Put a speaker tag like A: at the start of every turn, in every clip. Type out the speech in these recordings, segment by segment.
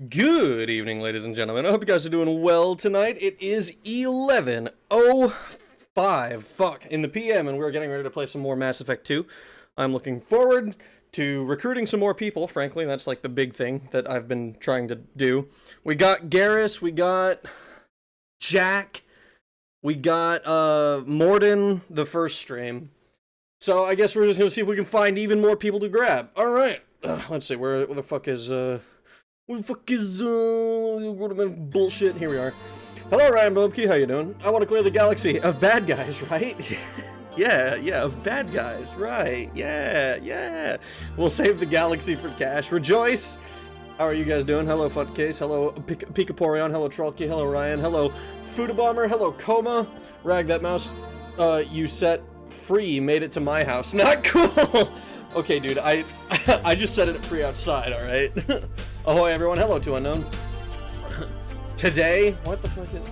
A: Good evening, ladies and gentlemen. I hope you guys are doing well tonight. It is 11:05 in the PM, and we're getting ready to play some more Mass Effect 2. I'm looking forward to recruiting some more people. Frankly, that's like the big thing that I've been trying to do. We got Garrus, we got Jack, we got Morden the first stream. So I guess we're just gonna see if we can find even more people to grab. All right, let's see where the fuck is What the fuck is, bullshit? Here we are. Hello, Ryan Blumke, how you doing? I want to clear the galaxy of bad guys, right? Yeah, of bad guys, right? Yeah. We'll save the galaxy for cash. Rejoice! How are you guys doing? Hello, Futcase. Hello, Pikaporion. Hello, Trollkey. Hello, Ryan. Hello, Foodabomber. Hello, Coma. Rag, that mouse you set free made it to my house. Not cool! Okay, dude, I just set it free outside, alright? Ahoy, everyone. Hello, to unknown. Today? What the fuck is...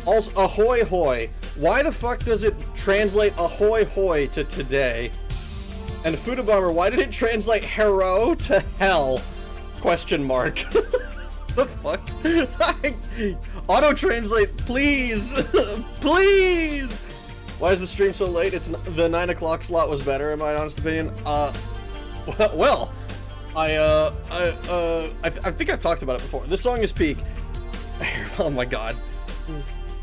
A: Also, ahoy hoy. Why the fuck does it translate ahoy hoy to today? And Foodabomber, why did it translate hero to hell? Question mark. The fuck? Auto-translate, please! Please! Why is the stream so late? It's the 9 o'clock slot was better, in my honest opinion. Well, I think I've talked about it before. This song is peak. Oh my god.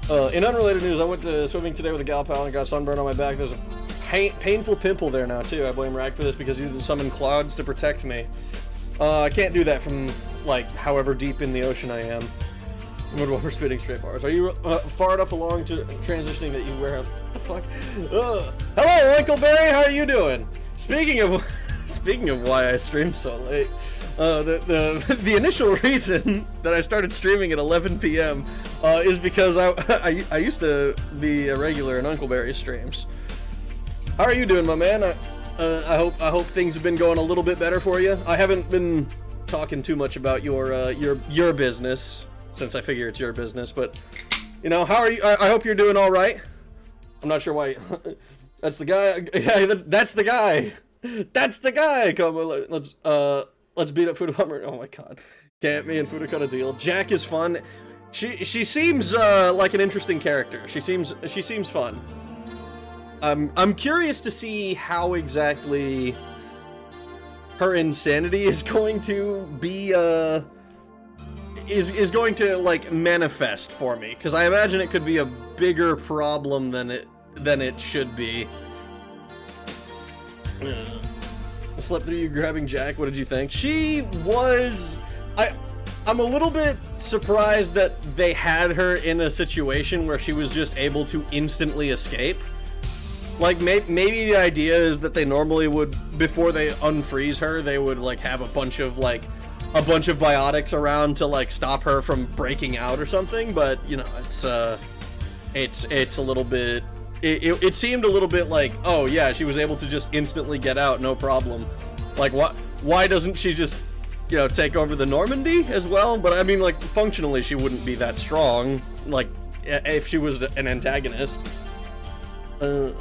A: In unrelated news, I went to swimming today with a gal pal and got sunburn on my back. There's a painful pimple there now, too. I blame Rag for this because he didn't summon clouds to protect me. I can't do that from, like, however deep in the ocean I am. When we're spitting straight bars. Are you far enough along to transitioning that you wear a... What the fuck? Hello, Uncle Barry, how are you doing? Speaking of why I stream so late, the initial reason that I started streaming at 11 p.m. Is because I used to be a regular in Uncle Barry's streams. How are you doing, my man? I hope things have been going a little bit better for you. I haven't been talking too much about your business since I figure it's your business, but you know, how are you? I hope you're doing all right. I'm not sure why. That's the guy. Yeah, that's the guy. That's the guy. Come on, let's beat up Foodabomber. Oh my god, can't me and Fuda cut a deal? Jack is fun. She seems like an interesting character. She seems fun. I'm curious to see how exactly her insanity is going to be is going to like manifest for me, because I imagine it could be a bigger problem than it should be. I slept through you grabbing Jack. What did you think? She was... I'm a little bit surprised that they had her in a situation where she was just able to instantly escape. Like, maybe the idea is that they normally would, before they unfreeze her, they would, like, have a bunch of biotics around to, like, stop her from breaking out or something, but, you know, it's a little bit... It seemed a little bit like, oh yeah, she was able to just instantly get out, no problem. Like, why doesn't she just, you know, take over the Normandy as well? But I mean, like, functionally she wouldn't be that strong, like, if she was an antagonist. Hey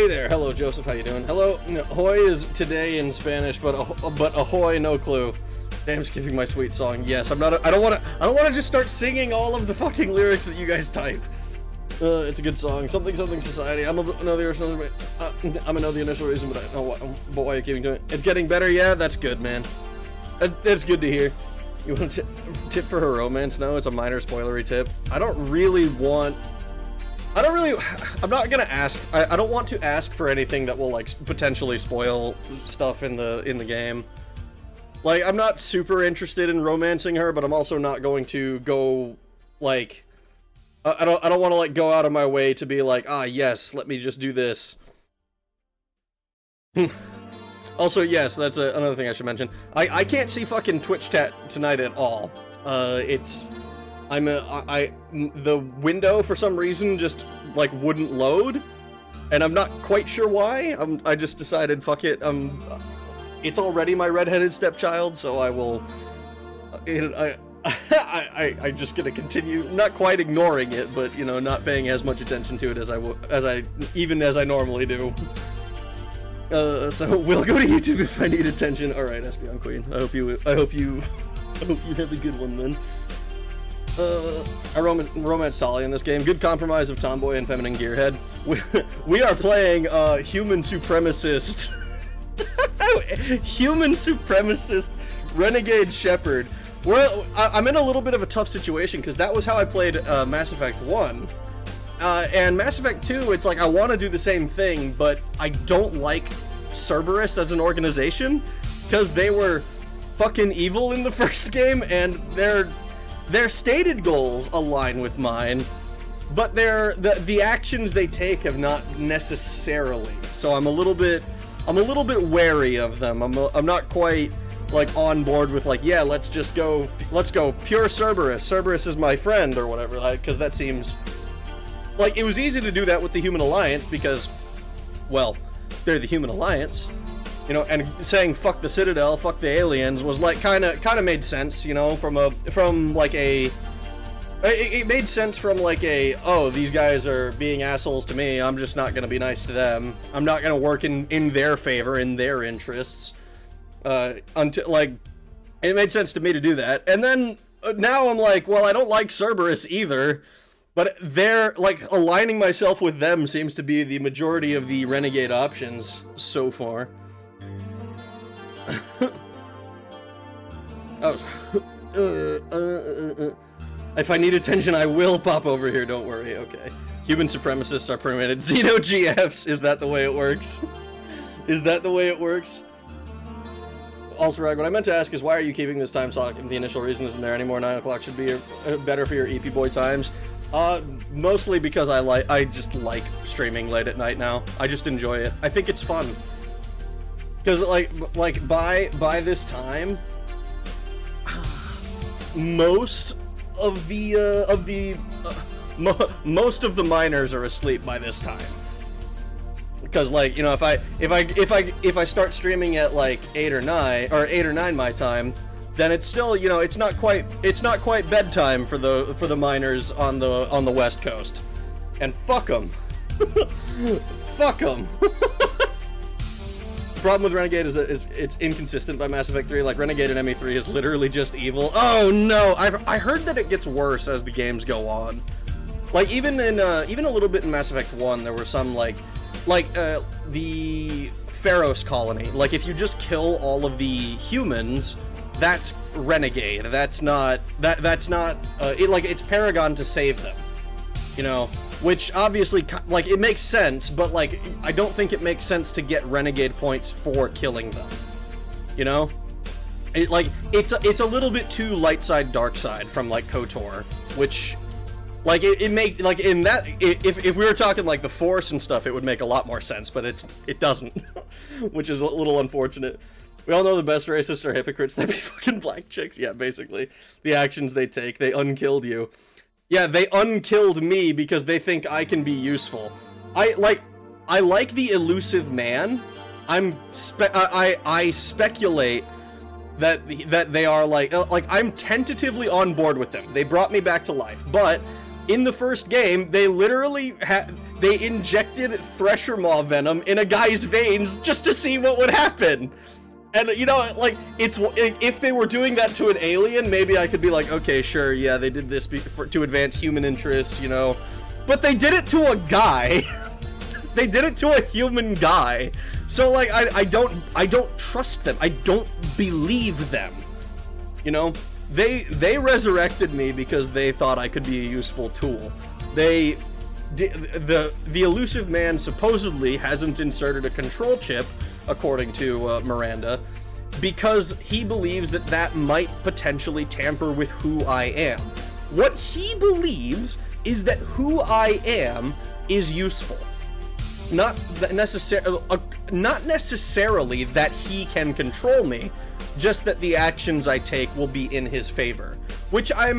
A: there, hello Joseph, how you doing? Hello, no, hoy is today in Spanish, but ahoy, no clue. Damn, skipping my sweet song. Yes, I don't want to just start singing all of the fucking lyrics that you guys type. It's a good song. Something society. I know the initial reason, but I know why you're keeping doing it. It's getting better. Yeah, that's good, man. That's good to hear. You want a tip for her romance? No, it's a minor spoilery tip. I'm not gonna ask. I don't want to ask for anything that will like potentially spoil stuff in the game. Like, I'm not super interested in romancing her, but I'm also not going to go, like, I don't want to, like, go out of my way to be like, ah, yes, let me just do this. Also, yes, that's another thing I should mention. I can't see fucking Twitch chat tonight at all. The window, for some reason, just, like, wouldn't load, and I'm not quite sure why. I just decided, fuck it, it's already my redheaded stepchild, so I will... I'm just gonna continue, not quite ignoring it, but, you know, not paying as much attention to it as I normally do. So we'll go to YouTube if I need attention. Alright, Espeon Queen. I hope you have a good one, then. I romance Solly in this game. Good compromise of tomboy and feminine gearhead. We are playing, human supremacist... Human supremacist renegade shepherd. I'm in a little bit of a tough situation because that was how I played Mass Effect 1. And Mass Effect 2, it's like I want to do the same thing, but I don't like Cerberus as an organization. because they were fucking evil in the first game, and their stated goals align with mine, but the actions they take have not necessarily. So I'm a little bit wary of them. I'm not quite like on board with like, yeah, let's go pure Cerberus. Cerberus is my friend or whatever, because that seems like it was easy to do that with the Human Alliance because, well, they're the Human Alliance, you know, and saying fuck the Citadel, fuck the aliens was like kind of made sense, you know, it made sense from like oh, these guys are being assholes to me, I'm just not gonna be nice to them, I'm not gonna work in their favor, in their interests, until like it made sense to me to do that. And then now I'm like, well, I don't like Cerberus either, but they're like aligning myself with them seems to be the majority of the renegade options so far. If I need attention, I will pop over here, don't worry, okay. Human supremacists are permitted. Xeno GFs, is that the way it works? Is that the way it works? Also, Rag, what I meant to ask is why are you keeping this time slot? The initial reason isn't there anymore. 9 o'clock should be better for your EP boy times. Mostly because I just like streaming late at night now. I just enjoy it. I think it's fun. Because like by this time, most of the miners are asleep by this time. Because like, you know, if I start streaming at like 8 or 9 my time, then it's still, you know, it's not quite bedtime for the miners on the West Coast. And fuck them. Fuck them. The problem with Renegade is that it's inconsistent by Mass Effect 3. Like, Renegade and ME3 is literally just evil. Oh no! I heard that it gets worse as the games go on. Like, even a little bit in Mass Effect 1, there were some, like the Pharos colony. Like, if you just kill all of the humans, that's Renegade. That's not, it's Paragon to save them. You know? Which, obviously, like, it makes sense, but, like, I don't think it makes sense to get Renegade points for killing them. You know? It's a little bit too light side, dark side from, like, KOTOR, which, like, it make, like, in that, if we were talking, like, the Force and stuff, it would make a lot more sense, but it doesn't, which is a little unfortunate. We all know the best racists are hypocrites. They be fucking black chicks. Yeah, basically. The actions they take, they unkilled you. Yeah, they unkilled me because they think I can be useful. I like the elusive man. I speculate that they are like I'm tentatively on board with them. They brought me back to life, but in the first game, they literally they injected Thresher Maw venom in a guy's veins just to see what would happen. And, you know, like, if they were doing that to an alien, maybe I could be like, okay, sure, yeah, they did this to advance human interests, you know. But they did it to a guy. They did it to a human guy. So, like, I don't trust them. I don't believe them. You know? They resurrected me because they thought I could be a useful tool. The elusive man supposedly hasn't inserted a control chip, according to Miranda, because he believes that might potentially tamper with who I am. What he believes is that who I am is useful. Not necessarily that he can control me, just that the actions I take will be in his favor. Which I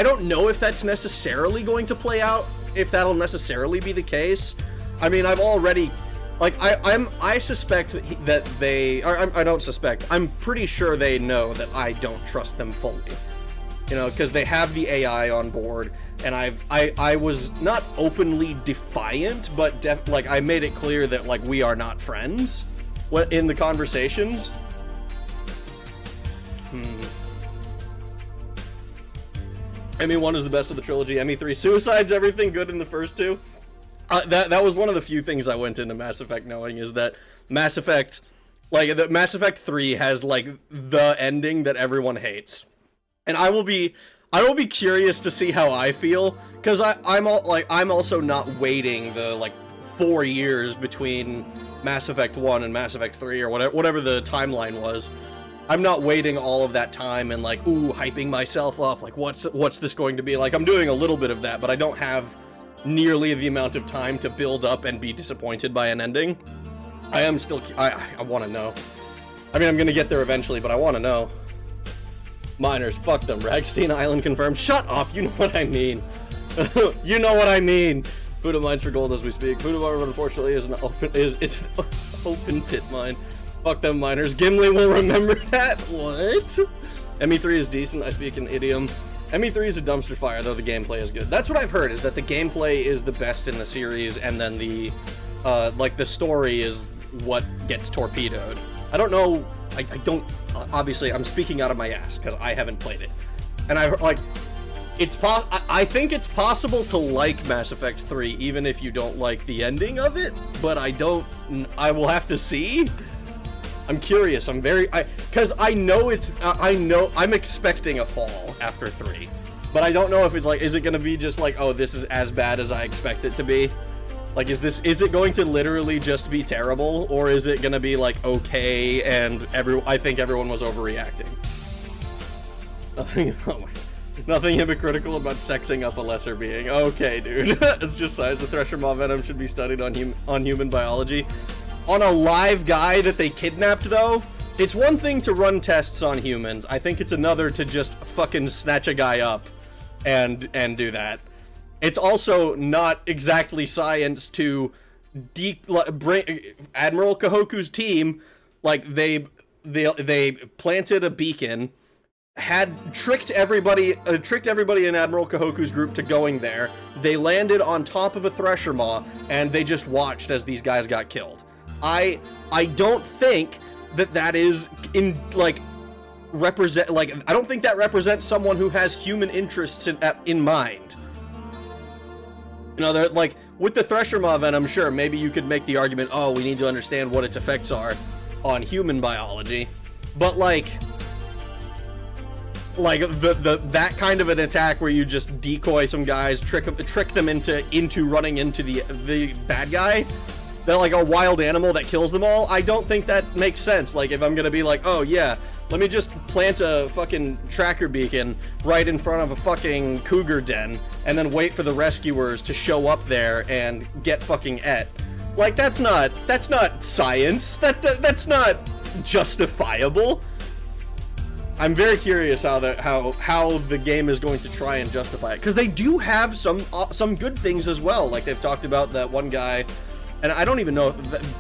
A: don't know if that's necessarily going to play out, if that'll necessarily be the case. I mean, I've already, like, I suspect that they, or I don't suspect, I'm pretty sure they know that I don't trust them fully. You know, because they have the AI on board, and I was not openly defiant, but I made it clear that, like, we are not friends in the conversations. ME1 is the best of the trilogy. ME3 suicides everything good in the first two. That was one of the few things I went into Mass Effect knowing, is that Mass Effect, like, Mass Effect 3 has, like, the ending that everyone hates. And I will be curious to see how I feel, because I'm also not waiting the, like, 4 years between Mass Effect 1 and Mass Effect 3 or whatever the timeline was. I'm not waiting all of that time and like, ooh, hyping myself up, like what's this going to be like? I'm doing a little bit of that, but I don't have nearly the amount of time to build up and be disappointed by an ending. I am still, I want to know. I mean, I'm gonna get there eventually, but I want to know. Miners, fuck them. Ragstein Island confirmed. Shut up, you know what I mean. You know what I mean. Buddha mines for gold as we speak. Buddha mine, unfortunately, is an open pit mine. Fuck them miners. Gimli will remember that. What? ME3 is decent. I speak in idiom. ME3 is a dumpster fire, though the gameplay is good. That's what I've heard, is that the gameplay is the best in the series, and then the, like, the story is what gets torpedoed. I don't know. I don't. Obviously, I'm speaking out of my ass because I haven't played it, and I think it's possible to like Mass Effect 3 even if you don't like the ending of it, but I will have to see. I'm curious. Because I know I'm expecting a fall after 3, but I don't know if it's like, is it going to be just like, oh, this is as bad as I expect it to be? Like, is it going to literally just be terrible, or is it going to be like okay and I think everyone was overreacting? Nothing hypocritical about sexing up a lesser being. Okay, dude. It's just science. The Thresher Maw venom should be studied on human biology. On a live guy that they kidnapped, though, it's one thing to run tests on humans. I think it's another to just fucking snatch a guy up and do that. It's also not exactly science to bring Admiral Kahoku's team, like they planted a beacon, had tricked everybody in Admiral Kahoku's group to going there. They landed on top of a Thresher Maw, and they just watched as these guys got killed. I don't think that is in like represent like I don't think that represents someone who has human interests in mind. You know, they're like with the Thresher Maw venom, sure, maybe you could make the argument, oh, we need to understand what its effects are on human biology, but like that kind of an attack where you just decoy some guys, trick them into running into the bad guy, they're like a wild animal that kills them all. I don't think that makes sense. Like, if I'm gonna be like, oh yeah, let me just plant a fucking tracker beacon right in front of a fucking cougar den and then wait for the rescuers to show up there and get fucking et. Like, that's not science. That's not justifiable. I'm very curious how the game is going to try and justify it, because they do have some good things as well. Like, they've talked about that one guy, and I don't even know,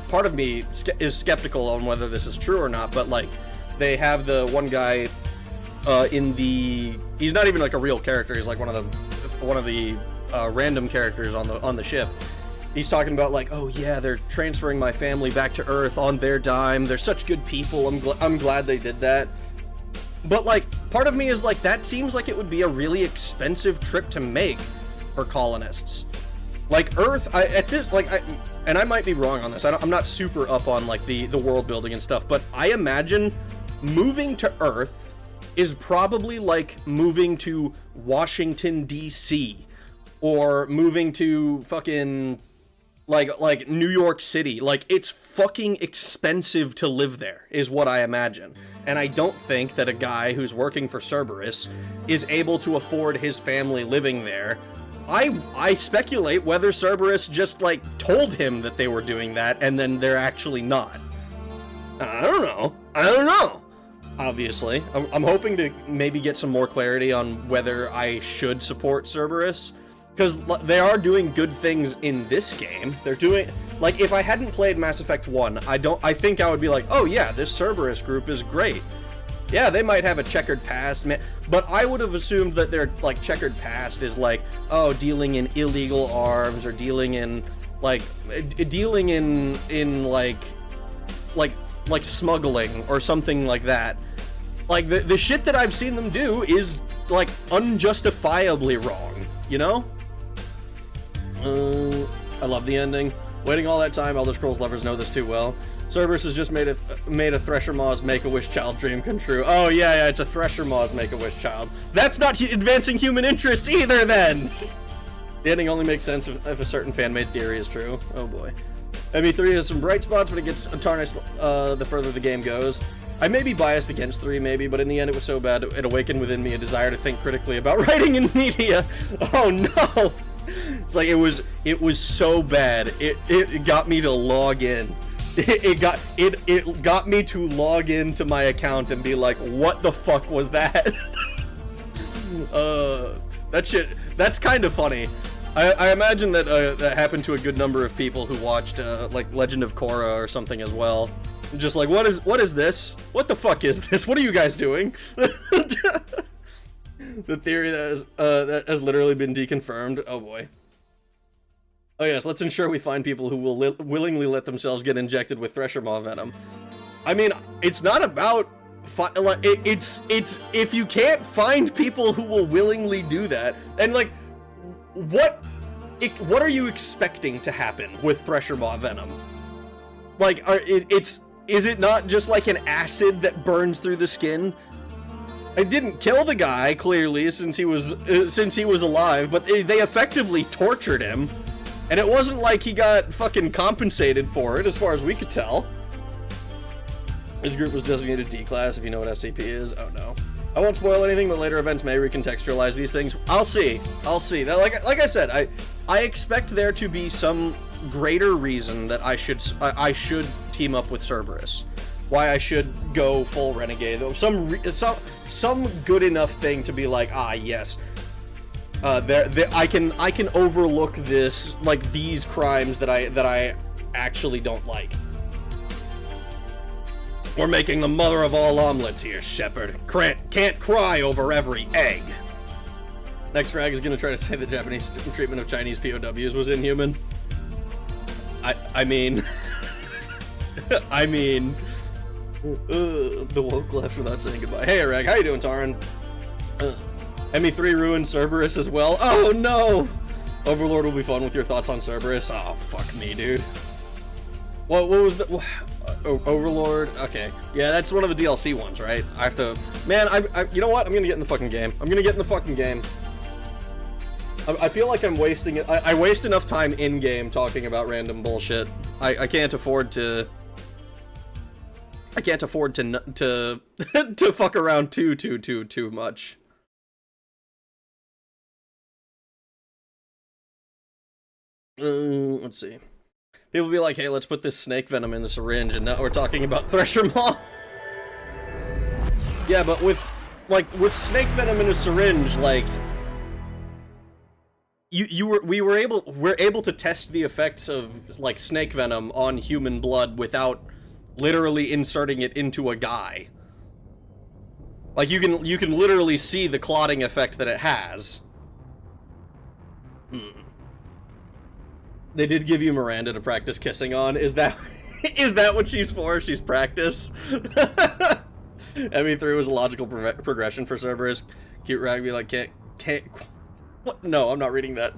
A: part of me is skeptical on whether this is true or not, but like, they have the one guy he's not even like a real character, he's like one of the random characters on the ship. He's talking about like, oh yeah, they're transferring my family back to Earth on their dime, they're such good people, I'm glad they did that. But like, part of me is like, that seems like it would be a really expensive trip to make for colonists. Like, Earth, and I might be wrong on this, I'm not super up on like the world building and stuff, but I imagine moving to Earth is probably like moving to Washington, D.C., or moving to fucking like New York City. Like, it's fucking expensive to live there, is what I imagine. And I don't think that a guy who's working for Cerberus is able to afford his family living there. I speculate whether Cerberus just like told him that they were doing that and then they're actually not. I don't know. Obviously, I'm hoping to maybe get some more clarity on whether I should support Cerberus, because they are doing good things in this game. They're doing, like, if I hadn't played Mass Effect 1, I think I would be like, oh yeah, this Cerberus group is great. Yeah, they might have a checkered past, but I would have assumed that their like checkered past is like, oh, dealing in illegal arms, or dealing in like smuggling or something like that. Like, the shit that I've seen them do is like unjustifiably wrong, you know? I love the ending. Waiting all that time, Elder Scrolls lovers know this too well. Cerberus has just made a Thresher Maw's Make-A-Wish child dream come true. Oh yeah, it's a Thresher Maw's Make-A-Wish child. That's not advancing human interests either, then! The ending only makes sense if a certain fan-made theory is true. Oh boy. ME3 has some bright spots, but it gets tarnished the further the game goes. I may be biased against 3, maybe, but in the end it was so bad it awakened within me a desire to think critically about writing in media. Oh no! It's like it was so bad. It got me to log in. It got me to log into my account and be like, what the fuck was that? That shit. That's kind of funny. I imagine that that happened to a good number of people who watched like Legend of Korra or something as well. Just like, what is this? What the fuck is this? What are you guys doing? The theory that has literally been deconfirmed. Oh boy. Oh yes, let's ensure we find people who will willingly let themselves get injected with Thresher Maw venom. I mean, it's not about it's if you can't find people who will willingly do that, and like, what are you expecting to happen with Thresher Maw venom? Like, is it not just like an acid that burns through the skin? It didn't kill the guy, clearly, since he was alive, but they effectively tortured him, and it wasn't like he got fucking compensated for it, as far as we could tell. His group was designated D-Class, if you know what SCP is. Oh no. I won't spoil anything, but later events may recontextualize these things. I'll see. That, like I said, I expect there to be some greater reason that I should team up with Cerberus. Why I should go full renegade. Some good enough thing to be like, ah, yes. I can overlook this, like, these crimes that I actually don't like. We're making the mother of all omelets here, Shepard. Can't cry over every egg. Next frag is gonna try to say the Japanese treatment of Chinese POWs was inhuman. I mean, the woke left without saying goodbye. Hey, Rag, how you doing, Taran? ME3 ruined Cerberus as well. Oh no! Overlord will be fun with your thoughts on Cerberus. Oh, fuck me, dude. What was the... Overlord? Okay. Yeah, that's one of the DLC ones, right? I have to... Man, you know what? I'm gonna get in the fucking game. I feel like I'm wasting it. I waste enough time in-game talking about random bullshit. I can't afford to... to fuck around too much. Let's see. People be like, hey, let's put this snake venom in the syringe, and now we're talking about Thresher Maw. Yeah, but with snake venom in a syringe, like, we're able to test the effects of, like, snake venom on human blood without literally inserting it into a guy. Like, you can literally see the clotting effect that it has. They did give you Miranda to practice kissing on. Is that what she's for? She's practice? ME3 was a logical progression for Cerberus. Cute Rag be like, can't... What? No, I'm not reading that.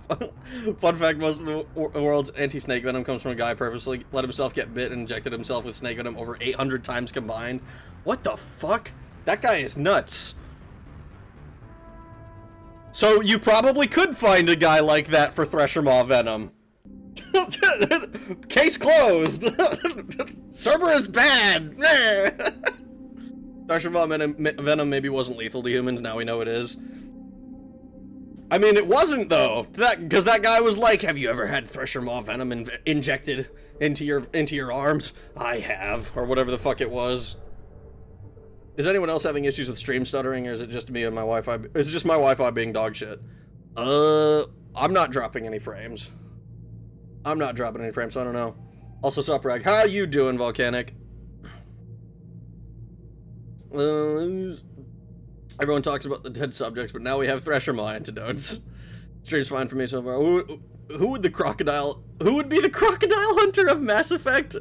A: Fun fact, most of the world's anti-snake venom comes from a guy purposely let himself get bit and injected himself with snake venom over 800 times combined. What the fuck? That guy is nuts. So you probably could find a guy like that for Thresher Maw venom. Case closed. Cerberus bad. Thresher Maw venom maybe wasn't lethal to humans. Now we know it is. I mean, it wasn't though. Because that guy was like, "Have you ever had Thresher Maw venom injected into your arms?" I have, or whatever the fuck it was. Is anyone else having issues with stream stuttering, or is it just me and my Wi-Fi? Is it just my Wi-Fi being dog shit? I'm not dropping any frames. So I don't know. Also, sup, Rag. How you doing, Volcanic? Everyone talks about the dead subjects, but now we have Thresher Maw antidotes. Stream's fine for me so far. Who would be the crocodile hunter of Mass Effect?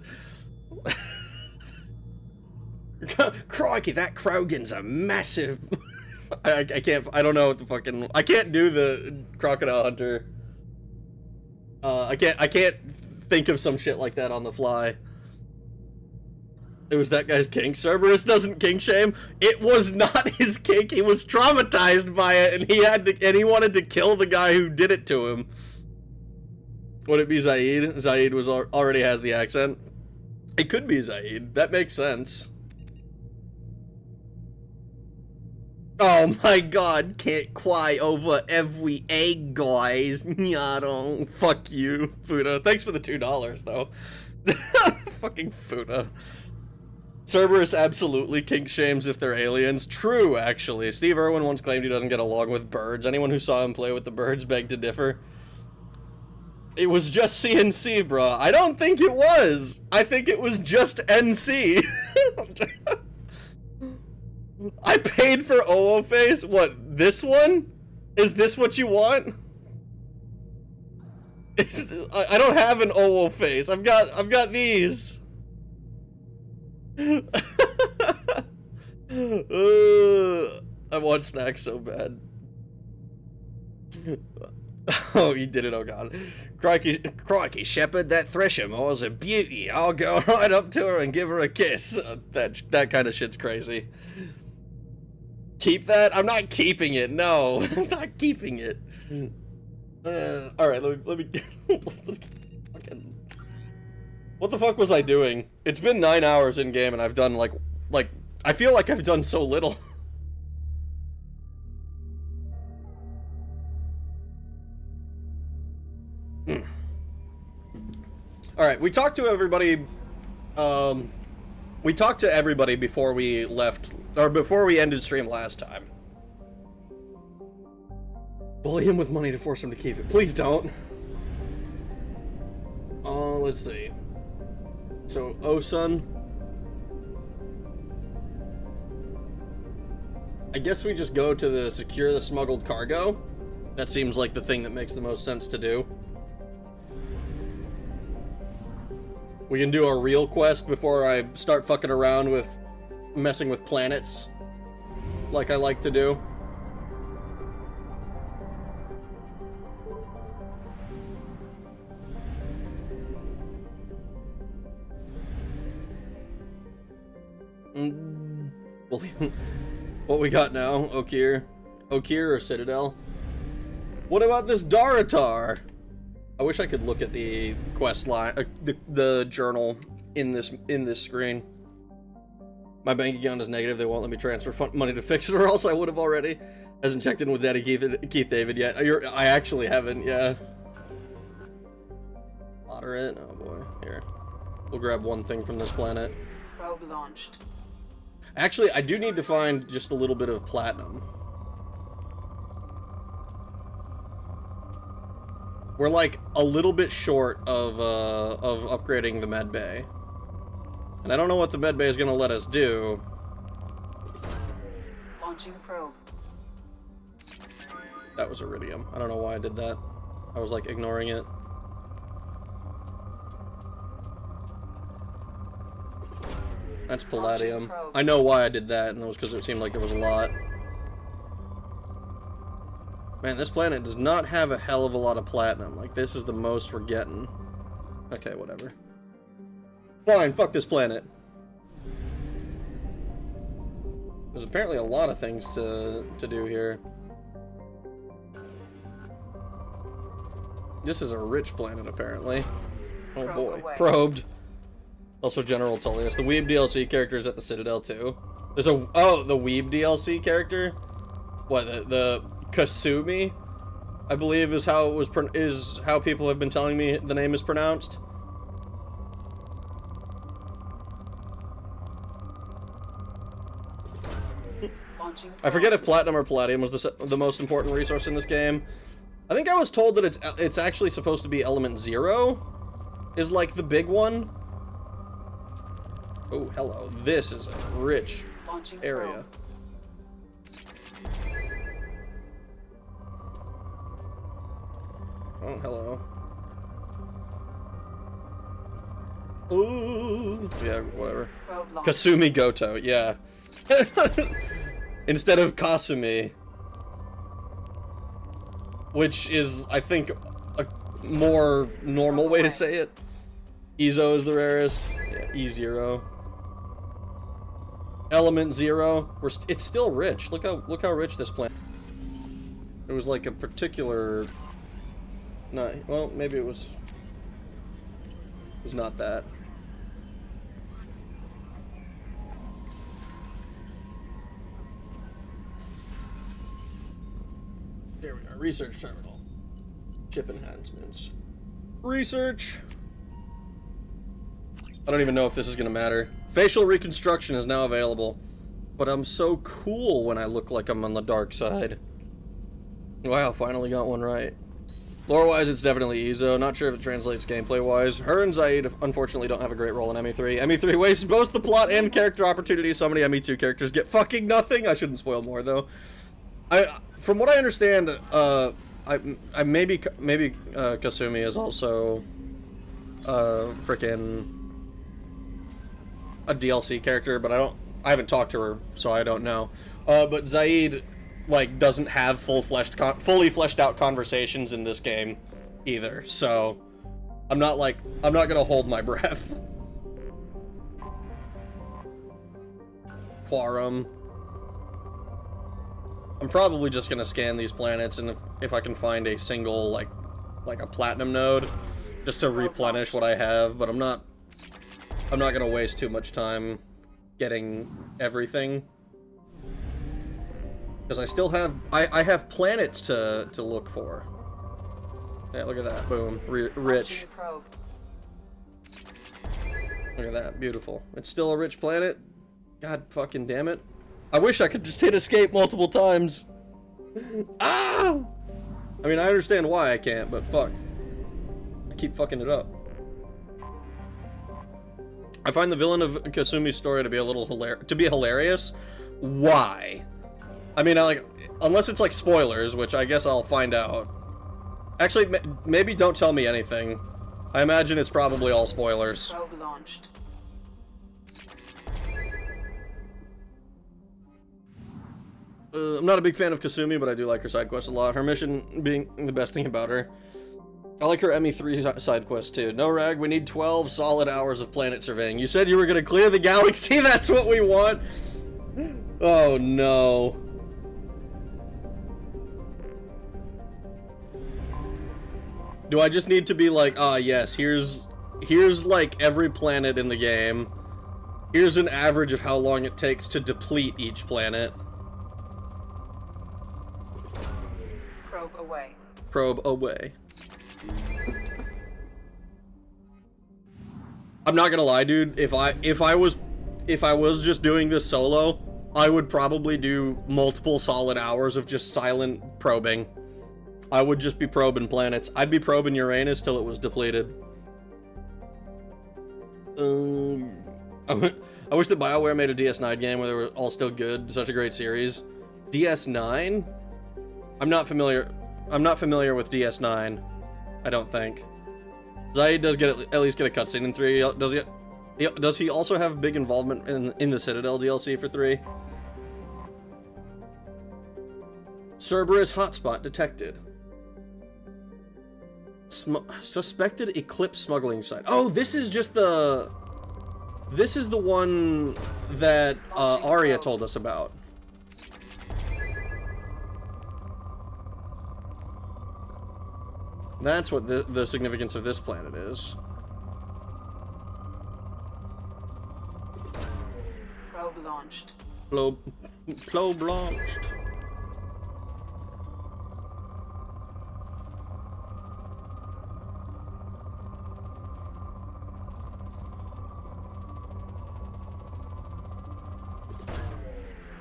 A: Crikey, that Krogan's a massive... I don't know what the fucking... I can't do the crocodile hunter. I can't think of some shit like that on the fly. It was that guy's kink. Cerberus doesn't kink shame. It was not his kink. He was traumatized by it, and he wanted to kill the guy who did it to him. Would it be Zaid? Zaid already has the accent. It could be Zaid. That makes sense. Oh my god, can't cry over every egg, guys. Nyado. Fuck you, Fuda. Thanks for the $2, though. Fucking Fuda. Cerberus absolutely kink shames if they're aliens. True, actually. Steve Irwin once claimed he doesn't get along with birds. Anyone who saw him play with the birds begged to differ. It was just CNC, bro. I don't think it was. I think it was just NC. I paid for OO face. What, this one? Is this what you want? I don't have an OO face. I've got these. I want snacks so bad. Oh, he did it, oh god. Crikey, Shepherd, that Threshermore's a beauty. I'll go right up to her and give her a kiss. That kind of shit's crazy. Keep that? I'm not keeping it, no. I'm not keeping it. Alright, let me what the fuck was I doing? It's been 9 hours in game and I've done like I feel like I've done so little. Alright, we talked to everybody, before we left, or before we ended stream last time. Bully him with money to force him to keep it. Please don't. Let's see. So, Osun. I guess we just go to the secure the smuggled cargo. That seems like the thing that makes the most sense to do. We can do a real quest before I start fucking around with messing with planets like I like to do. What we got now? Okir or Citadel? What about this Daratar? I wish I could look at the quest line, the journal in this screen. My bank account is negative. They won't let me transfer money to fix it, or else I would have already. Hasn't checked in with Daddy Keith David yet. I actually haven't. Yeah. Moderate. Oh boy. Here, we'll grab one thing from this planet.
B: Probe launched.
A: Actually, I do need to find just a little bit of platinum. We're like a little bit short of upgrading the med bay. And I don't know what the med bay is going to let us do.
B: Launching probe.
A: That was iridium. I don't know why I did that. I was like ignoring it. That's palladium. I know why I did that, and that was because it seemed like there was a lot. Man, this planet does not have a hell of a lot of platinum. Like, this is the most we're getting. Okay, whatever. Fine, fuck this planet. There's apparently a lot of things to do here. This is a rich planet, apparently. Oh boy. Probed. Also General Tullius. The Weeb DLC character is at the Citadel, too. There's a... Oh, the Weeb DLC character? What, the Kasumi, I believe is how it was how people have been telling me the name is pronounced. I forget if platinum or palladium was the most important resource in this game. I think I was told that it's actually supposed to be element 0 is like the big one. Oh, hello. This is a rich area. Oh, hello. Ooh. Yeah, whatever. Kasumi Goto, yeah. Instead of Kasumi. Which is, I think, a more normal way to say it. Ezo is the rarest. Yeah, E0. Element 0. It's still rich. Look how rich this planet. It was like a particular No, well, maybe it was not that. There we are. Research terminal. Chip enhancements. Research. I don't even know if this is gonna matter. Facial reconstruction is now available, but I'm so cool when I look like I'm on the dark side. Wow, finally got one right. Lore-wise, it's definitely Ezo. Not sure if it translates gameplay-wise. Her and Zaid, unfortunately, don't have a great role in ME3. ME3 wastes both the plot and character opportunities. So many ME2 characters get fucking nothing. I shouldn't spoil more, though. From what I understand, maybe Kasumi is also frickin' a DLC character, but I haven't talked to her, so I don't know. But Zaid, like, doesn't have fully fleshed out conversations in this game either, so I'm not gonna hold my breath. Quarum. I'm probably just gonna scan these planets, and if I can find a single like a platinum node, just to replenish what I have. But I'm not gonna waste too much time getting everything, because I still have I have planets to look for. Yeah, look at that, boom, rich. Look at that, beautiful. It's still a rich planet. God fucking damn it. I wish I could just hit escape multiple times. Ah! I mean, I understand why I can't, but fuck. I keep fucking it up. I find the villain of Kasumi's story to be a little hilarious. Why? I mean, unless it's like spoilers, which I guess I'll find out. Actually, maybe don't tell me anything. I imagine it's probably all spoilers.
B: Probe launched.
A: I'm not a big fan of Kasumi, but I do like her side quest a lot. Her mission being the best thing about her. I like her ME3 side quest too. No rag, we need 12 solid hours of planet surveying. You said you were gonna clear the galaxy, that's what we want? Oh no. Do I just need to be like, ah yes, here's like every planet in the game. Here's an average of how long it takes to deplete each planet.
B: Probe away.
A: Probe away. I'm not gonna lie, dude. If I was just doing this solo, I would probably do multiple solid hours of just silent probing. I would just be probing planets. I'd be probing Uranus till it was depleted. I wish that BioWare made a DS9 game where they were all still good. Such a great series. DS9? I'm not familiar with DS9. I don't think. Zaid does at least get a cutscene in 3. Does he also have big involvement in the Citadel DLC for 3? Cerberus hotspot detected. Suspected Eclipse smuggling site. Oh, this is just the... This is the one that Arya told us about. That's what the significance of this planet is.
B: Probe launched.
A: Probe launched.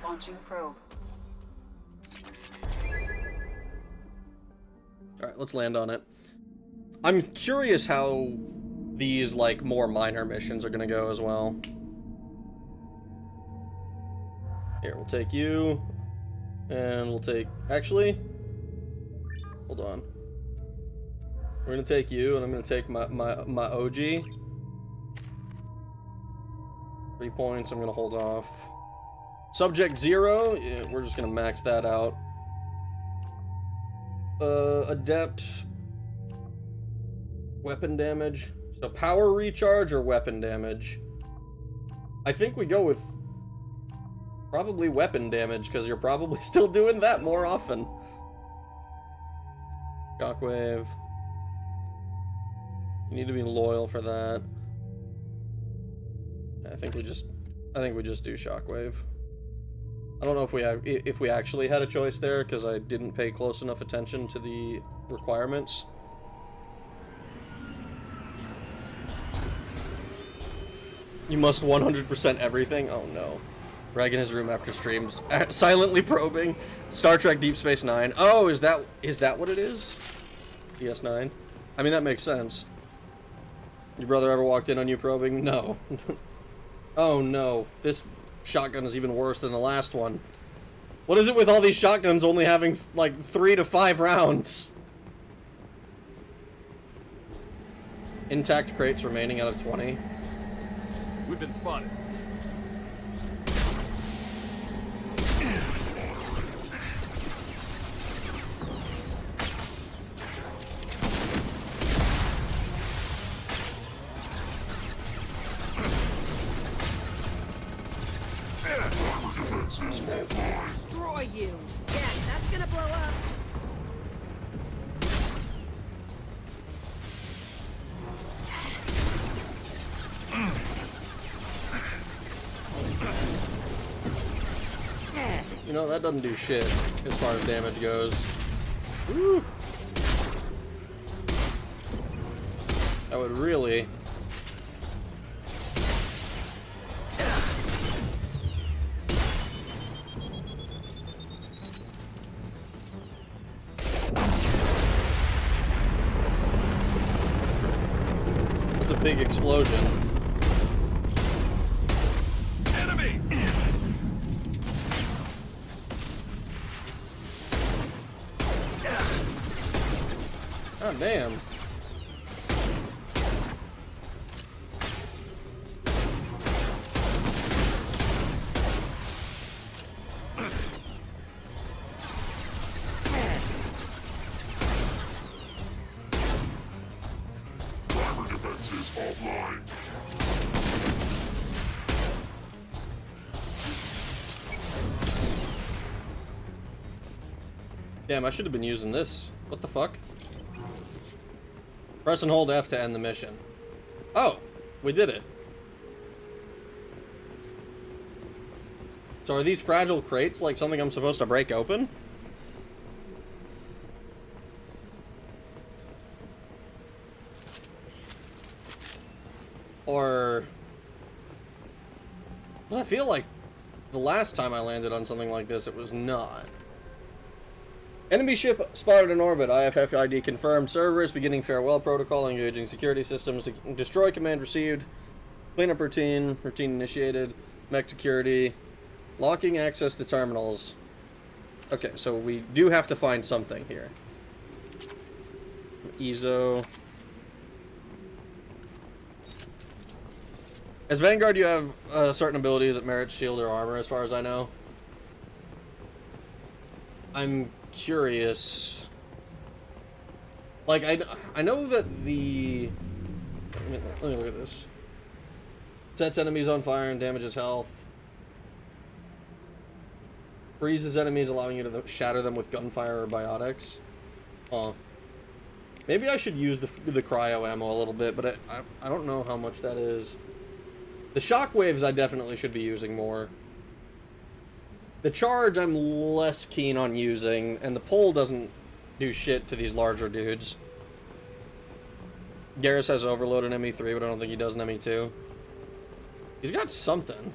B: Launching probe.
A: Alright, let's land on it. I'm curious how these, like, more minor missions are gonna go as well. Here, we'll take you. And we'll take... Actually... Hold on. We're gonna take you, and I'm gonna take my OG. 3 points, I'm gonna hold off. Subject 0, yeah, we're just gonna max that out. Adept... Weapon damage. So power recharge or weapon damage? I think we go with probably weapon damage, because you're probably still doing that more often. Shockwave. You need to be loyal for that. I think we just do shockwave. I don't know if we actually had a choice there, because I didn't pay close enough attention to the requirements. You must 100% everything? Oh no. Greg in his room after streams. Silently probing. Star Trek Deep Space Nine. Oh, is that what it is? DS9? I mean, that makes sense. Your brother ever walked in on you probing? No. Oh no. This shotgun is even worse than the last one. What is it with all these shotguns only having, like, 3 to 5 rounds? Intact crates remaining out of 20.
C: We've been spotted.
D: Destroy you. Yeah, that's gonna blow up.
A: You know, that doesn't do shit as far as damage goes. Woo. That would really... That's a big explosion.
C: Enemy!
A: God damn.
E: Armor defenses offline.
A: Damn, I should have been using this. What the fuck? Press and hold F to end the mission. Oh, we did it. So are these fragile crates like something I'm supposed to break open? Or... 'cause I feel like the last time I landed on something like this, it was not. Enemy ship spotted in orbit. IFF ID confirmed. Servers beginning farewell protocol. Engaging security systems. Destroy command received. Cleanup routine. Routine initiated. Mech security. Locking access to terminals. Okay, so we do have to find something here. EZO. As Vanguard, you have certain abilities that merit shield or armor, as far as I know. I'm curious. Like, I know that the... Let me look at this. Sets enemies on fire and damages health. Freezes enemies, allowing you to shatter them with gunfire or biotics. Huh. Maybe I should use the cryo ammo a little bit, but I don't know how much that is. The shockwaves I definitely should be using more. The charge I'm less keen on using, and the pole doesn't do shit to these larger dudes. Garrus has overload in ME3, but I don't think he does in ME2. He's got something.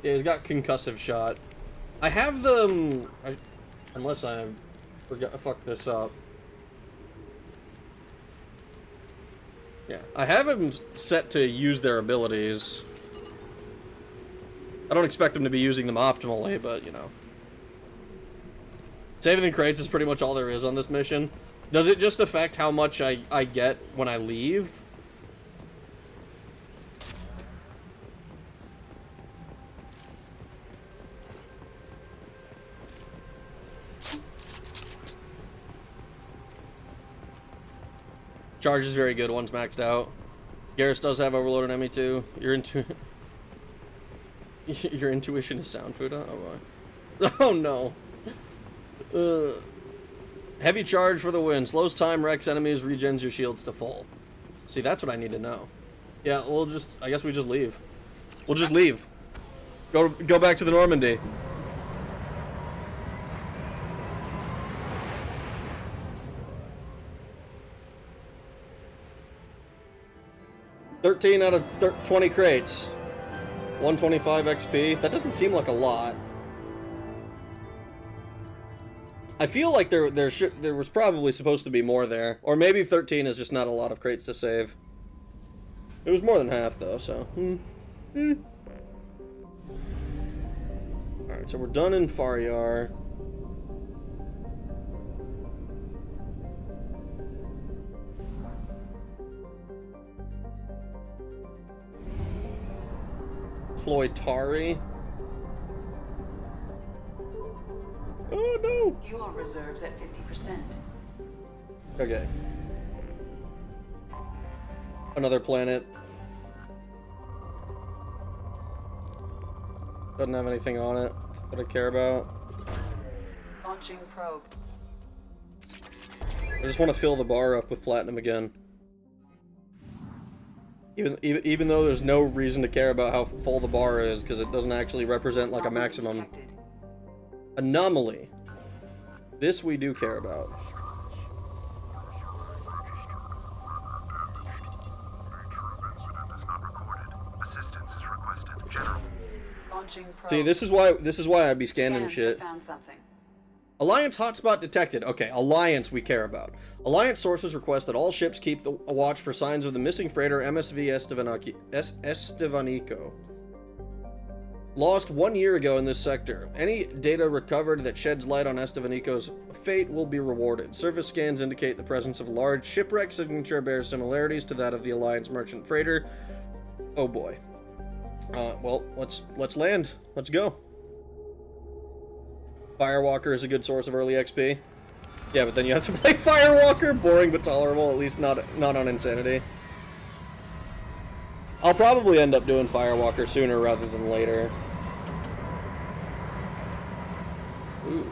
A: Yeah, he's got concussive shot. I have them... unless I fucked this up. Yeah, I have him set to use their abilities. I don't expect him to be using them optimally, but, you know. Saving the crates is pretty much all there is on this mission. Does it just affect how much I get when I leave? Charge is very good once maxed out. Garrus does have overload on ME2. Your intuition is sound food, huh? Oh boy. Oh no. Heavy charge for the win. Slows time, wrecks enemies, regens your shields to full. See, that's what I need to know. Yeah, we'll just... I guess we just leave. We'll just leave. Go back to the Normandy. $13 out of 20 crates. 125 XP. That doesn't seem like a lot. I feel like there was probably supposed to be more there. Or maybe 13 is just not a lot of crates to save. It was more than half, though, so... Alright, so we're done in Faryar. Ploytari. Oh no!
B: Fuel reserves at 50%.
A: Okay. Another planet. Doesn't have anything on it that I care about.
B: Launching probe.
A: I just want to fill the bar up with platinum again. Even though there's no reason to care about how full the bar is, because it doesn't actually represent like a maximum.
B: Detected.
A: Anomaly. This we do care about.
B: Launching probe.
A: See, this is why I'd be scanning
B: Scans
A: shit.
B: have found something.
A: Alliance hotspot detected. Okay, Alliance we care about. Alliance sources request that all ships keep a watch for signs of the missing freighter MSV Estevanico. Lost 1 year ago in this sector. Any data recovered that sheds light on Estevanico's fate will be rewarded. Surface scans indicate the presence of a large shipwreck signature bears similarities to that of the Alliance merchant freighter. Oh boy. Well, let's land. Let's go. Firewalker is a good source of early XP. Yeah, but then you have to play Firewalker. Boring but tolerable, at least not on Insanity. I'll probably end up doing Firewalker sooner rather than later. Ooh.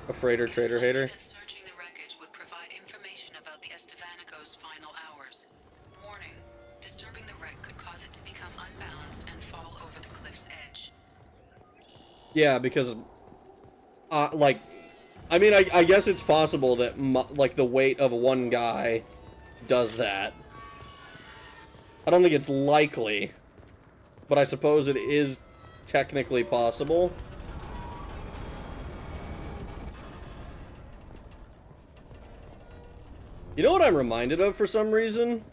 A: A freighter trader hater.
B: Searching the wreckage would provide information about the Estevanico's final hours. Warning: disturbing the wreck could cause it to become unbalanced and fall over the cliff's edge.
A: Yeah, because, like, I mean, I guess it's possible that, like, the weight of one guy does that. I don't think it's likely, but I suppose it is technically possible. You know what I'm reminded of for some reason?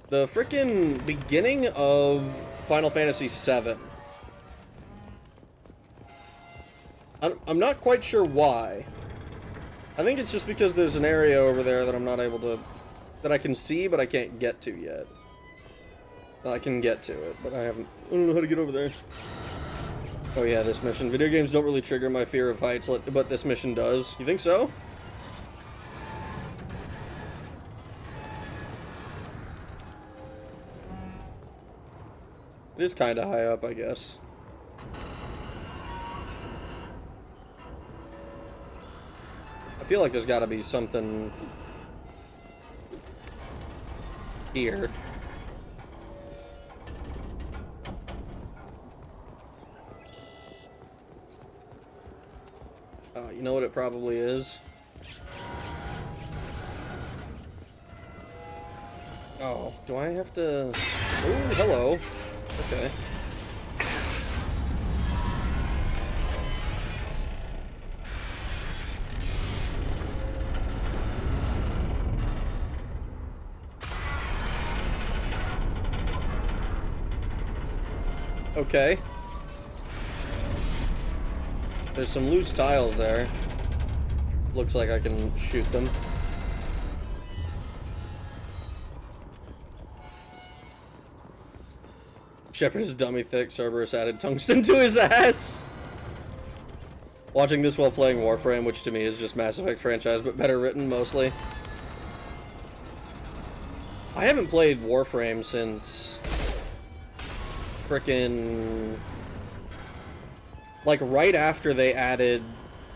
A: The frickin' beginning of Final Fantasy VII. I'm not quite sure why. I think it's just because there's an area over there that I'm not able to... that I can see, but I can't get to yet. I can get to it, but I don't know how to get over there. Oh yeah, this mission. Video games don't really trigger my fear of heights, but this mission does. You think so? It is kind of high up, I guess. I feel like there's got to be something here. You know what it probably is? Oh, do I have to... Oh, hello. Okay. Okay. There's some loose tiles there. Looks like I can shoot them. Shepard is dummy thick. Cerberus added tungsten to his ass. Watching this while playing Warframe, which to me is just Mass Effect franchise, but better written mostly. I haven't played Warframe since frickin' like right after they added,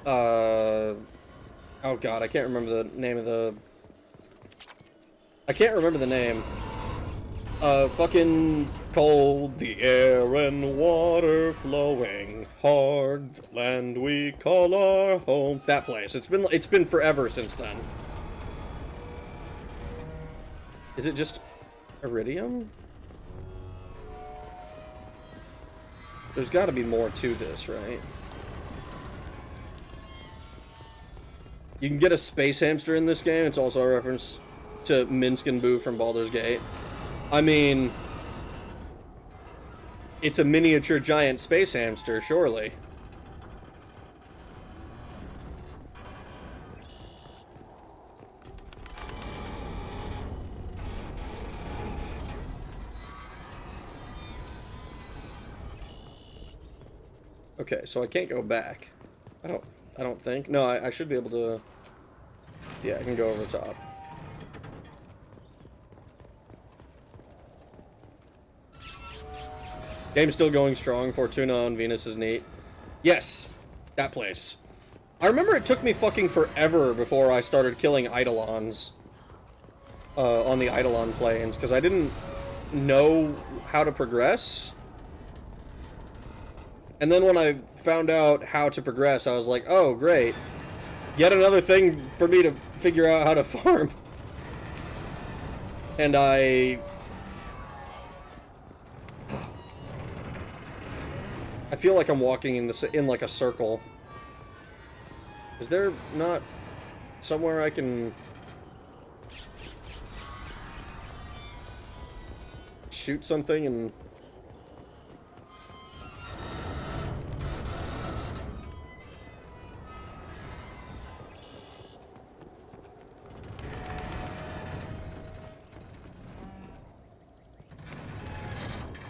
A: oh god, I can't remember the name of the, I can't remember the name. Fucking cold, the air and water flowing hard, the land we call our home. That place. It's been forever since then. Is it just iridium? There's got to be more to this, right? You can get a space hamster in this game. It's also a reference to Minsk and Boo from Baldur's Gate. I mean, it's a miniature giant space hamster, surely. Okay, so I can't go back. I don't think. No, I should be able to. Yeah, I can go over the top. Game's still going strong. Fortuna on Venus is neat. Yes, that place. I remember it took me fucking forever before I started killing Eidolons. On the Eidolon plains, because I didn't know how to progress. And then when I found out how to progress, I was like, oh, great. Yet another thing for me to figure out how to farm. And I feel like I'm walking in like a circle. Is there not somewhere I can shoot something and...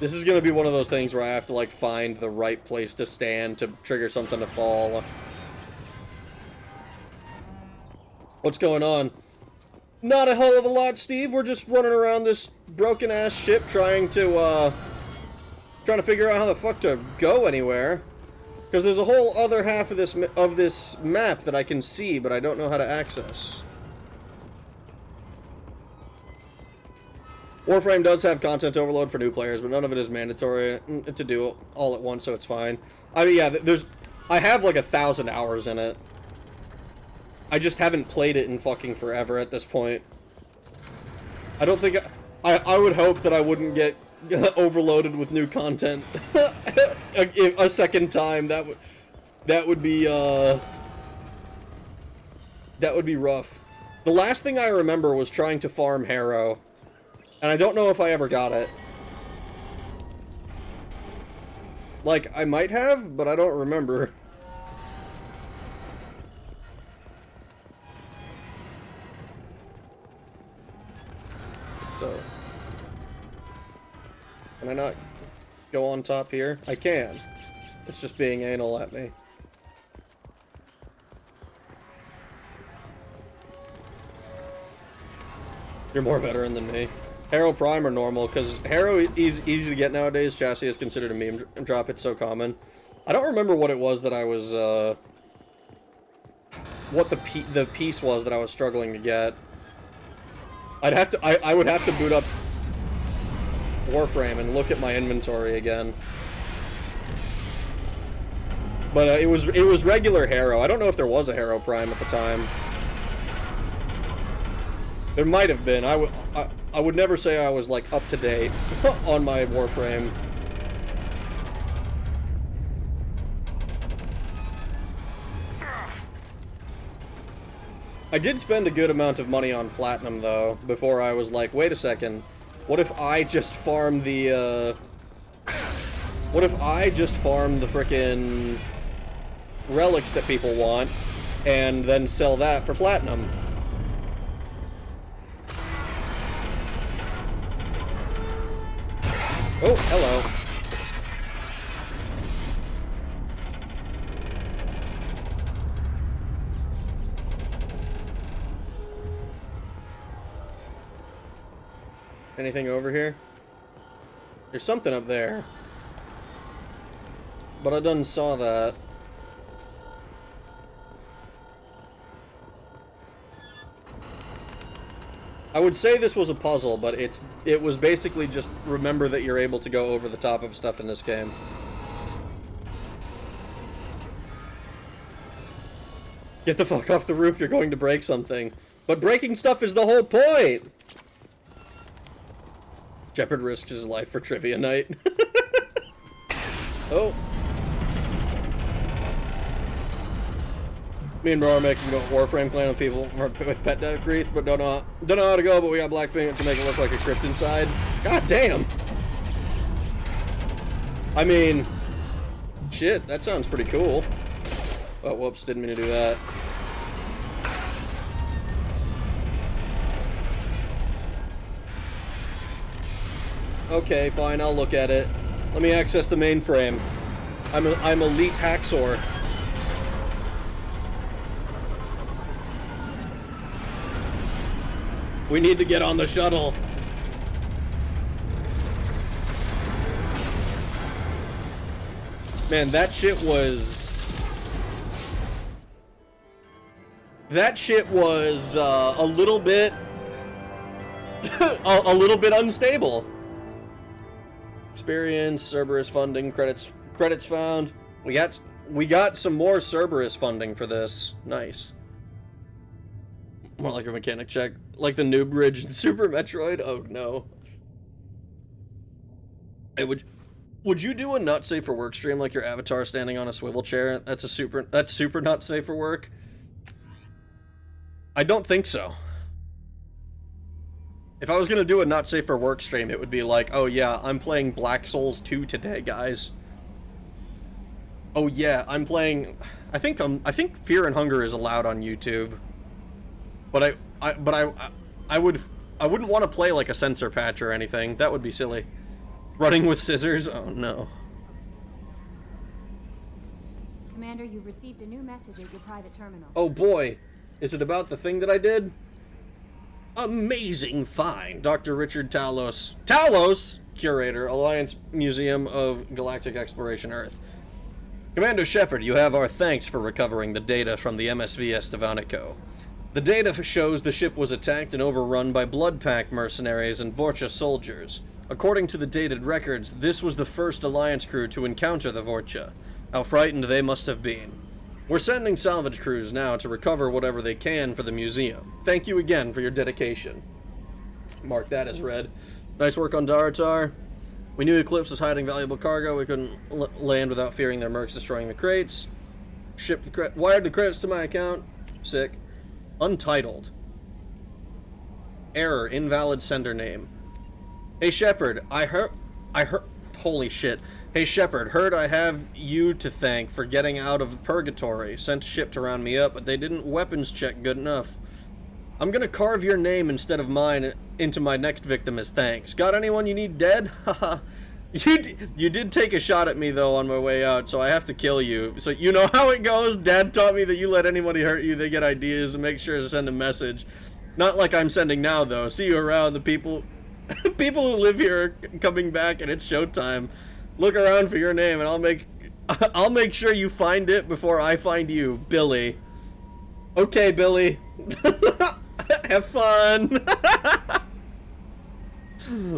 A: This is gonna be one of those things where I have to, like, find the right place to stand to trigger something to fall. What's going on? Not a hell of a lot, Steve. We're just running around this broken-ass ship trying to figure out how the fuck to go anywhere. Because there's a whole other half of this map that I can see, but I don't know how to access. Warframe does have content overload for new players, but none of it is mandatory to do all at once, so it's fine. I mean, yeah, I have like 1,000 hours in it. I just haven't played it in fucking forever at this point. I don't think... I would hope that I wouldn't get overloaded with new content a second time. That would be rough. The last thing I remember was trying to farm Harrow. And I don't know if I ever got it. Like, I might have, but I don't remember. So. Can I not go on top here? I can. It's just being anal at me. You're more veteran than me. Harrow Prime or normal, because Harrow is easy to get nowadays. Chassis is considered a meme drop. It's so common. I don't remember what it was that I was, what the piece was that I was struggling to get. I would have to boot up Warframe and look at my inventory again. But it was regular Harrow. I don't know if there was a Harrow Prime at the time. There might have been. I would never say I was, like, up to date on my Warframe. I did spend a good amount of money on Platinum, though, before I was like, wait a second. What if I just farm the, what if I just farm the frickin' relics that people want, and then sell that for Platinum? Oh, hello. Anything over here? There's something up there. but I done saw that. I would say this was a puzzle, but it was basically just remember that you're able to go over the top of stuff in this game. Get the fuck off the roof, you're going to break something. But breaking stuff is the whole point! Shepard risks his life for trivia night. Oh. Me and bro are making a Warframe clan of people with pet death grief, but don't know how to go, but we got black paint to make it look like a crypt inside. God damn! I mean, shit, that sounds pretty cool. Oh, whoops, didn't mean to do that. Okay, fine, I'll look at it. Let me access the mainframe. I'm elite hacksaw. We need to get on the shuttle. Man, that shit was... That shit was, a little bit... a little bit unstable. Experience, Cerberus funding, credits found. We got some more Cerberus funding for this. Nice. More like a mechanic check. Like the noob bridge in Super Metroid? Oh no. Hey, would you do a not safe for work stream like your avatar standing on a swivel chair? That's super not safe for work. I don't think so. If I was gonna do a not safe for work stream, it would be like, oh yeah, I'm playing Black Souls 2 today, guys. Oh yeah, I'm playing. I think Fear and Hunger is allowed on YouTube. But I wouldn't want to play like a censor patch or anything. That would be silly. Running with scissors? Oh no.
F: Commander, you've received a new message at your private terminal.
A: Oh boy. Is it about the thing that I did? Amazing find. Dr. Richard Talos. Talos! Curator, Alliance Museum of Galactic Exploration, Earth. Commander Shepard, you have our thanks for recovering the data from the MSV Estevanico. The data shows the ship was attacked and overrun by Blood Pack mercenaries and Vorcha soldiers. According to the dated records, this was the first Alliance crew to encounter the Vorcha. How frightened they must have been. We're sending salvage crews now to recover whatever they can for the museum. Thank you again for your dedication. Mark that as read. Nice work on Daratar. We knew Eclipse was hiding valuable cargo. We couldn't land without fearing their mercs destroying the crates. Wired the credits to my account. Sick. Untitled. Error. Invalid sender name. Hey Shepard, I heard... Holy shit. Hey Shepard, heard I have you to thank for getting out of purgatory. Sent a ship to round me up, but they didn't weapons check good enough. I'm gonna carve your name instead of mine into my next victim as thanks. Got anyone you need dead? Haha. You did take a shot at me, though, on my way out, so I have to kill you. So you know how it goes? Dad taught me that you let anybody hurt you, they get ideas, and make sure to send a message. Not like I'm sending now, though. See you around. The people who live here are coming back, and it's showtime. Look around for your name, and I'll make sure you find it before I find you, Billy. Okay, Billy. Have fun.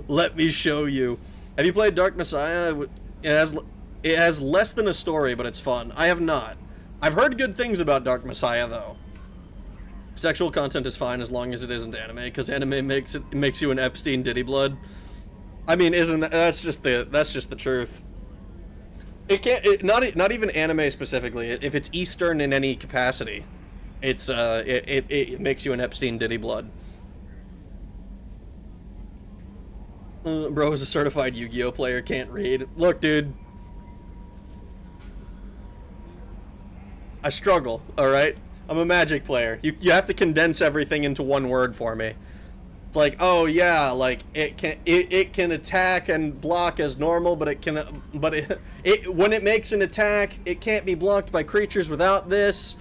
A: Let me show you. Have you played Dark Messiah? It has less than a story, but it's fun. I have not. I've heard good things about Dark Messiah, though. Sexual content is fine as long as it isn't anime, because anime makes you an Epstein Diddy blood. I mean, that's just the truth. It can't. Not even anime specifically. If it's Eastern in any capacity, it makes you an Epstein Diddy blood. Bro is a certified Yu-Gi-Oh player, can't read. Look, dude. I struggle, alright? I'm a Magic player. You have to condense everything into one word for me. It's like, oh yeah, like it can attack and block as normal, but when it makes an attack, it can't be blocked by creatures without this.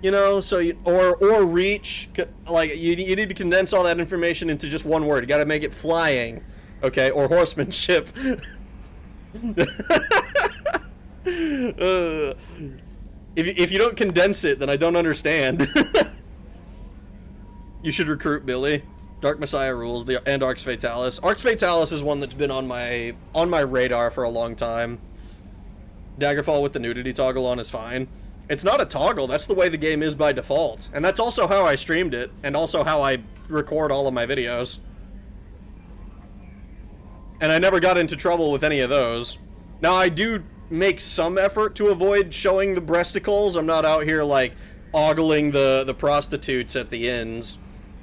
A: You know, so or reach, like you need to condense all that information into just one word. You got to make it flying. Okay, or horsemanship. If you don't condense it, then I don't understand. You should recruit Billy. Dark Messiah rules, and Arx Fatalis. Arx Fatalis is one that's been on my radar for a long time. Daggerfall with the nudity toggle on is fine. It's not a toggle, that's the way the game is by default. And that's also how I streamed it, and also how I record all of my videos. And I never got into trouble with any of those. Now, I do make some effort to avoid showing the breasticles. I'm not out here, like, ogling the prostitutes at the inns.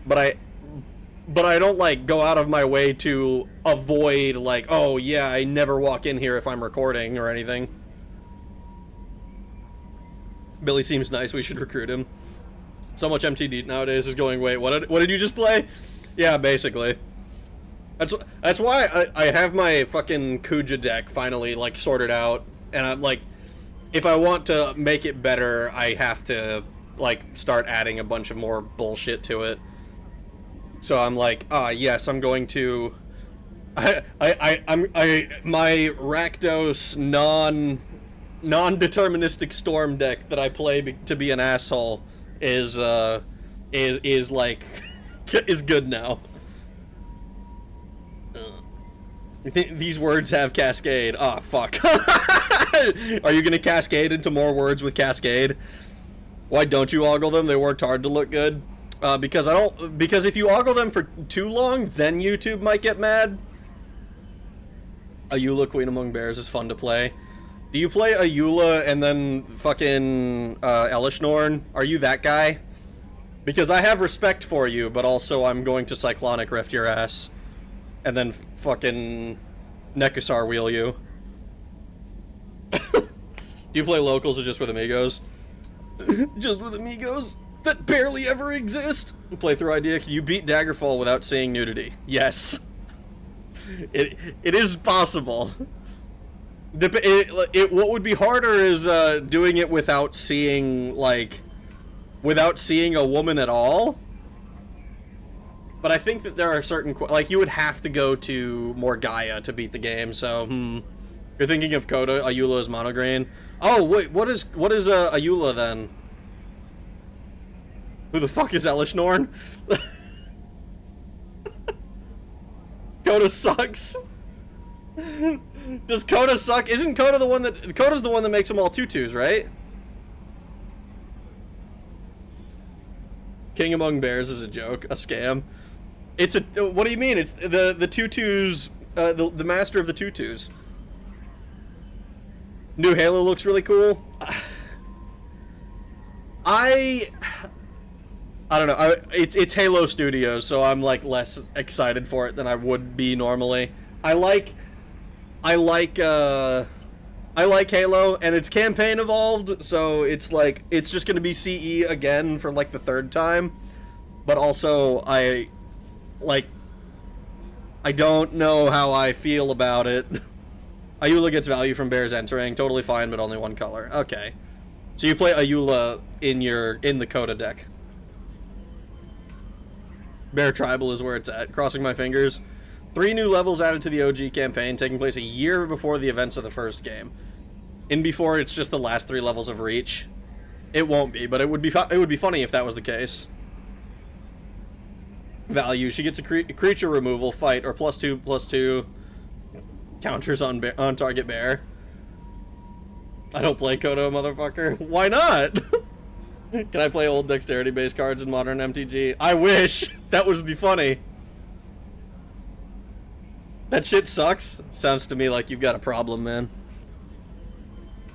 A: But I don't, like, go out of my way to avoid, like, oh, yeah, I never walk in here if I'm recording or anything. Billy seems nice. We should recruit him. So much MTD nowadays is going, wait, what did you just play? Yeah, basically. That's why I have my fucking Kuja deck finally, like, sorted out. And I'm, like, if I want to make it better, I have to, like, start adding a bunch of more bullshit to it. So I'm like, yes, I'm going to... my Rakdos non-deterministic storm deck that I play to be an asshole is like is good now. You think these words have Cascade? Ah, fuck. Are you gonna cascade into more words with Cascade? Why don't you ogle them? They worked hard to look good. Because if you ogle them for too long, then YouTube might get mad. Ayula Queen Among Bears is fun to play. Do you play Ayula and then fucking Elishnorn? Are you that guy? Because I have respect for you, but also I'm going to Cyclonic Rift your ass. And then fucking Nekusar wheel you. Do you play locals or just with amigos? Just with amigos that barely ever exist? Playthrough idea, can you beat Daggerfall without seeing nudity? Yes. It is possible. What would be harder is doing it without seeing, like, without seeing a woman at all. But I think that there are certain, like, you would have to go to more Gaia to beat the game, so, You're thinking of Coda, Ayula is Monogreen. Oh, wait, what is Ayula, then? Who the fuck is Elishnorn? Coda sucks. Does Coda suck? Isn't Coda the one that... Coda's the one that makes them all tutus, right? King Among Bears is a joke, a scam. It's a... What do you mean? It's the tutus... the master of the tutus. New Halo looks really cool. I don't know. It's Halo Studios, so I'm, like, less excited for it than I would be normally. I like Halo, and it's campaign evolved, so it's like, it's just gonna be CE again for, like, the third time. But also, I don't know how I feel about it. Ayula gets value from bears entering, totally fine, but only one color. Okay. So you play Ayula in the Coda deck. Bear Tribal is where it's at. Crossing my fingers. 3 new levels added to the OG campaign, taking place a year before the events of the first game. In before, it's just the last 3 levels of Reach. It won't be, but it would be funny if that was the case. Value: she gets a creature removal, fight, or +2/+2 counters on target bear. I don't play Kodo, motherfucker. Why not? Can I play old dexterity-based cards in modern MTG? I wish! That would be funny. That shit sucks. Sounds to me like you've got a problem, man.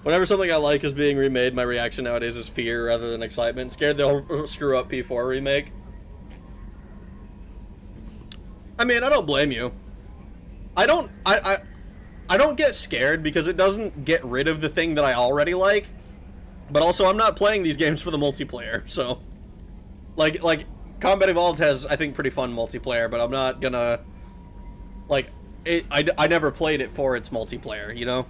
A: Whenever something I like is being remade, my reaction nowadays is fear rather than excitement. Scared they'll screw up P4 remake. I mean, I don't blame you. I don't get scared because it doesn't get rid of the thing that I already like. But also, I'm not playing these games for the multiplayer, so... Like, Combat Evolved has, I think, pretty fun multiplayer, but I'm not gonna... Like, I never played it for its multiplayer, you know?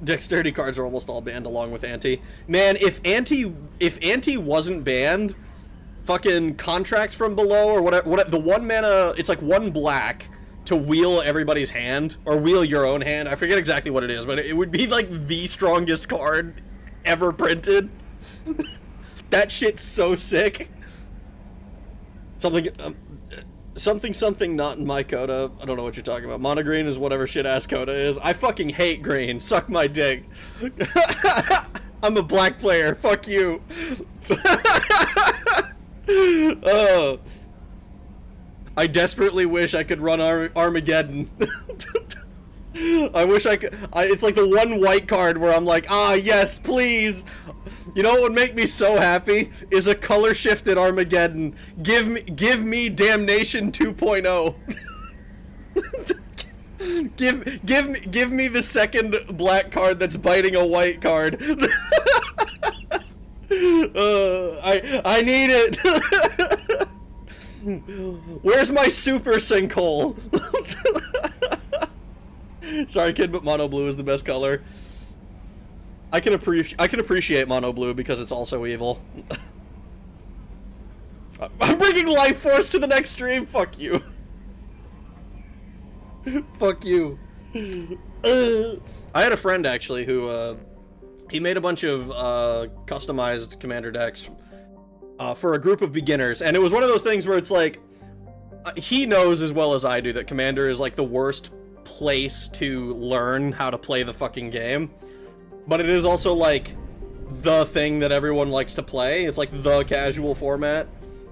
A: Dexterity cards are almost all banned along with Anti. Man, if Anti wasn't banned, fucking Contract from Below or whatever, the 1 mana, it's like 1 black, to wheel everybody's hand, or wheel your own hand. I forget exactly what it is, but it would be like the strongest card ever printed. That shit's so sick. Something not in my coda. I don't know what you're talking about. Mono green is whatever shit ass coda is. I fucking hate green. Suck my dick. I'm a black player. Fuck you. I desperately wish I could run Armageddon. I wish I could. It's like the one white card where I'm like, ah, yes, please. You know what would make me so happy is a color shifted Armageddon. Give me Damnation 2.0. give me the second black card that's biting a white card. I need it. Where's my super sinkhole? Sorry, kid, but mono blue is the best color. I can appreciate mono blue because it's also evil. I'm bringing Life Force to the next stream. Fuck you. Fuck you. I had a friend actually who he made a bunch of customized commander decks for a group of beginners, and it was one of those things where it's like he knows as well as I do that commander is like the worst place to learn how to play the fucking game, but it is also like the thing that everyone likes to play. It's like the casual format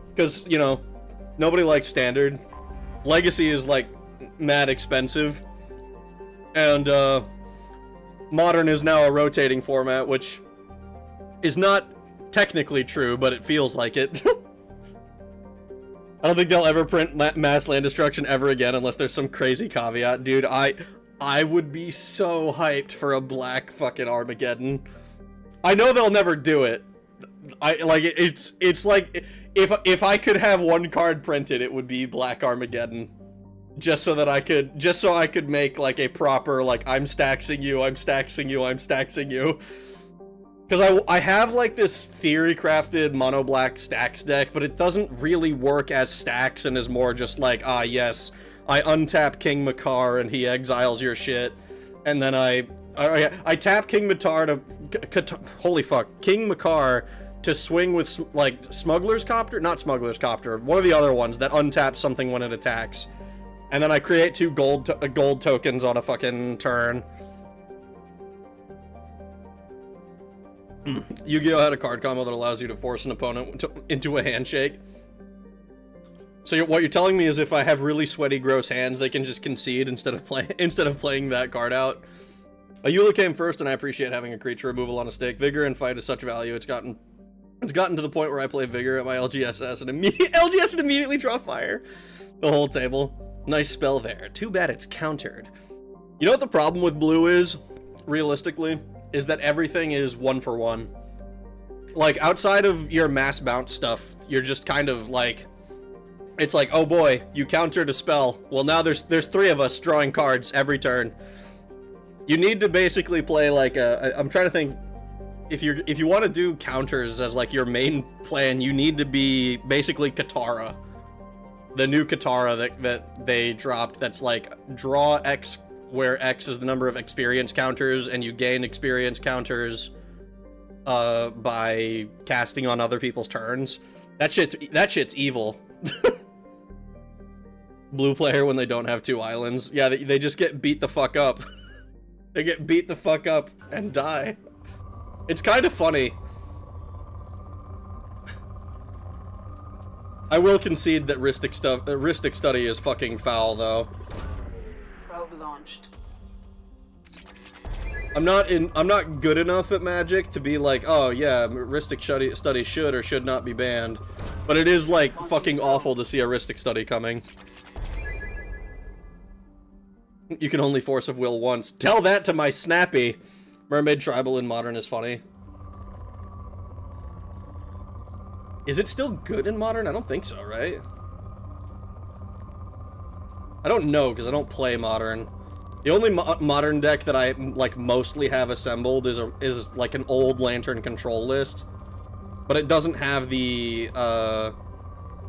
A: because, you know, nobody likes standard. Legacy is like mad expensive, and modern is now a rotating format, which is not technically true, but it feels like it. I don't think they'll ever print mass land destruction ever again unless there's some crazy caveat. Dude, I would be so hyped for a black fucking Armageddon. I know they'll never do it. It's like if I could have one card printed, it would be black Armageddon. Just so I could make like a proper like I'm staxing you. Because I have like this theory crafted mono black stacks deck, but it doesn't really work as stacks and is more just like, ah yes, I untap King Makar and he exiles your shit, and then I tap King Makar to holy fuck, King Makar to swing with like Smuggler's Copter, not Smuggler's Copter, one of the other ones that untaps something when it attacks, and then I create 2 gold tokens on a fucking turn. Yu-Gi-Oh! Had a card combo that allows you to force an opponent into a handshake. So what you're telling me is if I have really sweaty, gross hands, they can just concede instead of playing that card out. Ayula came first, and I appreciate having a creature removal on a stake. Vigor and Fight is such value. It's gotten to the point where I play Vigor at my LGSS and immediately draw fire. The whole table. Nice spell there. Too bad it's countered. You know what the problem with blue is, realistically? Is that everything is 1-for-1. Like, outside of your mass bounce stuff, you're just kind of like, it's like, oh boy, you countered a spell. Well, now there's 3 of us drawing cards every turn. You need to basically play like I'm trying to think, if you want to do counters as like your main plan, you need to be basically Katara. The new Katara that they dropped, that's like draw X, where X is the number of experience counters, and you gain experience counters by casting on other people's turns. That shit's evil. Blue player when they don't have 2 islands. Yeah, they just get beat the fuck up. They get beat the fuck up and die. It's kind of funny. I will concede that Rhystic Study is fucking foul, though.
B: Probe launched.
A: I'm not good enough at Magic to be like, oh yeah, Rhystic Study should or should not be banned. But it is like fucking awful to see a Rhystic Study coming. You can only force of will once. Tell that to my Snappy. Mermaid Tribal in Modern is funny. Is it still good in Modern? I don't think so, right? I don't know, because I don't play Modern. The only Modern deck that I, like, mostly have assembled is like an old Lantern control list. But it doesn't have the,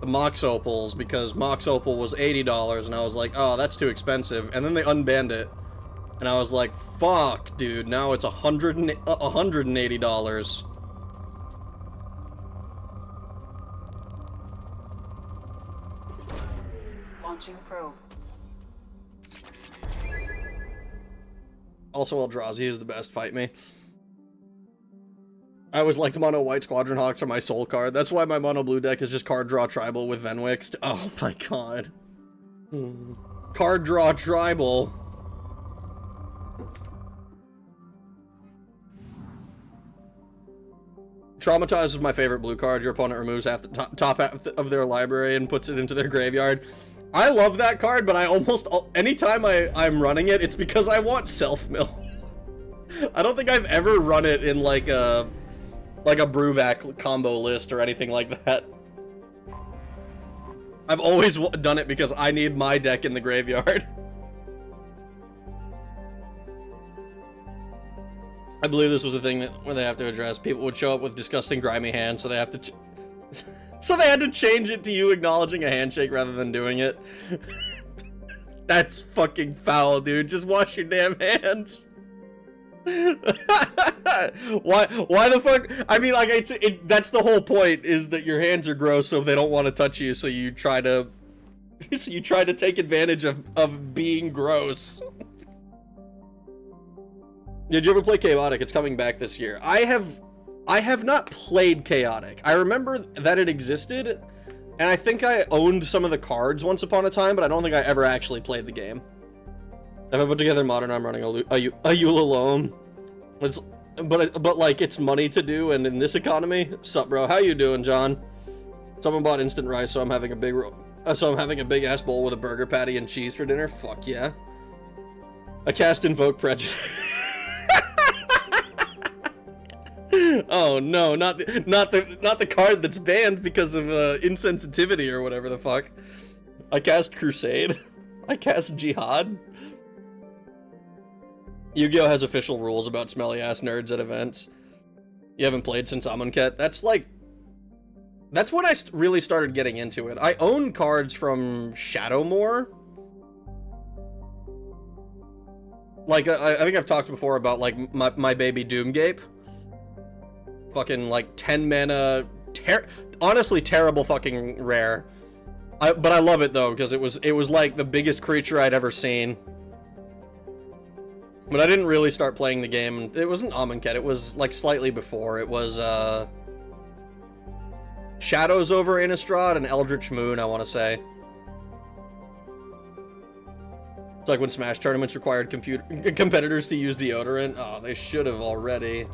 A: the Mox Opals because Mox Opal was $80, and I was like, oh, that's too expensive. And then they unbanned it, and I was like, fuck, dude, now it's $180.
B: Launching probe.
A: Also, Eldrazi is the best. Fight me. I always liked mono white Squadron Hawks are my soul card. That's why my mono blue deck is just card draw tribal with Venwix. Oh my god. Card draw tribal. Traumatize is my favorite blue card. Your opponent removes half the top half of their library and puts it into their graveyard. I love that card, but I almost anytime I'm running it, it's because I want self-mill. I don't think I've ever run it in like a Bruvac combo list or anything like that. I've always done it because I need my deck in the graveyard. I believe this was a thing where they have to address. People would show up with disgusting grimy hands, so they have to so they had to change it to you acknowledging a handshake rather than doing it. That's fucking foul, dude. Just wash your damn hands. Why the fuck? I mean, like, that's the whole point, is that your hands are gross, so they don't want to touch you, so you try to take advantage of being gross. Did you ever play Chaotic? It's coming back this year. I have not played Chaotic. I remember that it existed, and I think I owned some of the cards once upon a time, but I don't think I ever actually played the game. If I put together Modern, I'm running a Eula. But like, it's money to do, and in this economy, sup, bro? How you doing, John? Someone bought instant rice, so I'm having a big ass bowl with a burger patty and cheese for dinner. Fuck yeah. I cast Invoke Prejudice. Oh no, not the card that's banned because of insensitivity or whatever the fuck. I cast Crusade. I cast Jihad. Yu-Gi-Oh! Has official rules about smelly ass nerds at events. You haven't played since Amonkhet? That's when I really started getting into it. I own cards from Shadowmoor. Like, I think I've talked before about, like, my baby Doomgape. Fucking, like, 10 mana, honestly terrible fucking rare. But I love it, though, because it was, like, the biggest creature I'd ever seen. But I didn't really start playing the game. It wasn't Amonkhet, it was, like, slightly before. It was, Shadows over Innistrad and Eldritch Moon, I want to say. It's like when Smash tournaments required competitors to use deodorant. Oh, they should have already.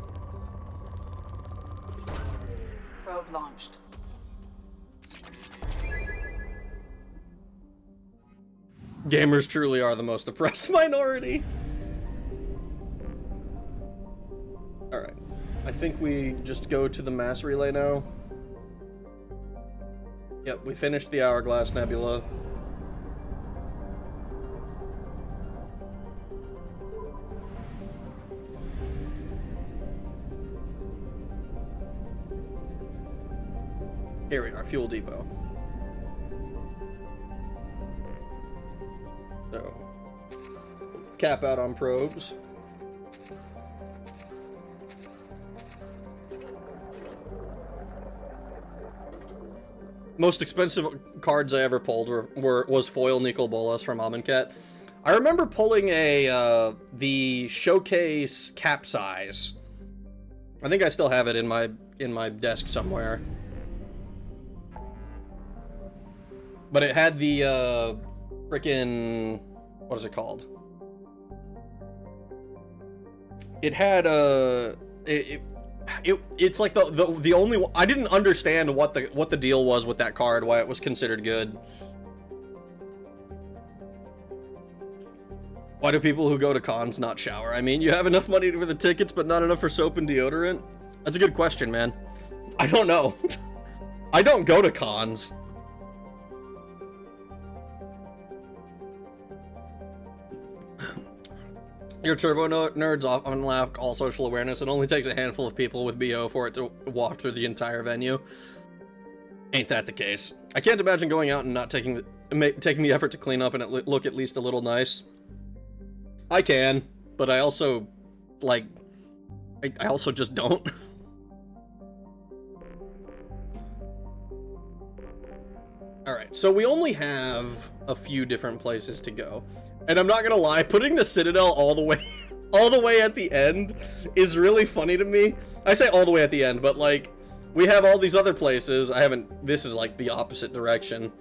B: Probe launched.
A: Gamers truly are the most oppressed minority. Alright. I think we just go to the mass relay now. Yep, we finished the Hourglass Nebula. Here we are, Fuel Depot. So, cap out on probes. Most expensive cards I ever pulled was foil Nicol Bolas from Amonkhet. I remember pulling the Showcase Capsize. I think I still have it in my desk somewhere. But it had the frickin' what is it called? It had it's like the only one. I didn't understand what the deal was with that card, why it was considered good. Why do people who go to cons not shower? I mean, you have enough money for the tickets, but not enough for soap and deodorant? That's a good question, man. I don't know. I don't go to cons. Your turbo nerds often lack all social awareness. It only takes a handful of people with BO for it to walk through the entire venue. Ain't that the case? I can't imagine going out and not taking the effort to clean up and look at least a little nice. I can, but I also, like, I also just don't. Alright, so we only have a few different places to go. And I'm not gonna lie, putting the Citadel all the way at the end is really funny to me. I say all the way at the end, but like, we have all these other places. This is like the opposite direction.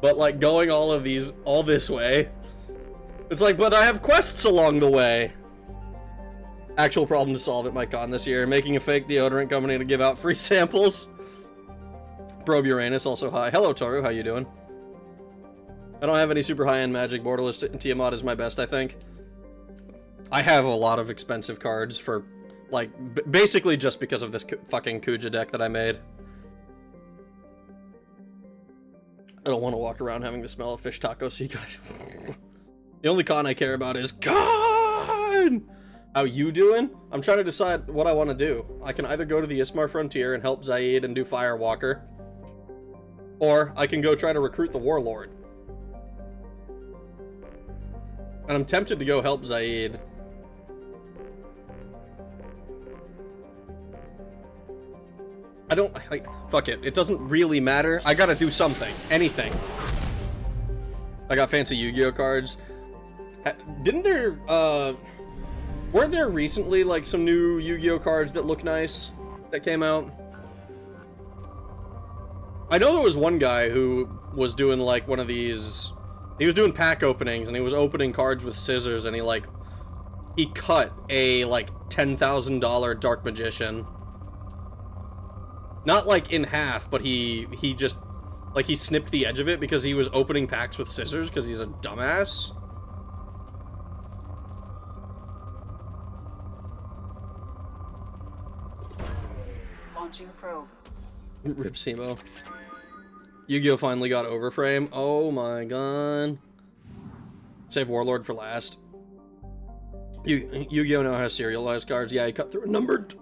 A: But like going all this way, it's like, but I have quests along the way. Actual problem to solve at my con this year. Making a fake deodorant company to give out free samples. Probe Uranus, also hi. Hello Toru, how you doing? I don't have any super high-end magic. Borderless Tiamat is my best, I think. I have a lot of expensive cards for, like, basically just because of this fucking Kuja deck that I made. I don't want to walk around having the smell of fish tacos, so you guys... The only con I care about is con! How you doing? I'm trying to decide what I want to do. I can either go to the Ismar Frontier and help Zaid and do Firewalker, or I can go try to recruit the Warlord. And I'm tempted to go help Zaid. Fuck it. It doesn't really matter. I gotta do something. Anything. I got fancy Yu-Gi-Oh cards. Didn't there, weren't there recently, like, some new Yu-Gi-Oh cards that look nice that came out? I know there was one guy who was doing, like, one of these... He was doing pack openings, and he was opening cards with scissors, and he cut a, like, $10,000 Dark Magician. Not, like, in half, but he just, like, he snipped the edge of it because he was opening packs with scissors because he's a dumbass.
B: Launching probe.
A: Rip Simo. Yu-Gi-Oh finally got Overframe. Oh my god. Save Warlord for last. Yu-Gi-Oh now has serialized cards. Yeah, he cut through a numbered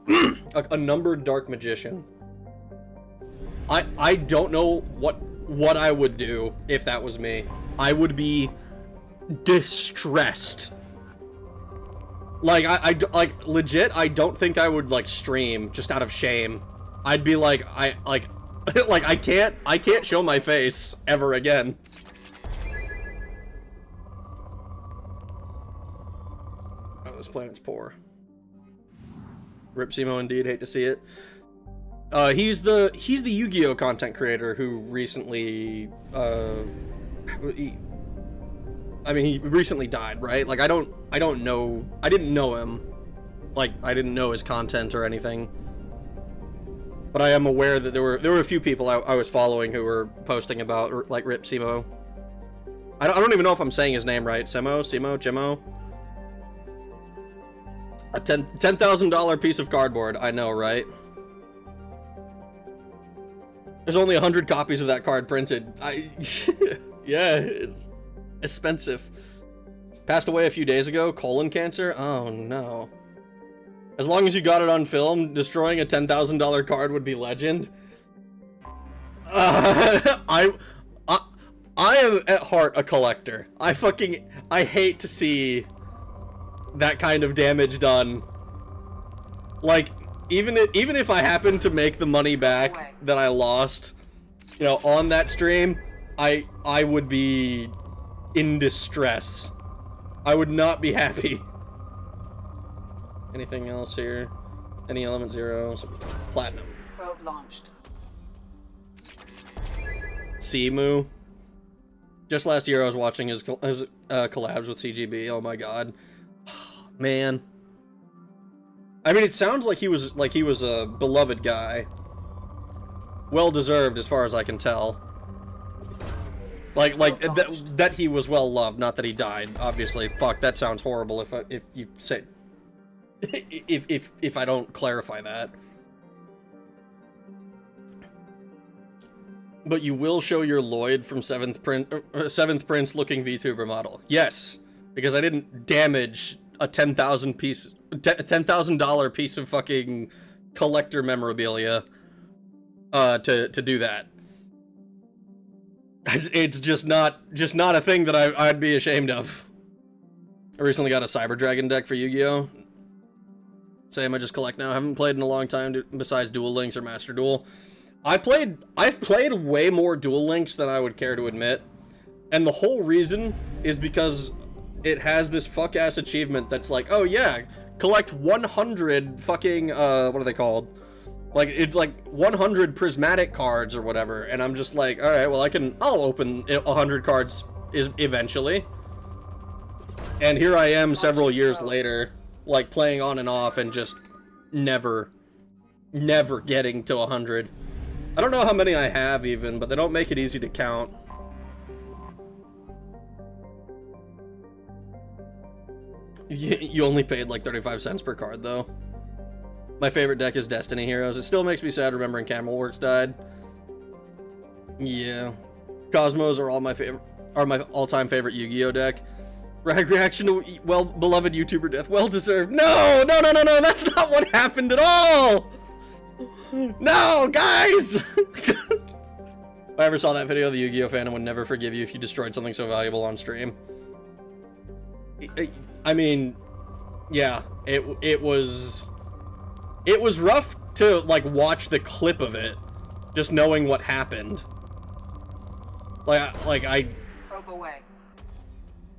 A: a numbered Dark Magician. I don't know what I would do if that was me. I would be distressed. Like like legit, I don't think I would like stream just out of shame. I'd be like like I can't show my face ever again. Oh, this planet's poor. Rip Simo indeed, hate to see it. He's the Yu-Gi-Oh content creator who recently he recently died, right? Like I didn't know him. Like I didn't know his content or anything. But I am aware that there were a few people I was following who were posting about, like, Rip Simo. I don't even know if I'm saying his name right. Jimo? A $10,000 piece of cardboard. I know, right? There's only 100 copies of that card printed. Yeah, it's expensive. Passed away a few days ago. Colon cancer? Oh, no. As long as you got it on film, destroying a $10,000 card would be legend. I am at heart a collector. I hate to see that kind of damage done. Like, even if I happen to make the money back that I lost, you know, on that stream, I would be in distress. I would not be happy. Anything else here? Any element 0? Platinum.
B: Probe launched.
A: Simu. Just last year I was watching his collabs with CGB. Oh my god. Man. I mean, it sounds like he was a beloved guy. Well deserved as far as I can tell. Like that he was well loved, not that he died, obviously. Fuck, that sounds horrible if you say if I don't clarify that. But you will show your Lloyd from 7th Prince looking VTuber model. Yes, because I didn't damage a $10,000 piece of fucking collector memorabilia to do that. It's just not a thing that I'd be ashamed of. I recently got a Cyber Dragon deck for Yu-Gi-Oh! Same, I just collect now. I haven't played in a long time besides Duel Links or Master Duel. I've played way more Duel Links than I would care to admit. And the whole reason is because it has this fuck-ass achievement that's like, oh yeah, collect 100 fucking, what are they called? Like, it's like 100 prismatic cards or whatever, and I'm just like, alright, well I'll open 100 cards eventually. And here I am several years later, like, playing on and off and just never getting to 100. I don't know how many I have even, but they don't make it easy to count. You only paid like 35 cents per card, though. My favorite deck is Destiny Heroes. It still makes me sad remembering Camelworks died. Yeah. Cosmos are my all-time favorite Yu-Gi-Oh deck. Reaction to beloved YouTuber death. Well deserved. No, that's not what happened at all. No, guys. If I ever saw that video, the Yu-Gi-Oh fandom would never forgive you if you destroyed something so valuable on stream. I mean, yeah, it was rough to like watch the clip of it, just knowing what happened. I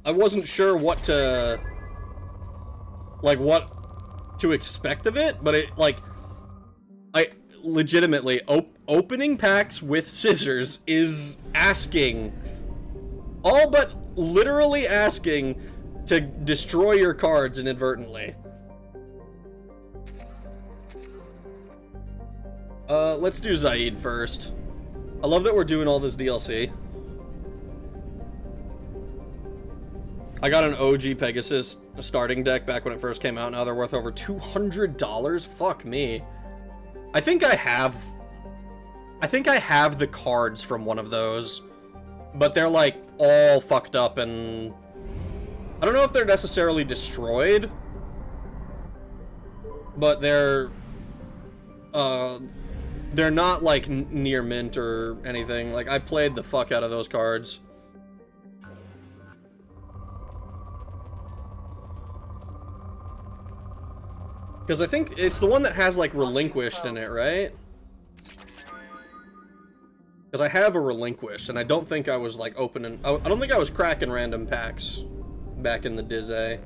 A: wasn't sure what to expect of it, but I legitimately opening packs with scissors is asking, all but literally asking, to destroy your cards inadvertently. Let's do Zaid first. I love that we're doing all this DLC. I got an OG Pegasus starting deck back when it first came out. Now they're worth over $200. Fuck me. I think I have the cards from one of those, but they're like all fucked up, and I don't know if they're necessarily destroyed, but they're not like near mint or anything. Like, I played the fuck out of those cards. Because I think it's the one that has like Relinquished in it, right? Because I have a Relinquished, and I don't think I was like opening, I don't think I was cracking random packs back in the Dizzy.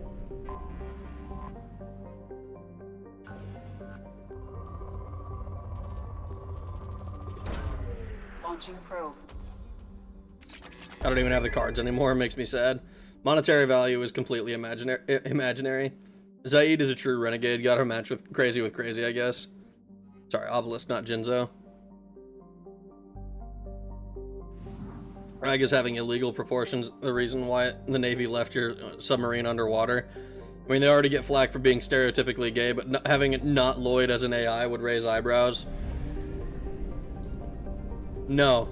B: Launching probe.
A: I don't even have the cards anymore. It makes me sad. Monetary value is completely imaginary. Zaid is a true renegade. Got her match with Crazy, I guess. Sorry, Obelisk, not Jinzo. I guess having illegal proportions the reason why the Navy left your submarine underwater. I mean, they already get flack for being stereotypically gay, but having it not Lloyd as an AI would raise eyebrows. No.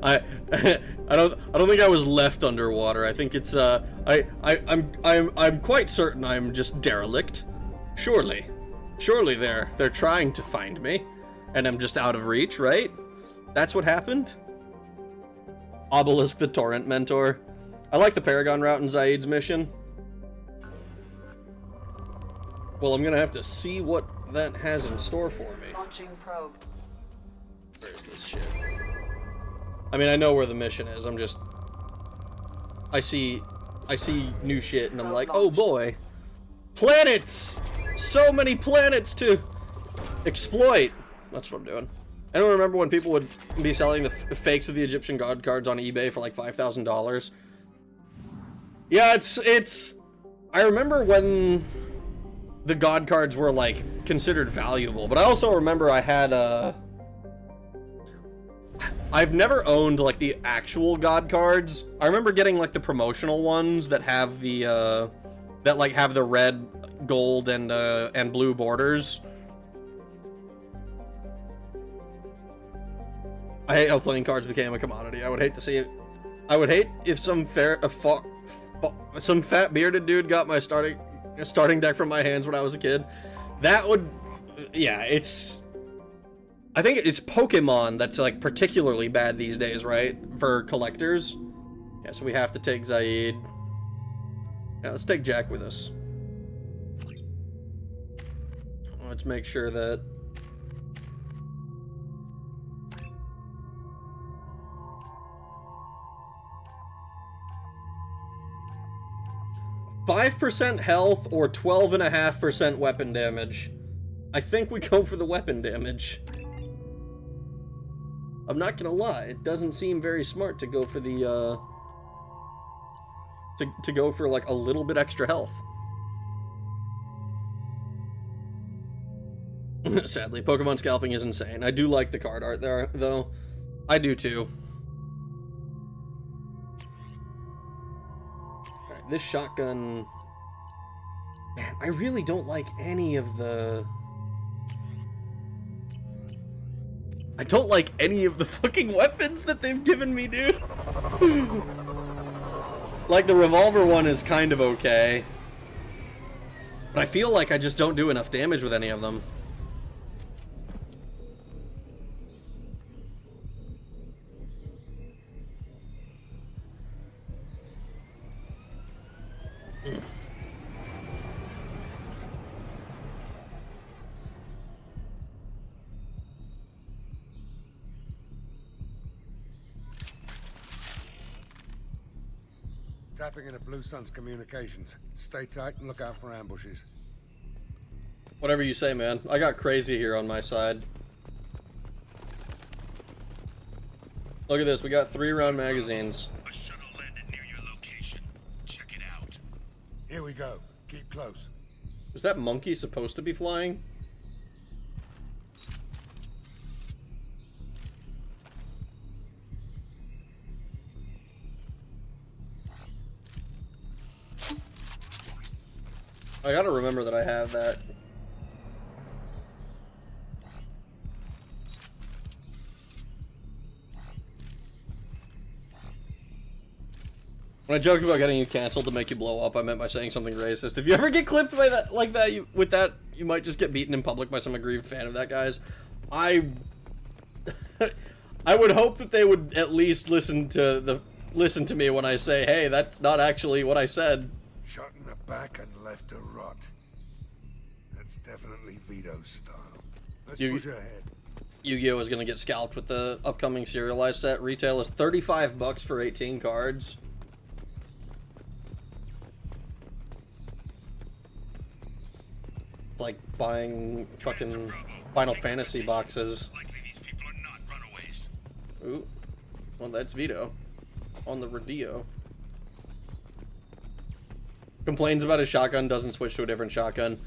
A: I don't think I was left underwater. I think it's I'm quite certain I'm just derelict. Surely they're trying to find me, and I'm just out of reach, right? That's what happened. Obelisk the Torrent Mentor. I like the Paragon route in Zaid's mission. Well, I'm gonna have to see what that has in store for me.
B: Launching probe.
A: Where's this shit? I mean, I know where the mission is. I'm just... I see new shit, and I'm like, oh boy. Planets! So many planets to exploit. That's what I'm doing. I don't remember when people would be selling the fakes of the Egyptian god cards on eBay for like $5,000. Yeah, it's... I remember when the god cards were like considered valuable, but I also remember I had I've never owned like the actual god cards. I remember getting like the promotional ones that have the that like have the red, gold, and blue borders. I hate how playing cards became a commodity. I would hate to see it. I would hate if some fat bearded dude got my starting deck from my hands when I was a kid. That would, yeah, it's... I think it's Pokemon that's like particularly bad these days, right? For collectors. Yeah, so we have to take Zaid. Yeah, let's take Jack with us. Let's make sure that... 5% health or 12.5% weapon damage. I think we go for the weapon damage. I'm not gonna lie, it doesn't seem very smart to go for the, to go for, like, a little bit extra health. Sadly, Pokemon scalping is insane. I do like the card art there, though. I do, too. Alright, this shotgun... Man, I really don't like any of the... I don't like any of the fucking weapons that they've given me, dude. Like, the revolver one is kind of okay. But I feel like I just don't do enough damage with any of them.
G: Tapping into Blue Sun's communications. Stay tight and look out for ambushes.
A: Whatever you say, man. I got crazy here on my side. Look at this. We got 3-round magazines.
E: A shuttle landed near your location. Check it out.
G: Here we go. Keep close.
A: Is that monkey supposed to be flying? I gotta remember that I have that. When I joked about getting you canceled to make you blow up, I meant by saying something racist. If you ever get clipped by that, like that, with that, you might just get beaten in public by some aggrieved fan of that guy's. I would hope that they would at least listen to me when I say, hey, that's not actually what I said.
G: Shot in the back and left to rot. That's definitely Vito's style. Let's push ahead.
A: Yu-Gi-Oh! Is gonna get scalped with the upcoming serialized set. Retail is $35 for 18 cards. It's like buying fucking Final Fantasy boxes.
E: Likely these people are not runaways.
A: Ooh. Well, that's Vito. On the radio. Complains about his shotgun, doesn't switch to a different shotgun.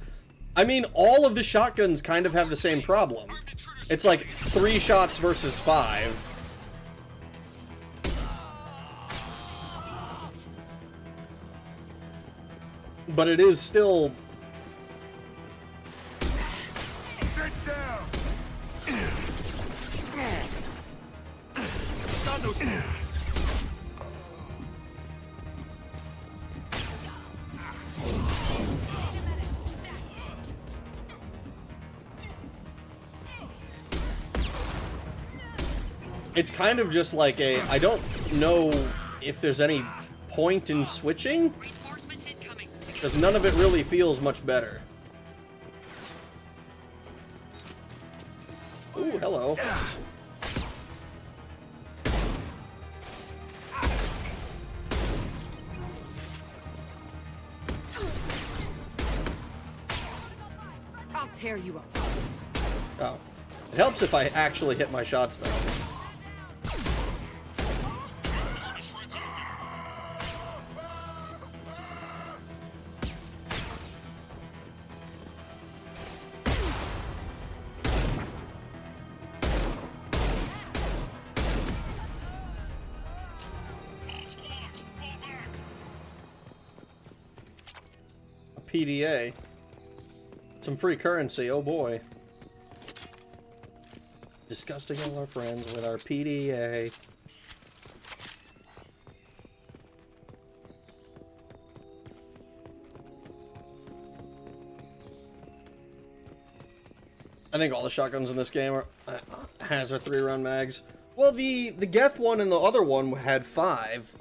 A: I mean, all of the shotguns kind of have the same problem. It's like 3 shots versus 5. But it is still...
G: Sit down!
A: It's kind of just like a... I don't know if there's any point in switching, because none of it really feels much better. Ooh, hello.
D: I'll tear you apart.
A: Oh. It helps if I actually hit my shots, though. PDA. Some free currency, oh boy. Disgusting all our friends with our PDA. I think all the shotguns in this game are has their 3-round mags. Well, the Geth one and the other one had 5.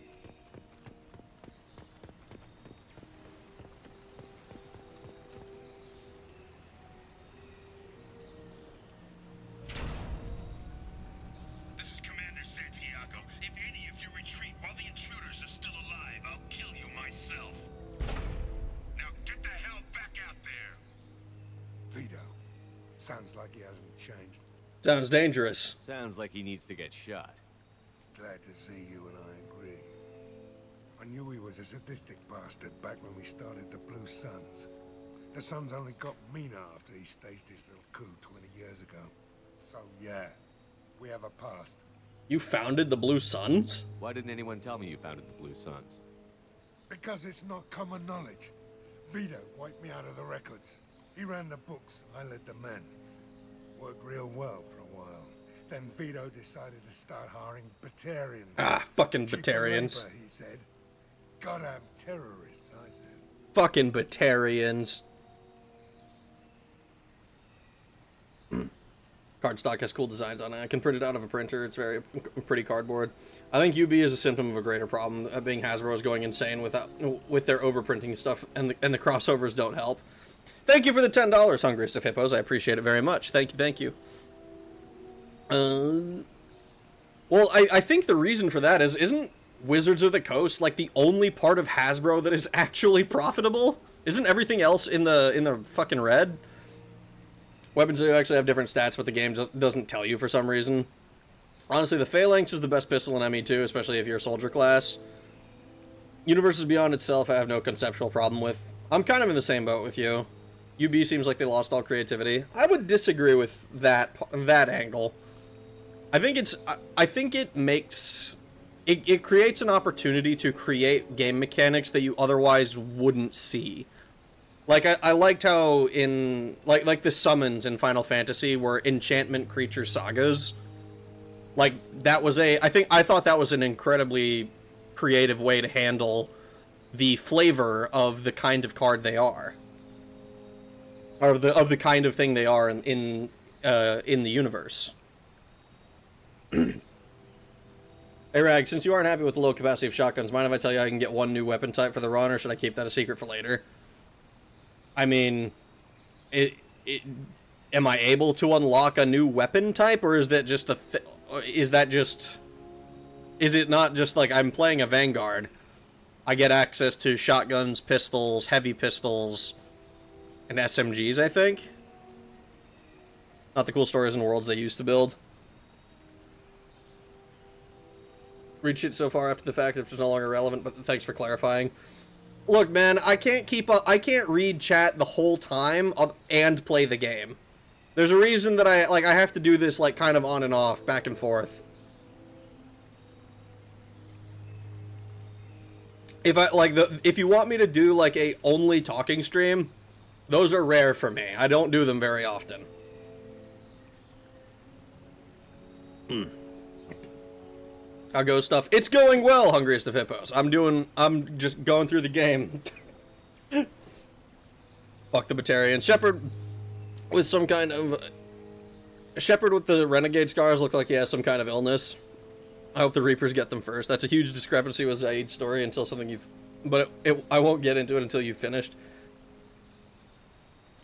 E: This is Commander Santiago. If any of you retreat while the intruders are still alive, I'll kill you myself. Now get the hell back out there.
G: Vito. Sounds like he hasn't changed.
A: Sounds dangerous.
C: Sounds like he needs to get shot.
G: Glad to see you and I agree. I knew he was a sadistic bastard back when we started the Blue Suns. The Suns only got meaner after he staged his little coup 20 years ago. So yeah, we have a past.
A: You founded the Blue Suns?
C: Why didn't anyone tell me you founded the Blue Suns?
G: Because it's not common knowledge. Vito wiped me out of the records. He ran the books, I led the men. Worked real well for a while. Then Vito decided to start hiring Batarians.
A: Ah, fucking
G: Cheaper
A: Batarians.
G: labor, he said. Goddamn terrorists, I said.
A: Fucking Batarians. Cardstock has cool designs on it. I can print it out of a printer. It's very pretty cardboard. I think UB is a symptom of a greater problem, being Hasbro is going insane with their overprinting stuff, and the crossovers don't help. Thank you for the $10, Hungriest of Hippos. I appreciate it very much. Thank you, thank you. Well, I think the reason for that isn't Wizards of the Coast like the only part of Hasbro that is actually profitable? Isn't everything else in the fucking red? Weapons do actually have different stats, but the game doesn't tell you for some reason. Honestly, the Phalanx is the best pistol in ME2, especially if you're a soldier class. Universes Beyond itself I have no conceptual problem with. I'm kind of in the same boat with you. UB seems like they lost all creativity. I would disagree with that angle. I think it creates an opportunity to create game mechanics that you otherwise wouldn't see. Like I liked how in like the summons in Final Fantasy were enchantment creature sagas. Like that was I thought that was an incredibly creative way to handle the flavor of the kind of card they are. Or of the kind of thing they are in the universe. Hey Rag, since you aren't happy with the low capacity of shotguns, mind if I tell you I can get one new weapon type for the run, or should I keep that a secret for later? I mean, am I able to unlock a new weapon type, or is that just is it not just like I'm playing a Vanguard? I get access to shotguns, pistols, heavy pistols, and SMGs, I think. Not the cool stories and worlds they used to build. Read shit so far after the fact if it's no longer relevant, but thanks for clarifying. Look, man, I can't keep up. I can't read chat the whole time and play the game. There's a reason that I have to do this like kind of on and off, back and forth. If you want me to do like a only talking stream, those are rare for me. I don't do them very often. How goes stuff? It's going well, Hungriest of Hippos. I'm just going through the game. Fuck the Batarian. Shepard with some kind of... Shepard with the Renegade scars look like he has some kind of illness. I hope the Reapers get them first. That's a huge discrepancy with Zaid's story until something you've... But I won't get into it until you've finished.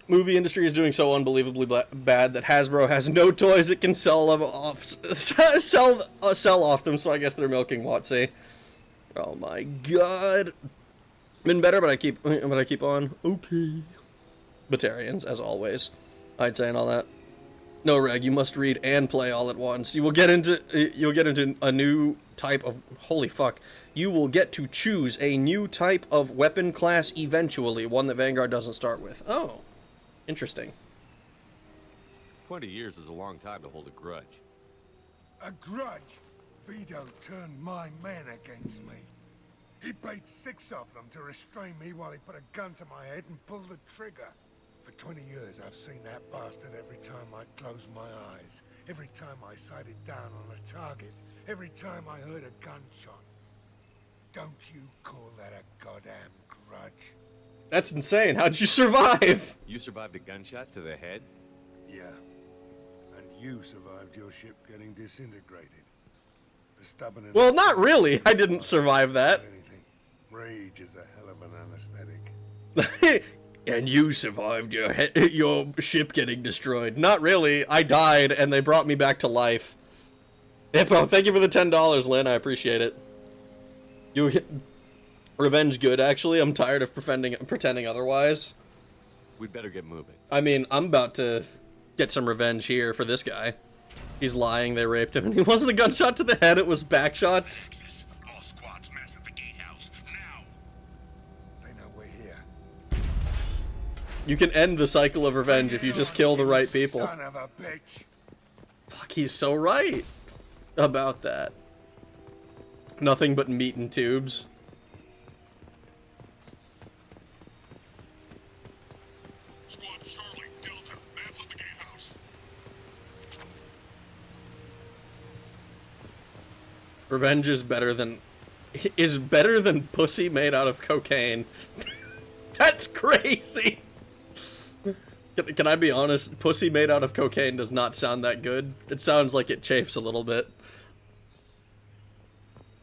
A: Movie industry is doing so unbelievably bad that Hasbro has no toys it can sell off them, so I guess they're milking WotC. Oh my god. Been better, but I keep on. Okay. Batarians, as always. I'd say and all that. No, Reg, you must read and play all at once. You'll get into a new type of... Holy fuck. You will get to choose a new type of weapon class eventually, one that Vanguard doesn't start with. Oh. Interesting.
C: 20 years is a long time to hold a grudge.
G: A grudge? Vito turned my men against me. He paid 6 of them to restrain me while he put a gun to my head and pulled the trigger. For 20 years, I've seen that bastard every time I closed my eyes, every time I sighted down on a target, every time I heard a gunshot. Don't you call that a goddamn grudge?
A: That's insane. How'd you survive?
C: You survived a gunshot to the head?
G: Yeah, you survived your ship getting disintegrated. The stubborn.
A: Well, not really. I didn't survive that.
G: Anything. Rage is a hell of an anesthetic.
A: And you survived your ship getting destroyed. Not really. I died, and they brought me back to life. Hippo, thank you for the $10, Lynn. I appreciate it. Revenge good, actually. I'm tired of pretending otherwise.
C: We'd better get moving.
A: I mean, I'm about to get some revenge here for this guy. He's lying, they raped him, and he wasn't a gunshot to the head, it was back shots.
E: All squads mass at the gatehouse, now!
G: They know we're here.
A: You can end the cycle of revenge if you just kill the right people.
G: Son of a bitch.
A: Fuck, he's so right about that. Nothing but meat and tubes.
E: Squad Charlie, Delta, mass at the gatehouse.
A: Revenge is better than pussy made out of cocaine. That's crazy. Can I be honest? Pussy made out of cocaine does not sound that good. It sounds like it chafes a little bit.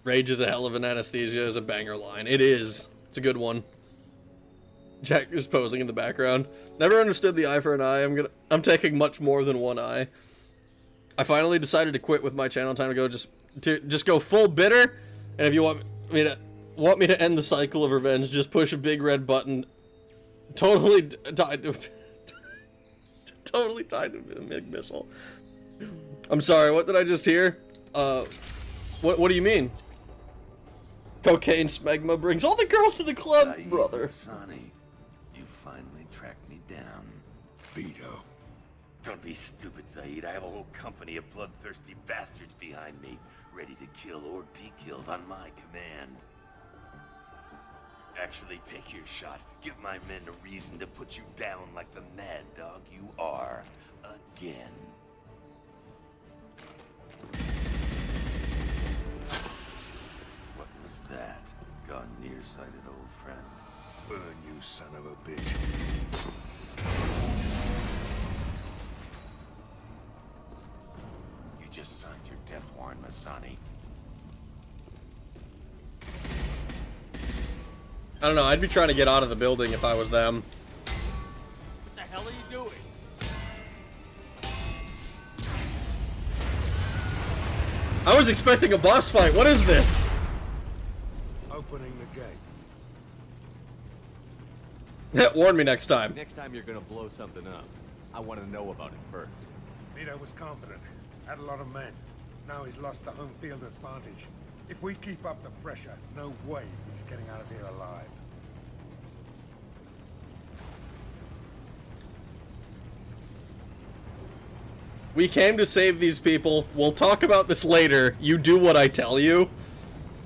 A: Rage is a hell of an anesthesia is a banger line. It is. It's a good one. Jack is posing in the background. Never understood the eye for an eye. I'm taking much more than one eye. I finally decided to quit with my channel time ago. Just go full bitter. And if you want me to end the cycle of revenge, just push a big red button. Totally tied to totally tied to a MiG missile. I'm sorry, what did I just hear? What do you mean? Cocaine smegma brings all the girls to the club, brother.
H: Sonny, you finally tracked me down.
G: Vito.
H: Don't be stupid, Saeed. I have a whole company of bloodthirsty bastards behind me, ready to kill or be killed on my command. Actually, take your shot. Give my men a reason to put you down like the mad dog you are. Again. What was that? Gone nearsighted, old friend.
G: Burn, you son of a bitch.
H: You just signed your death warrant, Masani.
A: I don't know, I'd be trying to get out of the building if I was them.
C: What the hell are you doing?
A: I was expecting a boss fight. What is this?
G: Opening the gate.
A: Warn me next time.
C: Next time you're gonna blow something up, I want to know about it first.
G: Vito was confident. Had a lot of men. Now he's lost the home field advantage. If we keep up the pressure, no way he's getting out of here alive.
A: We came to save these people. We'll talk about this later. You do what I tell you.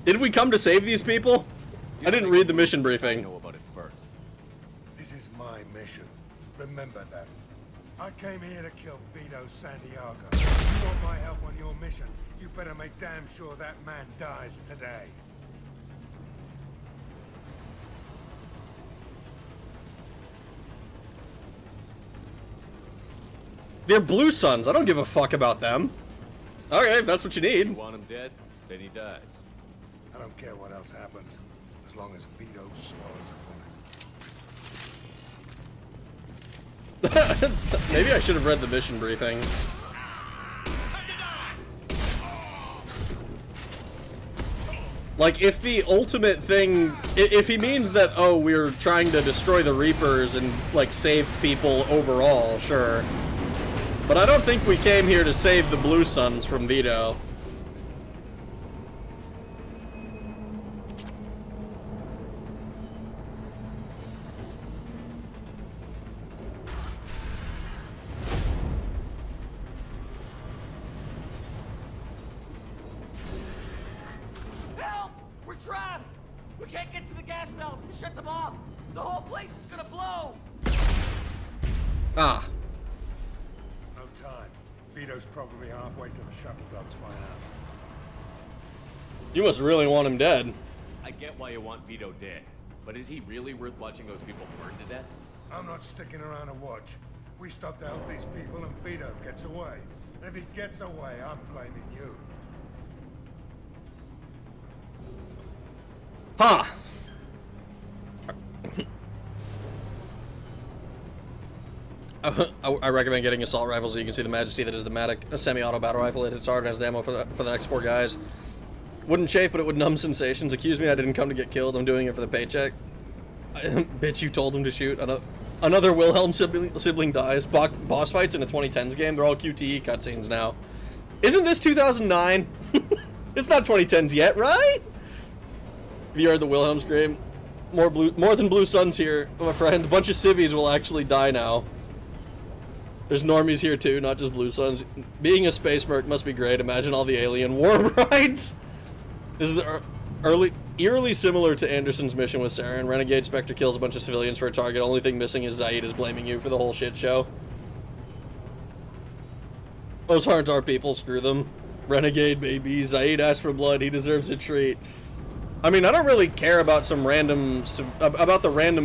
A: Did we come to save these people? I didn't read the mission
C: I
A: briefing.
C: know about it first.
G: This is my mission. Remember that. I came here to kill Vito Santiago. You want my help on your mission, you better make damn sure that man dies today.
A: They're Blue Suns. I don't give a fuck about them. Okay, if that's what you
C: You
A: need.
C: want him dead, then he dies.
G: I don't care what else happens, as long as Vito swallows a bullet.
A: Maybe I should have read the mission briefing. Like, if the ultimate thing... If he means that, oh, we're trying to destroy the Reapers and, like, save people overall, sure. But I don't think we came here to save the Blue Suns from Vito.
I: Help! We're trapped! We can't get to the gas valves to shut them off! The whole place is gonna blow!
A: Ah.
G: No time. Vito's probably halfway to the shuttle docks by now.
A: You must really want him dead.
C: I get why you want Vito dead, but is he really worth watching those people burn to death?
G: I'm not sticking around to watch. We stop to help these people and Vito gets away. And if he gets away, I'm blaming you.
A: Ha! I recommend getting assault rifles so you can see the majesty that is the Matic, a semi-auto battle rifle. It hits hard and has the ammo for the next 4 guys. Wouldn't chafe, but it would numb sensations. Accuse me, I didn't come to get killed. I'm doing it for the paycheck. Bitch, you told him to shoot. Another Wilhelm sibling dies. Boss fights in a 2010s game. They're all QTE cutscenes now. Isn't this 2009? It's not 2010s yet, right? Have you heard the Wilhelm scream? More than blue suns here, my friend. A bunch of civvies will actually die now. There's normies here too, not just blue suns. Being a space merc must be great. Imagine all the alien war rides. This is the eerily similar to Anderson's mission with Saren. Renegade Spectre kills a bunch of civilians for a target. Only thing missing is Zaid is blaming you for the whole shit show. Those aren't our people, screw them. Renegade, baby. Zaid asked for blood, he deserves a treat. I mean, I don't really care about the random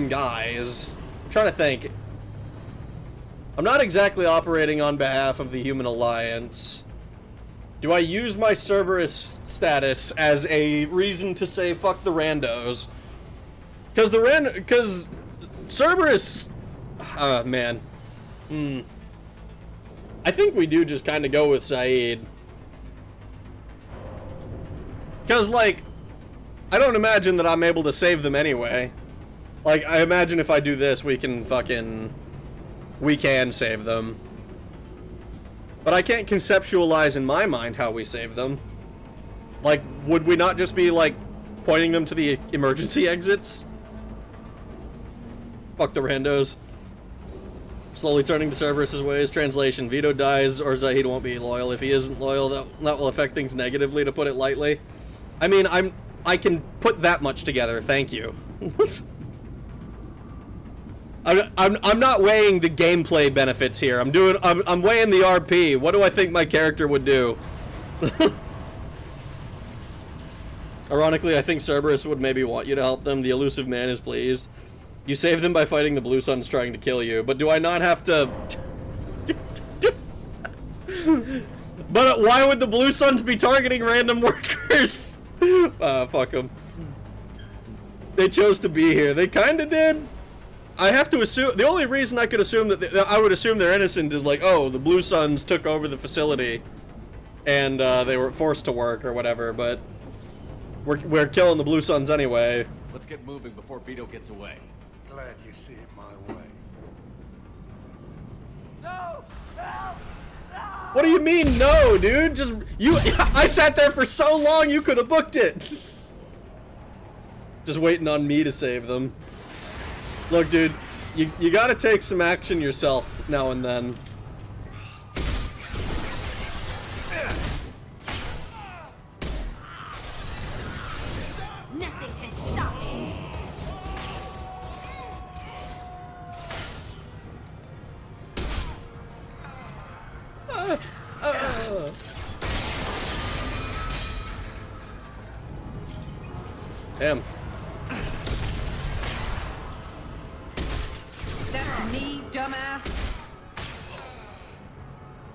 A: guys. I'm trying to think. I'm not exactly operating on behalf of the Human Alliance. Do I use my Cerberus status as a reason to say fuck the randos? Because Cerberus... man. I think we do just kind of go with Saeed. Because, like, I don't imagine that I'm able to save them anyway. Like, I imagine if I do this, we can save them. But I can't conceptualize in my mind how we save them. Like, would we not just be, like, pointing them to the emergency exits? Fuck the randos. Slowly turning to Cerberus' ways. Translation: Vito dies or Zahid won't be loyal. If he isn't loyal, that will affect things negatively, to put it lightly. I mean, I can put that much together, thank you. I'm not weighing the gameplay benefits here. I'm weighing the RP. What do I think my character would do? Ironically, I think Cerberus would maybe want you to help them. The elusive man is pleased. You save them by fighting the blue suns trying to kill you, but do I not have to... But why would the blue suns be targeting random workers? Fuck them. They chose to be here. They kinda did. I have to assume, the only reason I could assume that I would assume they're innocent is like, oh, the Blue Suns took over the facility and they were forced to work or whatever, but we're killing the Blue Suns anyway.
C: Let's get moving before Vito gets away.
G: Glad you see it my way.
I: No! Help! No!
A: What do you mean no, dude? I sat there for so long you could have booked it. Just waiting on me to save them. Look, dude, you gotta take some action yourself now and then.
D: Nothing can stop me.
A: Damn.
D: That's me, dumbass.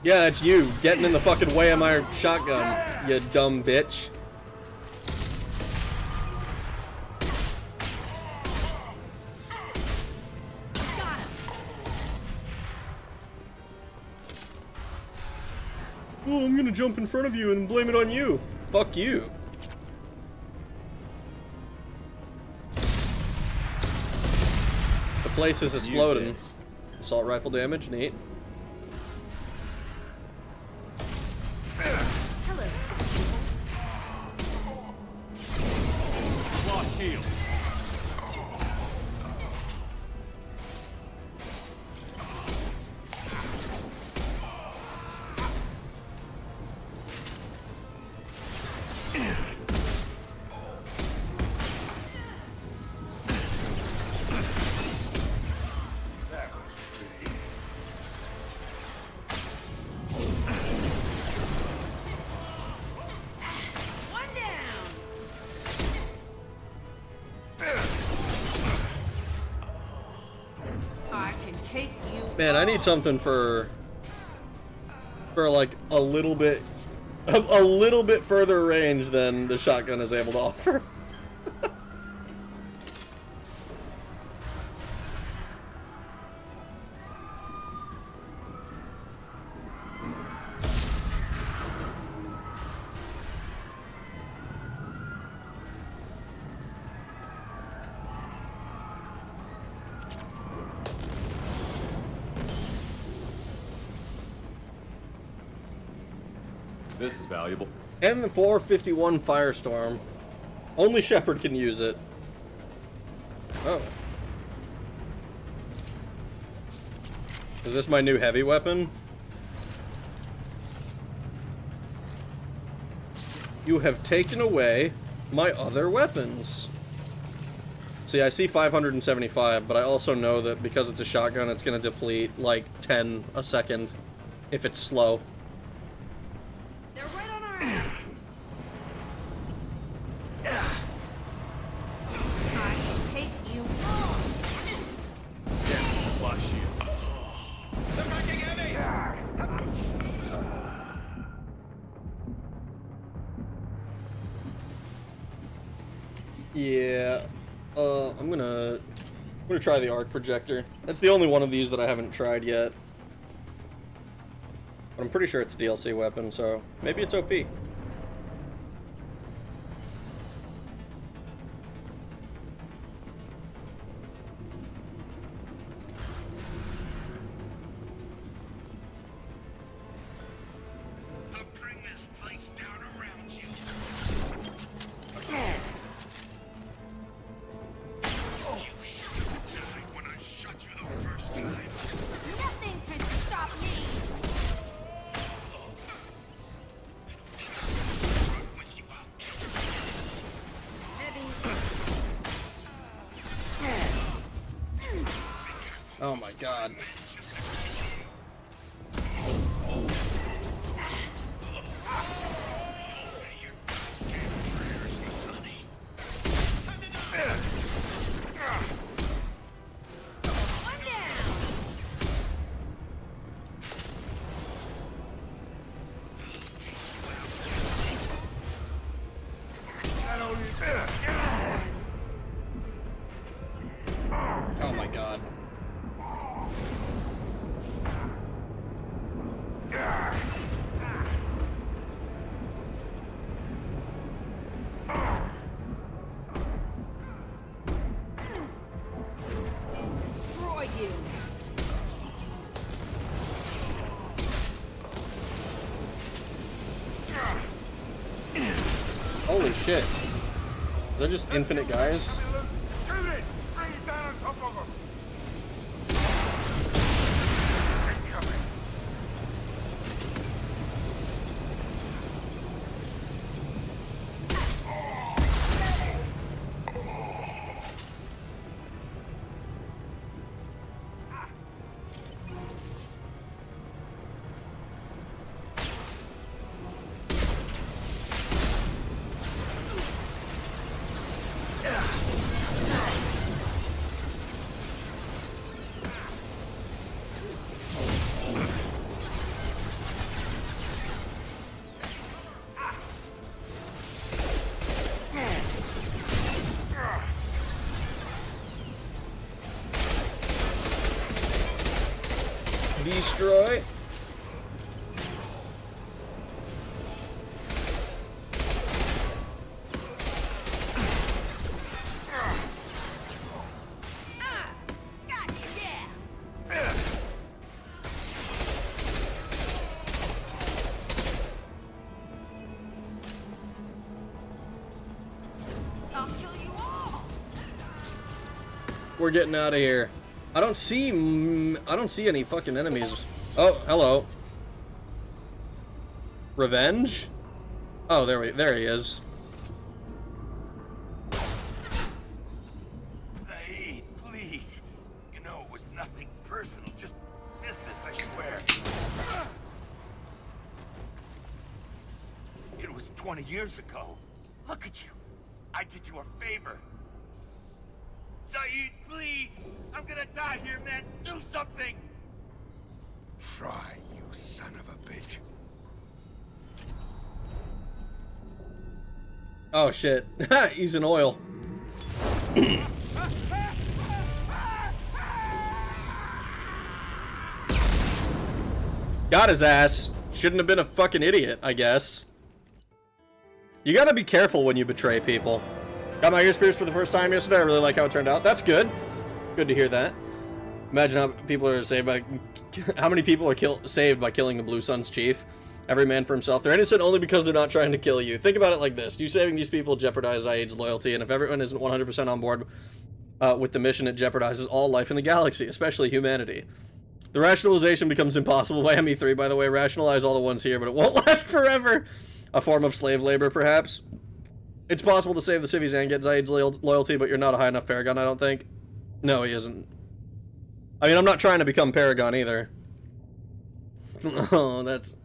A: Yeah, that's you getting in the fucking way of my shotgun, you dumb bitch.
D: Got him.
A: Oh, I'm gonna jump in front of you and blame it on you. Fuck you. The place is exploding. Assault rifle damage, neat.
D: Hello.
C: Lost shield.
D: One down. I can take you.
A: Man, I need something for for like a little bit further range than the shotgun is able to offer.
C: This is valuable.
A: And the 451 Firestorm. Only Shepard can use it. Oh. Is this my new heavy weapon? You have taken away my other weapons. See, I see 575, but I also know that because it's a shotgun, it's going to deplete like 10 a second if it's slow.
D: They're right on our ass. I can take you on.
C: Flush you.
A: Yeah, I'm gonna try the arc projector. That's the only one of these that I haven't tried yet. But I'm pretty sure it's a DLC weapon, so maybe it's OP.
E: I'll bring this place down around you. You should have died when I shot you the first time.
D: Nothing can stop me.
E: Run with you, I'll kill
D: Heavy.
A: Oh my god.
E: you. Say your goddamn prayers, my sonny.
D: One down.
A: Oh my god.
D: Destroy you.
A: Holy shit. They're just infinite guys?
G: Shoot it! Bring it down on top of them! Incoming!
A: Destroy.
D: Got you, yeah. I'll kill you all.
A: We're getting out of here. I don't see any fucking enemies. Oh, hello. Revenge? Oh, there he is.
H: Zaid, please. You know it was nothing personal, just business, I swear. It was 20 years ago. Look at you. I did you a favor. Zaid, please! I'm gonna die here, man! Do something!
G: Try, you son of a bitch.
A: Oh shit. He's in oil. Got his ass. Shouldn't have been a fucking idiot, I guess. You gotta be careful when you betray people. Got my ears pierced for the first time yesterday. I really like how it turned out. That's good. Good to hear that. Imagine how people are saved by... How many people are saved by killing the Blue Sun's chief? Every man for himself. They're innocent only because they're not trying to kill you. Think about it like this. You saving these people jeopardizes Zaid's loyalty, and if everyone isn't 100% on board with the mission, it jeopardizes all life in the galaxy, especially humanity. The rationalization becomes impossible by ME3, by the way. Rationalize all the ones here, but it won't last forever. A form of slave labor, perhaps. It's possible to save the civvies and get Zaid's loyalty, but you're not a high enough Paragon, I don't think. No, he isn't. I mean, I'm not trying to become Paragon either. Oh, that's...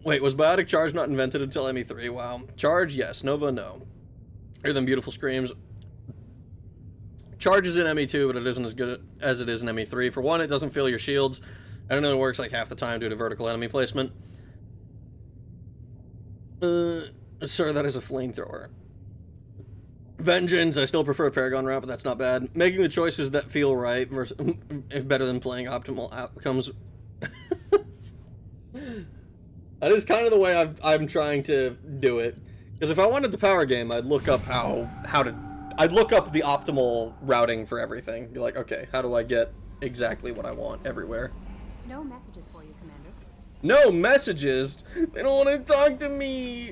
A: Wait, was biotic charge not invented until ME3? Wow. Charge, yes. Nova, no. Hear them beautiful screams. Charge is in ME2, but it isn't as good as it is in ME3. For one, it doesn't fill your shields. I don't know, it works like half the time due to vertical enemy placement. Sir, that is a flamethrower. Vengeance, I still prefer a Paragon route, but that's not bad. Making the choices that feel right versus better than playing optimal outcomes. That is kind of the way I'm trying to do it. Because if I wanted the power game, I'd look up I'd look up the optimal routing for everything. Be like, okay, how do I get exactly what I want everywhere?
F: No messages for you, Commander.
A: No messages? They don't want to talk to me.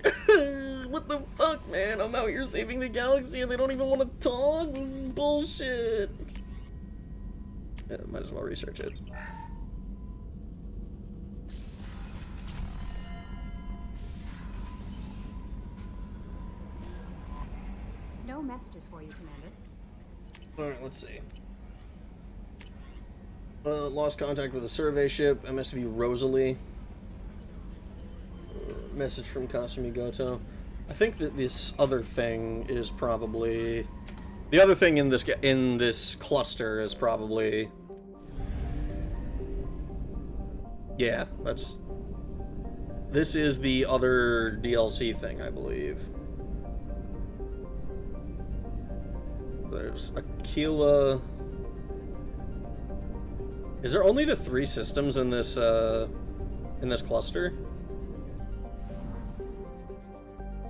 A: What the fuck, man? I'm out here saving the galaxy and they don't even want to talk? Bullshit. Yeah, might as well research it.
F: No messages for you, Commander.
A: Alright, let's see. Lost contact with a survey ship, MSV Rosalie. Message from Kasumi Goto. I think that this other thing is probably... The other thing in this cluster is probably... Yeah, that's... This is the other DLC thing, I believe. There's Aquila. Is there only the 3 systems in this cluster?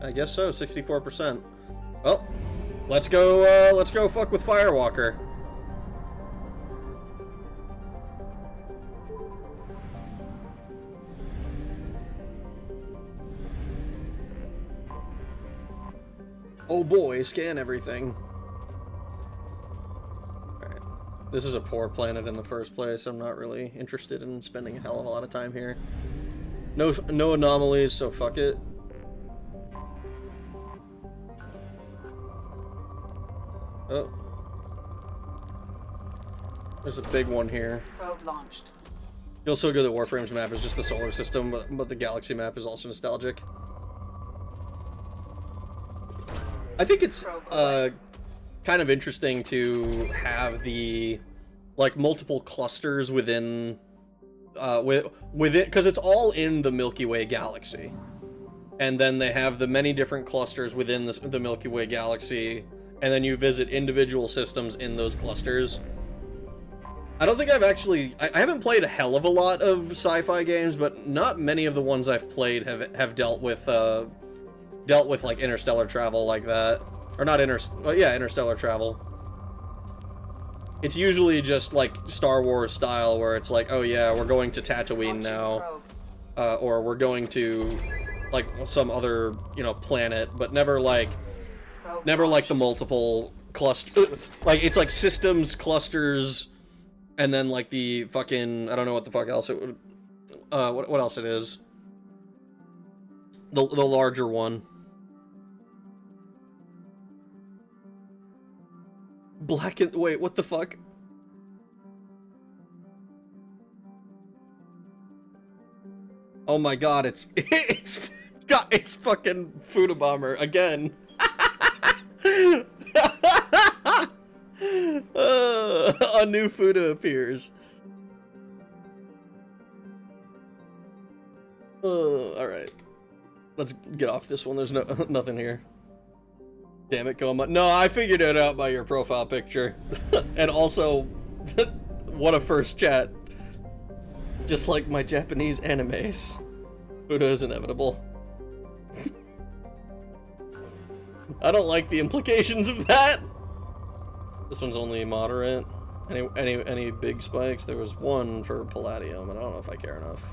A: I guess so, 64%. Well, let's go fuck with Firewalker. Oh boy, scan everything. This is a poor planet in the first place. I'm not really interested in spending a hell of a lot of time here. No anomalies, so fuck it. Oh. There's a big one here.
B: Probe launched.
A: Feels so good that Warframe's map is just the solar system, but the galaxy map is also nostalgic. I think it's kind of interesting to have the like multiple clusters within because it's all in the Milky Way galaxy, and then they have the many different clusters within the Milky Way galaxy, and then you visit individual systems in those clusters. I don't think I haven't played a hell of a lot of sci-fi games, but not many of the ones I've played have dealt with like interstellar travel like that. Or not interstellar travel. It's usually just like Star Wars style, where it's like, oh yeah, we're going to Tatooine now, or we're going to like some other, you know, planet, but never like the multiple cluster. Like it's like systems, clusters, and then like the fucking, I don't know what the fuck else it would. What else it is? The larger one. Black and wait, what the fuck? Oh my god, it's fucking Futubomber again. A new Fuda appears. Alright. Let's get off this one. There's nothing here. Damn it, Coma. No, I figured it out by your profile picture. And also, what a first chat. Just like my Japanese animes. Buddha is inevitable. I don't like the implications of that. This one's only moderate. Any big spikes? There was one for Palladium, and I don't know if I care enough.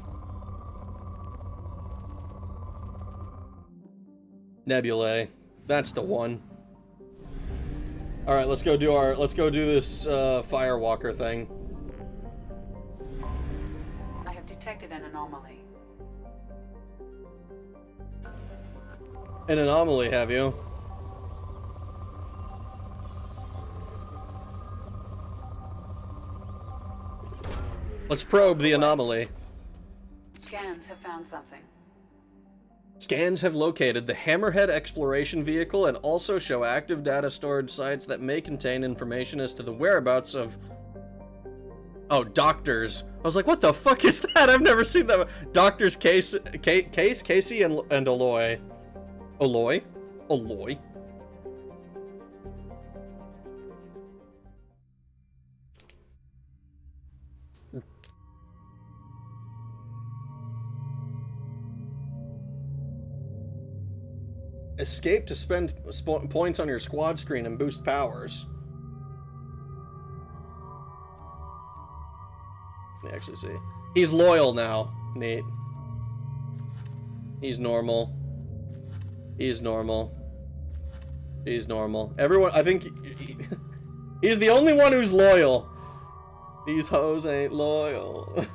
A: Nebulae. That's the one. Alright, let's go do this Firewalker thing.
B: I have detected an anomaly.
A: An anomaly, have you? Let's probe the anomaly.
B: Scans have found something.
A: Scans have located the Hammerhead exploration vehicle and also show active data storage sites that may contain information as to the whereabouts of... Oh, doctors. I was like, what the fuck is that? I've never seen that. Doctors Casey, and Aloy. Aloy? Aloy? Escape to spend points on your squad screen and boost powers. Let me actually see. He's loyal now. Neat. He's normal. He's normal. He's normal. Everyone, I think he's the only one who's loyal. These hoes ain't loyal. Here,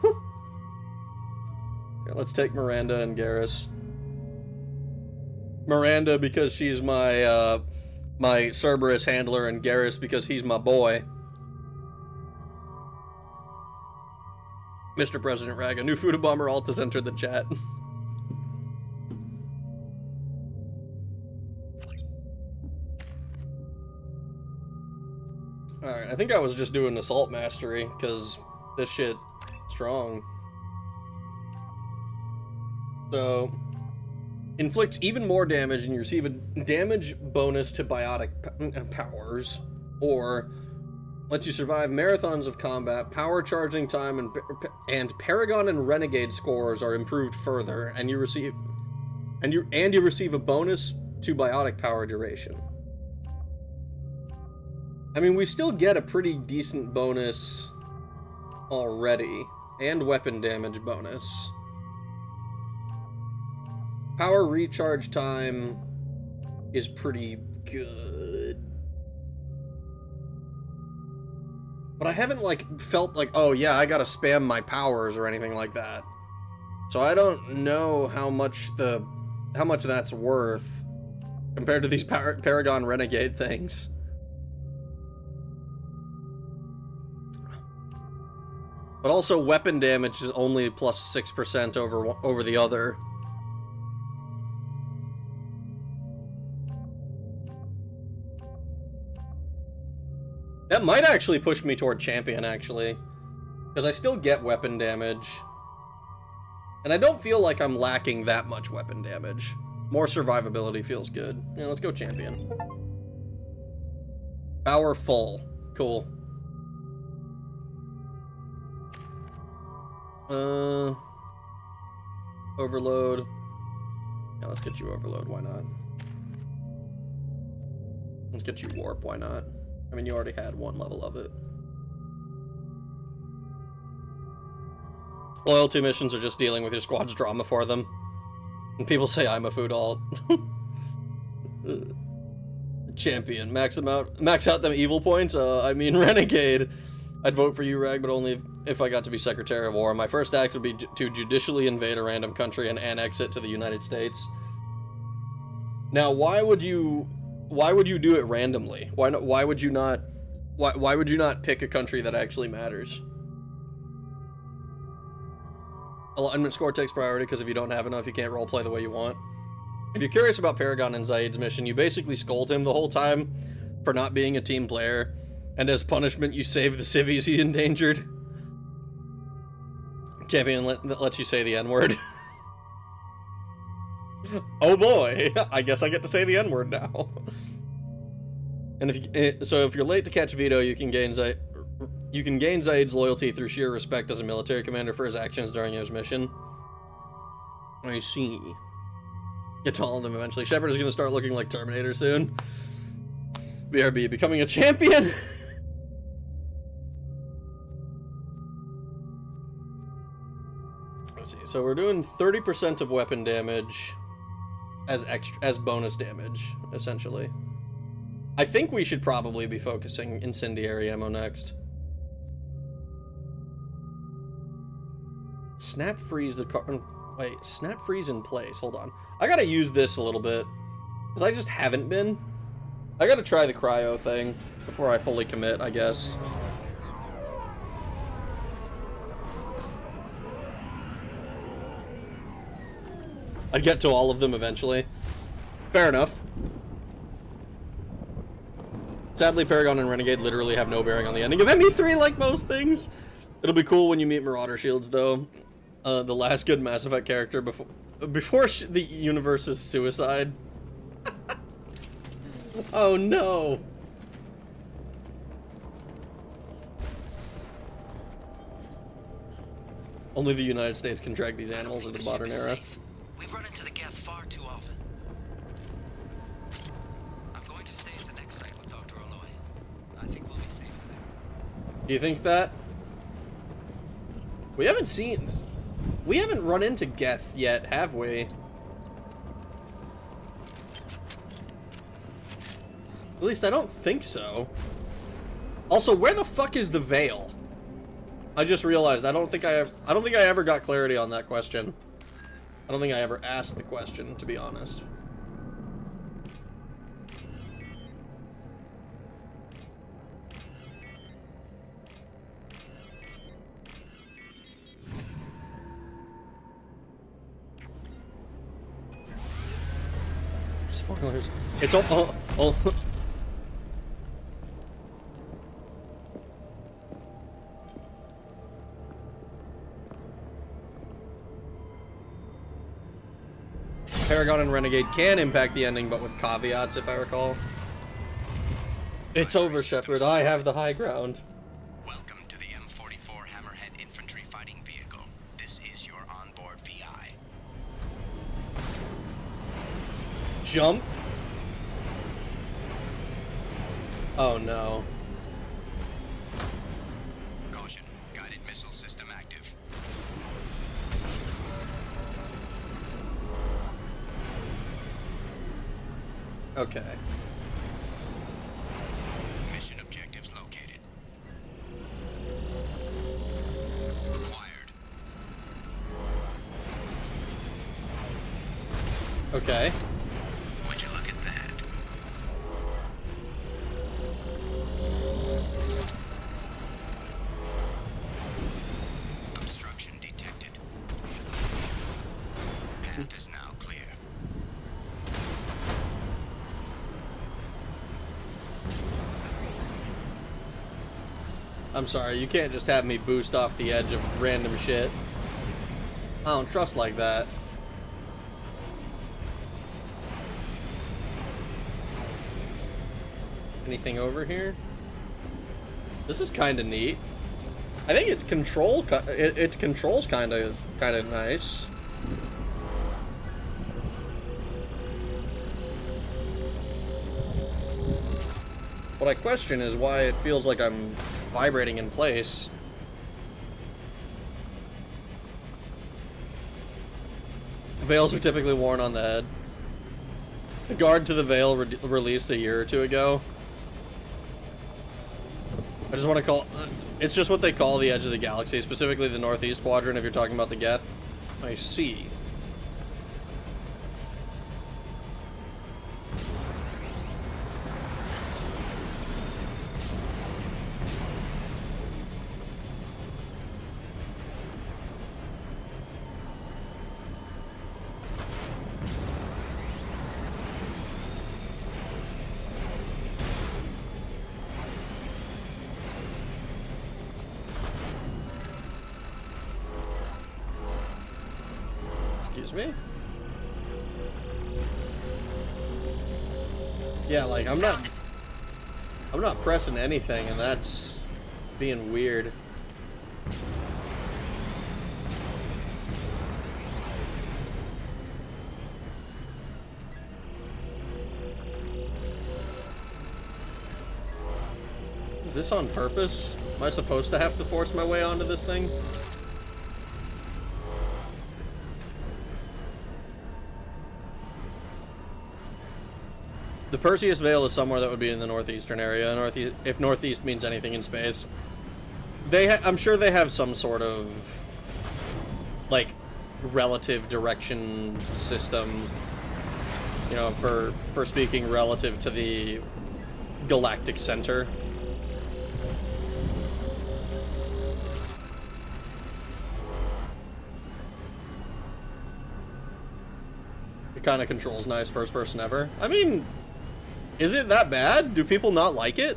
A: let's take Miranda and Garrus. Miranda because she's my my Cerberus handler, and Garrus because he's my boy. Mr. President Raga, new Food Bomber alt has entered the chat. Alright, I think I was just doing Assault Mastery, because this shit strong. So, inflicts even more damage and you receive a damage bonus to biotic powers, or lets you survive marathons of combat. Power charging time and Paragon and Renegade scores are improved further, and you receive a bonus to biotic power duration. I mean, we still get a pretty decent bonus already, and weapon damage bonus. Power recharge time is pretty good. But I haven't, like, felt like, oh yeah, I gotta spam my powers or anything like that. So I don't know how much that's worth compared to these Paragon Renegade things. But also, weapon damage is only plus 6% over the other. That might actually push me toward champion, actually. Because I still get weapon damage. And I don't feel like I'm lacking that much weapon damage. More survivability feels good. Yeah, let's go champion. Power full. Cool. Overload. Yeah, let's get you overload, why not? Let's get you warp, why not? I mean, you already had one level of it. Loyalty missions are just dealing with your squad's drama for them. And people say I'm a food alt. Champion. Max out them evil points? I mean, Renegade. I'd vote for you, Rag, but only if I got to be Secretary of War. My first act would be to judicially invade a random country and annex it to the United States. Now, why would you do it randomly? Why would you not pick a country that actually matters? Alignment score takes priority because if you don't have enough, you can't roleplay the way you want. If you're curious about Paragon and Zaid's mission, you basically scold him the whole time for not being a team player, and as punishment, you save the civvies he endangered. Champion lets you say the N-word. Oh boy, I guess I get to say the N-word now. And if you're late to catch Vito, you can gain Zaid's loyalty through sheer respect as a military commander for his actions during his mission. I see. Get to all of them eventually. Shepard is going to start looking like Terminator soon. BRB, becoming a champion? Let's see. So we're doing 30% of weapon damage as bonus damage, essentially. I think we should probably be focusing incendiary ammo next. Snap freeze the car. Wait, snap freeze in place. Hold on. I gotta use this a little bit. Because I just haven't been. I gotta try the cryo thing before I fully commit, I guess. I'd get to all of them eventually. Fair enough. Sadly, Paragon and Renegade literally have no bearing on the ending of ME3 like most things. It'll be cool when you meet Marauder Shields, though. The last good Mass Effect character before the universe's suicide. Oh no. Only the United States can drag these animals into the modern era.
I: We've run into the Geth far too often. I'm going to stay at the next site with Dr. Aloy. I think we'll be safer there.
A: Do you think that? We haven't run into Geth yet, have we? At least I don't think so. Also, where the fuck is the Veil? I just realized I don't think I ever got clarity on that question. I don't think I ever asked the question, to be honest. Spoilers. It's all. Paragon and Renegade can impact the ending, but with caveats, if I recall. It's over, Shepard. I have the high ground.
E: Welcome to the M44 Hammerhead Infantry Fighting Vehicle. This is your onboard VI.
A: Jump? Oh no.
E: Caution, guided missile system active.
A: Okay.
E: Mission objectives located. Acquired.
A: Okay.
E: Would you look at that? Obstruction detected. Path is now clear.
A: I'm sorry, you can't just have me boost off the edge of random shit. I don't trust like that. Anything over here? This is kind of neat. I think its control, its controls kind of nice. What I question is why it feels like I'm vibrating in place. Veils are typically worn on the head. The guard to the veil released a year or two ago. I just want to call... it's just what they call the edge of the galaxy, specifically the northeast quadrant if you're talking about the Geth. I see. Excuse me? Yeah, like, I'm not pressing anything, and that's being weird. Is this on purpose? Am I supposed to have to force my way onto this thing? The Perseus Vale is somewhere that would be in the northeastern area. Northeast, if northeast means anything in space. I'm sure they have some sort of, like, relative direction system, you know, for speaking relative to the galactic center. It kind of controls nice first person ever. I mean, is it that bad? Do people not like it?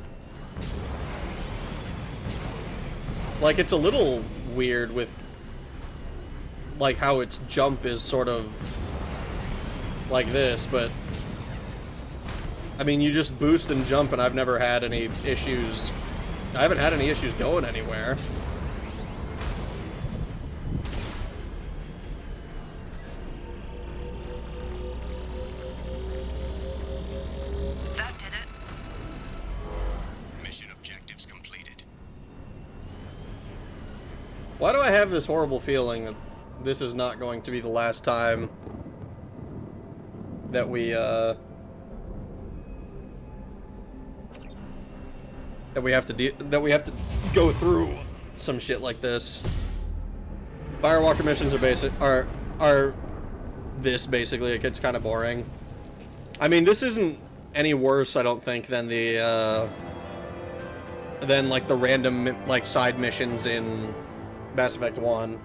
A: Like, it's a little weird with, like, how its jump is sort of like this, but I mean, you just boost and jump, and I've never had any issues. I haven't had any issues going anywhere.
B: That did it.
E: Mission objectives completed.
A: Why do I have this horrible feeling that this is not going to be the last time that we have to go through some shit like this? Firewalker missions are this basically. It gets kind of boring. I mean, this isn't any worse, I don't think, than the like the random like side missions in Mass Effect 1.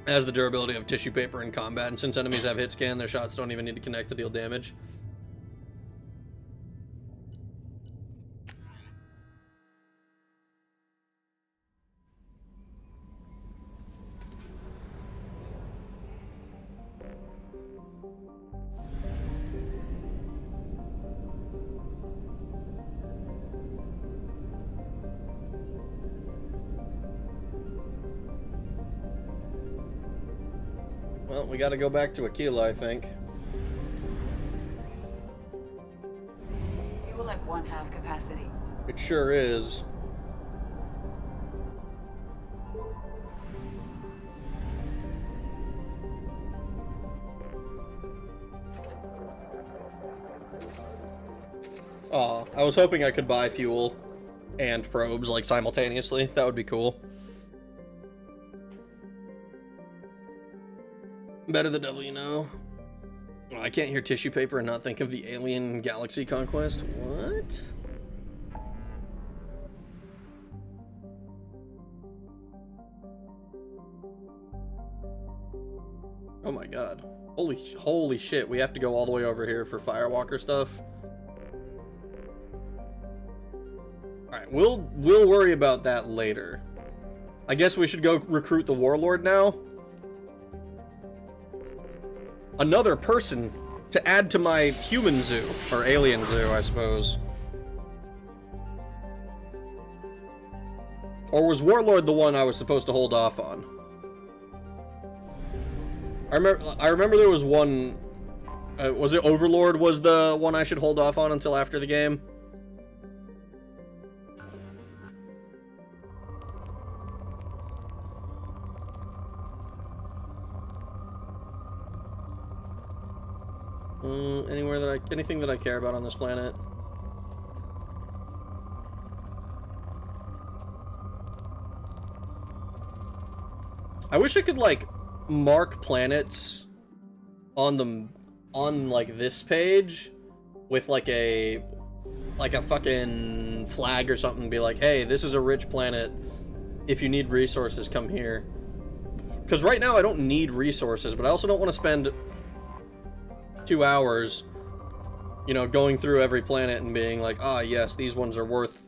A: It has the durability of tissue paper in combat, and since enemies have hit scan, their shots don't even need to connect to deal damage. Well, we gotta go back to Aquila, I think.
B: Fuel at 1/2 capacity.
A: It sure is. Aw, I was hoping I could buy fuel and probes, like, simultaneously. That would be cool. Better the devil you know. Oh, I can't hear tissue paper and not think of the alien galaxy conquest. What? Oh my god. Holy shit, we have to go all the way over here for Firewalker stuff. Alright, we'll worry about that later. I guess we should go recruit the Warlord now. Another person to add to my human zoo, or alien zoo, I suppose. Or was Warlord the one I was supposed to hold off on? I remember there was one. Was it Overlord was the one I should hold off on until after the game? Anything that I care about on this planet? I wish I could, like, mark planets on like this page with like a fucking flag or something, be like, hey, this is a rich planet. If you need resources, come here. Because right now I don't need resources, but I also don't want to spend 2 hours, you know, going through every planet and being like, ah, yes, these ones are worth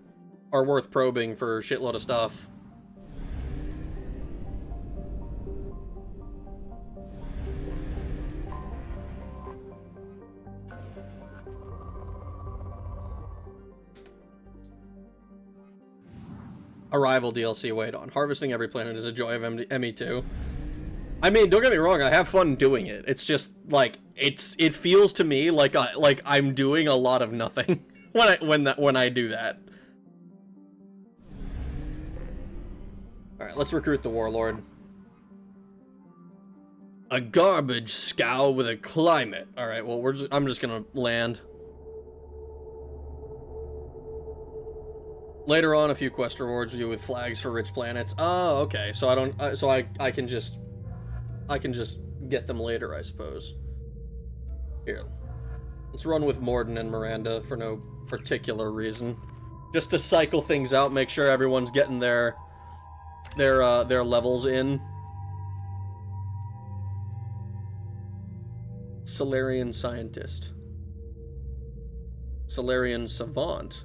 A: probing for a shitload of stuff. Arrival DLC, wait on. Harvesting every planet is a joy of ME2. I mean, don't get me wrong, I have fun doing it. It's just, like, it feels to me like I'm doing a lot of nothing when I do that. Alright, let's recruit the Warlord. A garbage scow with a climate. Alright, well, I'm just gonna land. Later on, a few quest rewards you with flags for rich planets. Oh, okay. So I don't. I can just get them later, I suppose. Here, let's run with Morden and Miranda for no particular reason, just to cycle things out, make sure everyone's getting their levels in. Solarian scientist. Solarian savant.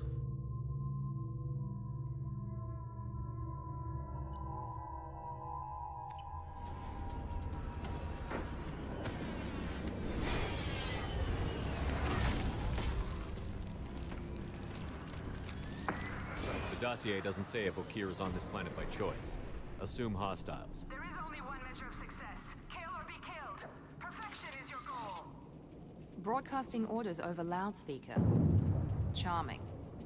C: The dossier doesn't say if Okir is on this planet by choice. Assume hostiles.
J: There is only one measure of success. Kill or be killed. Perfection is your goal.
K: Broadcasting orders over loudspeaker. Charming.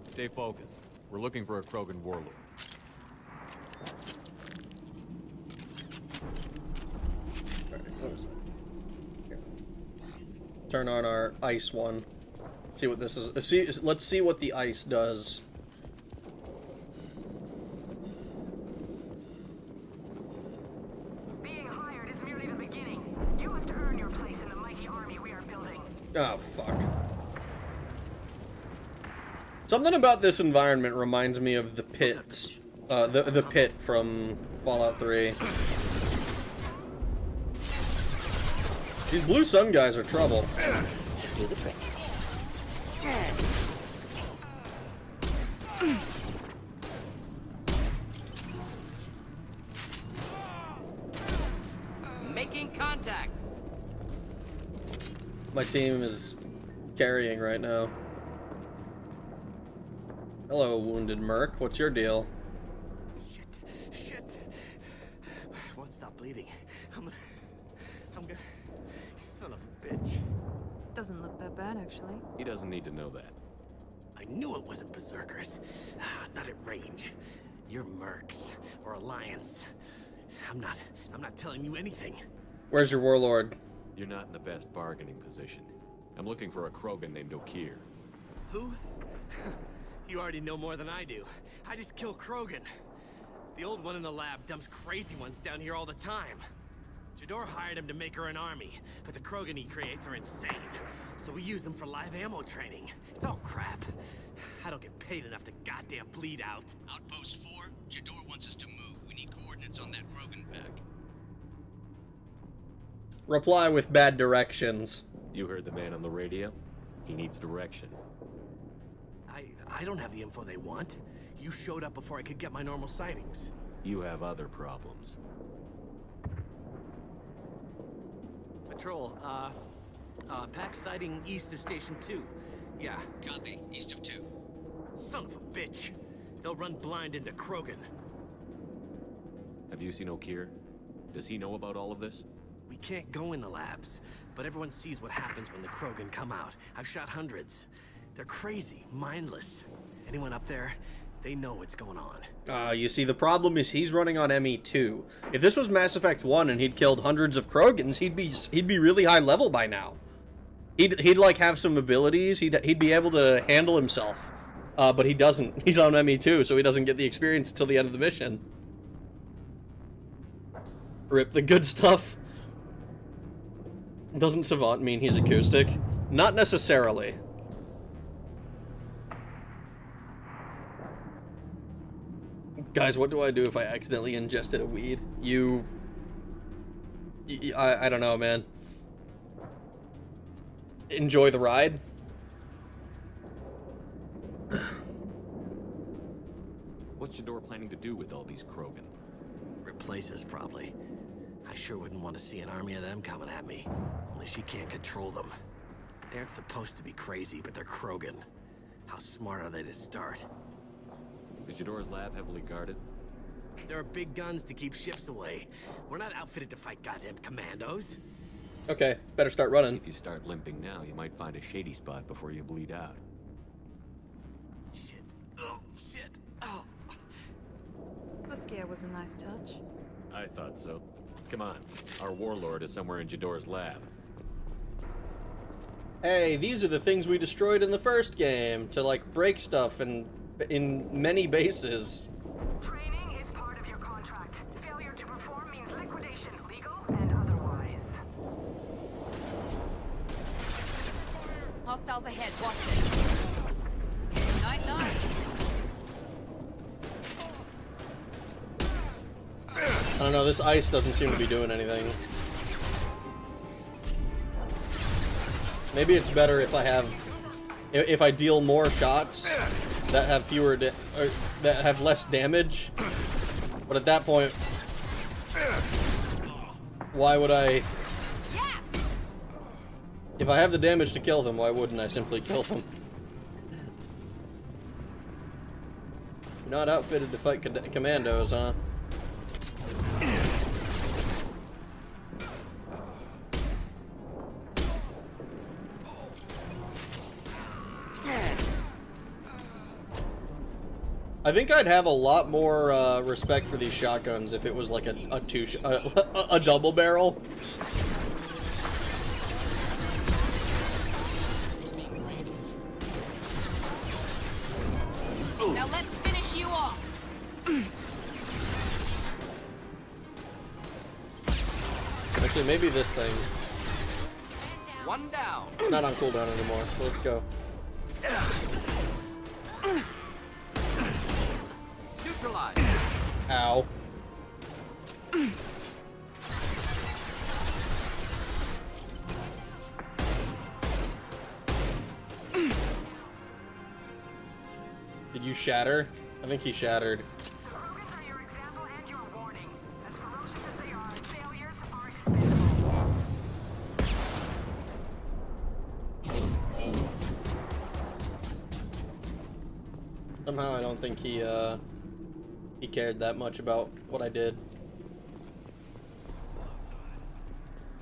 C: Stay focused. We're looking for a Krogan warlord.
A: Alright, what is it? Here. Turn on our ice one. See what this is. Let's see what the ice does.
J: Being hired is merely the beginning. You must earn your place in the mighty army we are building.
A: Oh, fuck. Something about this environment reminds me of the pits. The pit from Fallout 3. These blue sun guys are trouble.
K: Do the trick.
I: Making contact.
A: My team is carrying right now. Hello, wounded merc. What's your deal?
I: Shit. Won't stop bleeding. I'm gonna. Son of a bitch.
K: Doesn't look that bad, actually.
C: He doesn't need to know that.
I: I knew it wasn't berserkers. Not at range. You're mercs or Alliance. I'm not telling you anything.
A: Where's your warlord?
C: You're not in the best bargaining position. I'm looking for a Krogan named Okir.
I: Who? You already know more than I do. I just kill Krogan. The old one in the lab dumps crazy ones down here all the time. Jador hired him to make her an army, but the Krogan he creates are insane. So we use them for live ammo training. It's all crap. I don't get paid enough to goddamn bleed out.
L: Outpost 4, Jador wants us to move. We need coordinates on that Krogan pack.
A: Reply with bad directions.
C: You heard the man on the radio? He needs direction.
I: I don't have the info they want. You showed up before I could get my normal sightings.
C: You have other problems.
I: Patrol, pack sighting east of Station 2. Yeah.
L: Copy. East of 2.
I: Son of a bitch. They'll run blind into Krogan.
C: Have you seen Okir? Does he know about all of this?
I: We can't go in the labs, but everyone sees what happens when the Krogan come out. I've shot hundreds. They're crazy, mindless. Anyone up there, they know what's going on.
A: You see, the problem is he's running on ME2. If this was Mass Effect 1 and he'd killed hundreds of Krogans, he'd be really high level by now. He'd like have some abilities. He'd be able to handle himself. But he doesn't. He's on ME2, so he doesn't get the experience until the end of the mission. Rip the good stuff. Doesn't savant mean he's acoustic? Not necessarily. Guys, what do I do if I accidentally ingested a weed? I don't know, man. Enjoy the ride?
C: What's Jador planning to do with all these Krogan?
I: Replace us, probably. I sure wouldn't want to see an army of them coming at me. Only she can't control them. They aren't supposed to be crazy, but they're Krogan. How smart are they to start?
C: Is Jador's lab heavily guarded?
I: There are big guns to keep ships away. We're not outfitted to fight goddamn commandos.
A: Okay, better start running.
C: If you start limping now, you might find a shady spot before you bleed out.
I: Shit. Oh, shit. Oh.
K: The scare was a nice touch.
C: I thought so. Come on. Our warlord is somewhere in Jador's lab.
A: Hey, these are the things we destroyed in the first game to, like, break stuff in many bases.
J: Training is part of your contract. Failure to perform means liquidation, legal and otherwise.
K: Hostiles ahead, watch it. Night, night.
A: I don't know, this ice doesn't seem to be doing anything. Maybe it's better if I deal more shots that have that have less damage. But at that point, why would I? If I have the damage to kill them, why wouldn't I simply kill them? You're not outfitted to fight commandos, huh? I think I'd have a lot more respect for these shotguns if it was like a double barrel.
K: Now let's finish you off.
A: Actually, maybe this thing.
I: One down.
A: It's not on cooldown anymore, so let's go.
I: Neutralize.
A: Ow. Did you shatter? I think he shattered.
J: The Krogans are your example and your warning. As ferocious as they are, failures are expendable.
A: Somehow I don't think he cared that much about what I did.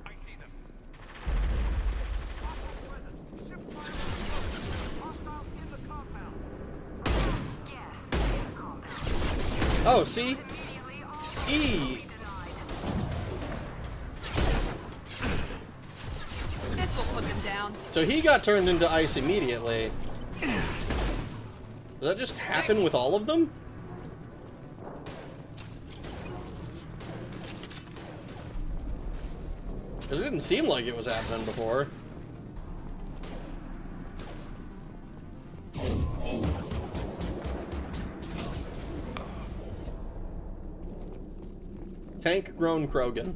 E: I see them.
A: Oh, see? E.
K: This will put them down.
A: So he got turned into ice immediately. Does that just happen with all of them? Because it didn't seem like it was happening before. Tank-grown Krogan.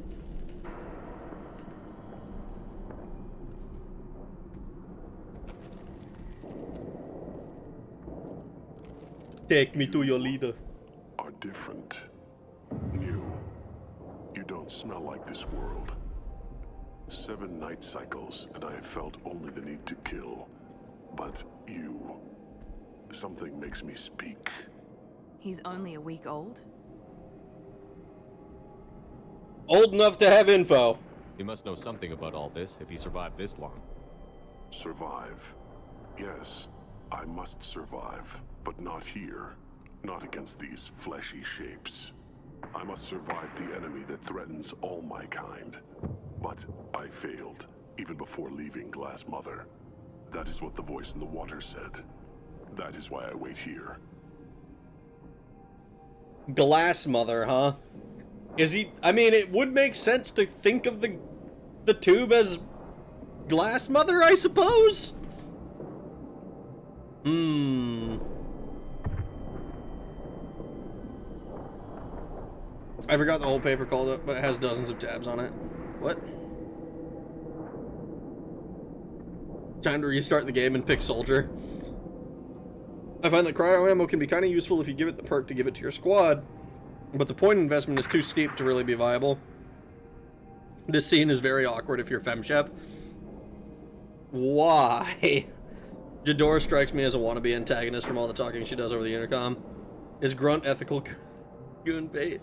A: Take me to your leader.
M: Are different. New. You don't smell like this world. 7 night cycles, and I have felt only the need to kill. But you... something makes me speak.
K: He's only a week old?
A: Old enough to have info.
C: He must know something about all this if he survived this long.
M: Survive. Yes, I must survive, but not here. Not against these fleshy shapes. I must survive the enemy that threatens all my kind. But I failed, even before leaving Glass Mother. That is what the voice in the water said. That is why I wait here.
A: Glass Mother, huh? Is he... I mean, it would make sense to think of the tube as Glass Mother, I suppose? I forgot the whole paper called it, but it has dozens of tabs on it. What? Time to restart the game and pick Soldier. I find that cryo ammo can be kind of useful if you give it the perk to give it to your squad, but the point investment is too steep to really be viable. This scene is very awkward if you're FemShep. Why? Jador strikes me as a wannabe antagonist from all the talking she does over the intercom. Is Grunt ethical goon bait?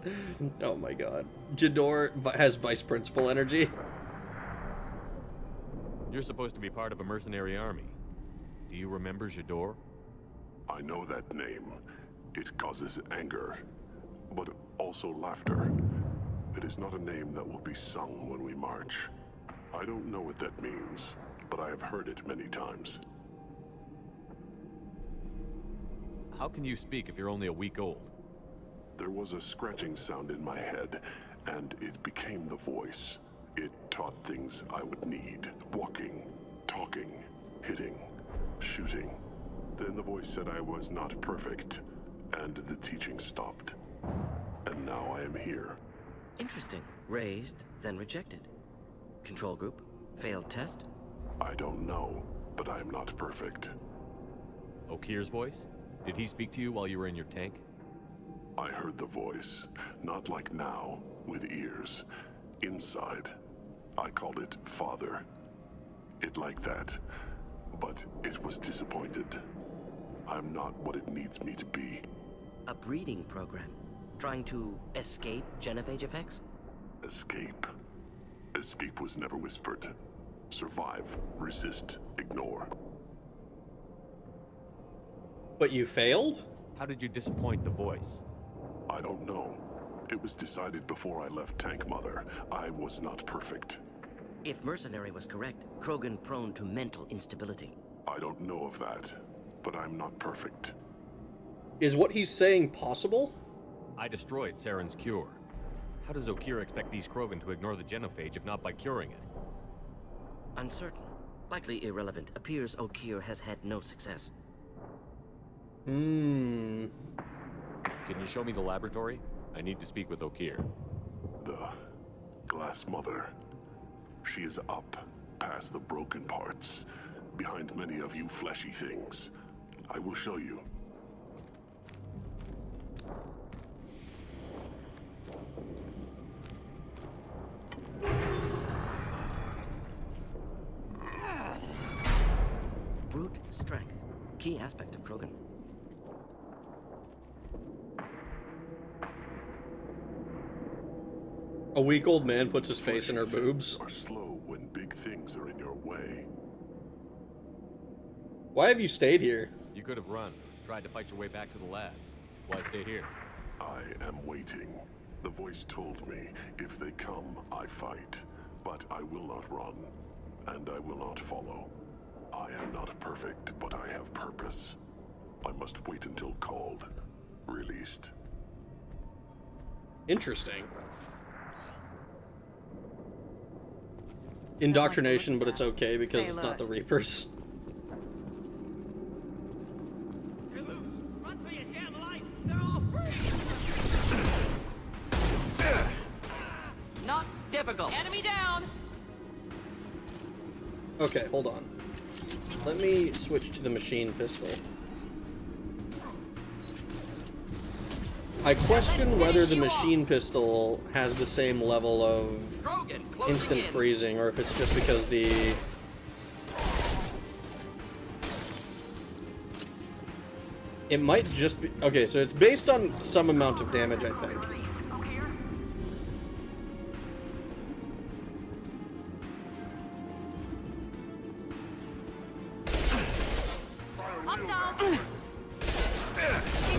A: Oh my god. Jador has vice principal energy.
C: You're supposed to be part of a mercenary army. Do you remember Jador?
M: I know that name. It causes anger, but also laughter. It is not a name that will be sung when we march. I don't know what that means, but I have heard it many times.
C: How can you speak if you're only a week old?
M: There was a scratching sound in my head, and it became the voice. It taught things I would need. Walking, talking, hitting, shooting. Then the voice said I was not perfect, and the teaching stopped. And now I am here.
N: Interesting. Raised, then rejected. Control group? Failed test?
M: I don't know, but I am not perfect.
C: Okir's voice? Did he speak to you while you were in your tank?
M: I heard the voice, not like now, with ears. Inside. I called it Father. It like that, but it was disappointed. I'm not what it needs me to be.
N: A breeding program? Trying to escape genophage effects?
M: Escape. Escape was never whispered. Survive, resist, ignore.
A: But you failed?
C: How did you disappoint the voice?
M: I don't know. It was decided before I left Tank Mother. I was not perfect.
N: If Mercenary was correct, Krogan prone to mental instability.
M: I don't know of that, but I'm not perfect.
A: Is what he's saying possible?
C: I destroyed Saren's cure. How does Okir expect these Krogan to ignore the genophage if not by curing it?
N: Uncertain. Likely irrelevant. Appears Okir has had no success.
C: Can you show me the laboratory? I need to speak with Okir.
M: The Glass Mother. She is up, past the broken parts, behind many of you fleshy things. I will show you.
N: Brute strength. Key aspect of Krogan.
A: A weak old man puts his face in her boobs.
M: Are slow when big things are in your way.
A: Why have you stayed here?
C: You could have run, tried to fight your way back to the labs. Why stay here?
M: I am waiting. The voice told me, if they come, I fight. But I will not run, and I will not follow. I am not perfect, but I have purpose. I must wait until called, released.
A: Interesting. Indoctrination, but it's okay because it's not the Reapers.
I: You're loose! Run for your damn life! They're all free!
N: Not difficult.
K: Enemy down!
A: Okay, hold on. Let me switch to the machine pistol. I question whether the machine pistol has the same level of instant freezing, or if it's just because the... It might just be... Okay, so it's based on some amount of damage, I think.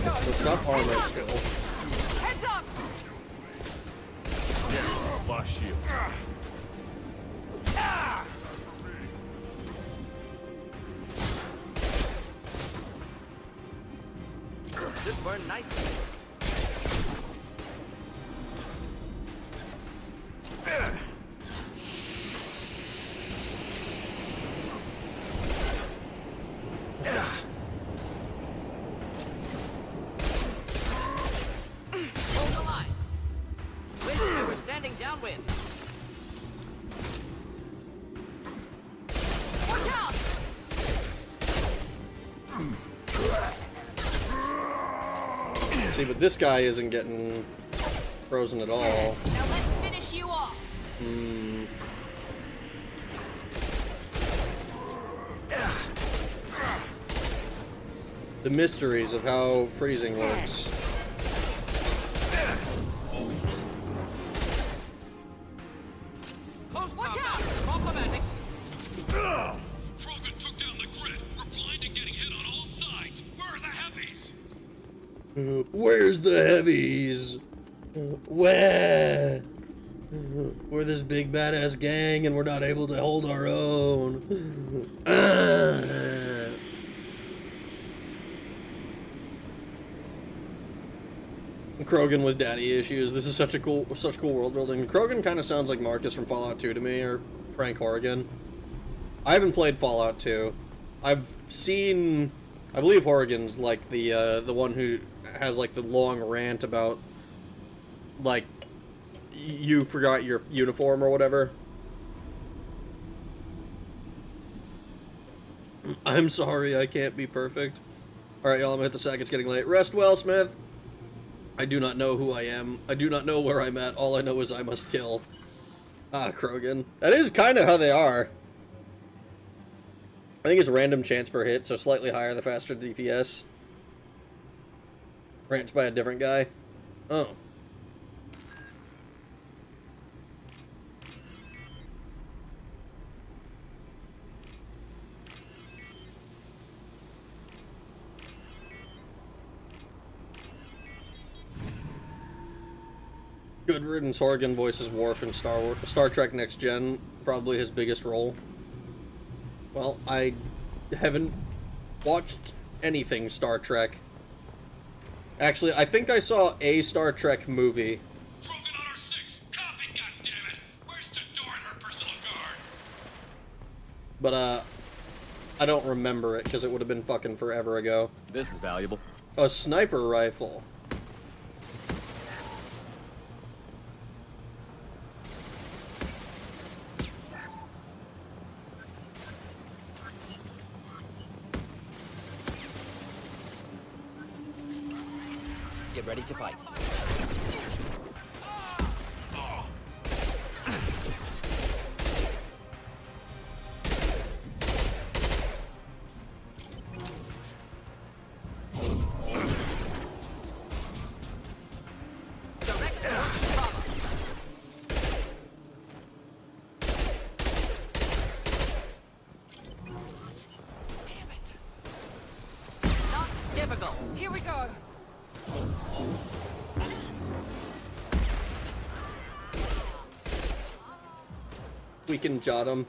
A: So it's got armor skill.
K: Heads up!
C: Boss shield.
N: This burned nicely.
K: Hold the line. Wind, we're standing downwind. Watch out!
A: See, but this guy isn't getting frozen at all.
K: Now let's finish you off.
A: The mysteries of how freezing works. Where's the heavies? Where? We're this big badass gang and we're not able to hold our own. Krogan with daddy issues. This is such cool world building. Krogan kind of sounds like Marcus from Fallout 2 to me, or Frank Horrigan. I haven't played Fallout 2. I've seen, I believe Horrigan's like the one who has like the long rant about like you forgot your uniform or whatever. I'm sorry, I can't be perfect. Alright, y'all, I'm gonna hit the sack. It's getting late. Rest well, Smith. I do not know who I am. I do not know where I'm at. All I know is I must kill. Ah, Krogan. That is kind of how they are. I think it's random chance per hit, so slightly higher the faster DPS. Rants by a different guy. Oh. Good riddance. Horrigan voices Worf in Star Trek Next Gen. Probably his biggest role. Well, I haven't watched anything Star Trek. Actually, I think I saw a Star Trek movie.
E: Krogan on our 6. Copy, goddammit. Where's Jador and her personal guard?
A: But, I don't remember it, because it would have been fucking forever ago.
C: This is valuable.
A: A sniper rifle.
N: Get ready to fight.
K: Difficult. Here we go.
A: We can jot him.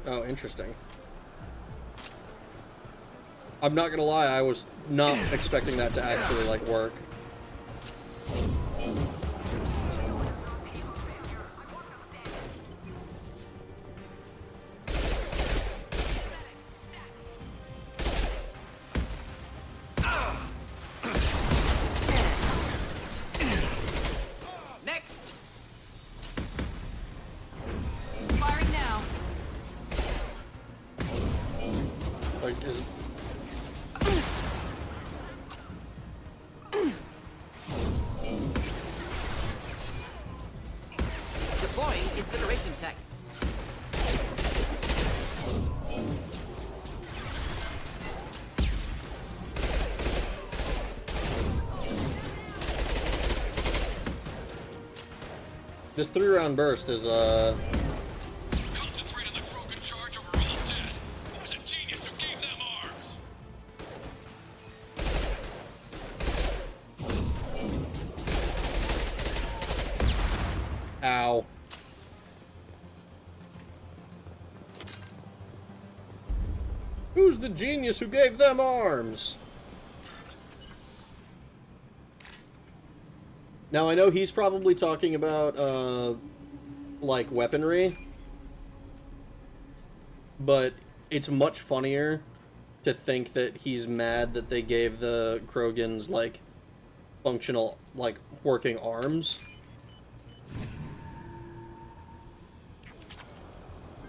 A: Oh, interesting. I'm not gonna lie, I was not expecting that to actually, like, work.
N: Deploying incineration tech.
A: This 3-round burst is,
E: Concentrate on the Krogan charge over all dead. Who was a genius who gave them arms?
A: Ow. Who's the genius who gave them arms? Now, I know he's probably talking about, like, weaponry. But it's much funnier to think that he's mad that they gave the Krogans, like, functional, like, working arms.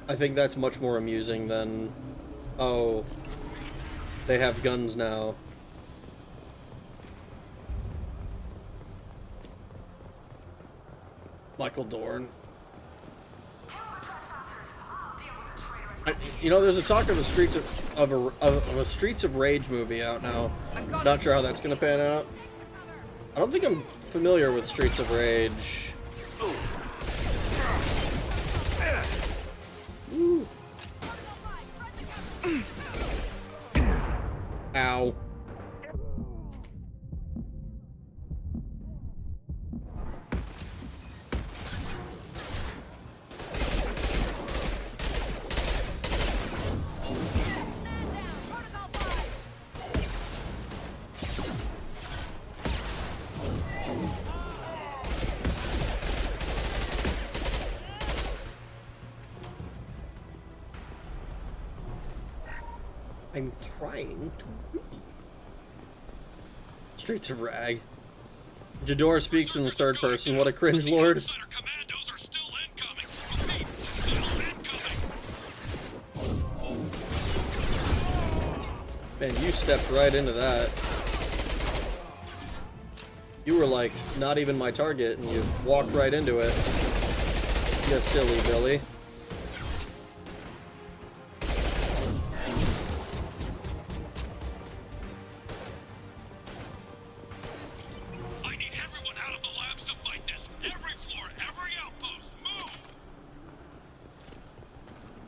A: I think that's much more amusing than, oh, they have guns now. Michael Dorn. You know, there's a talk of a Streets of Rage movie out now. Not sure how that's gonna pan out. I don't think I'm familiar with Streets of Rage. Ooh. Ow. I'm trying to read. Streets of Rag. Jador speaks in the third person. What a cringe lord.
E: Commandos are still incoming. Repeat, still incoming.
A: Man, you stepped right into that. You were like, not even my target, and you walked right into it. You silly Billy.
E: I need everyone out of the labs to fight this. Every floor, every outpost, move!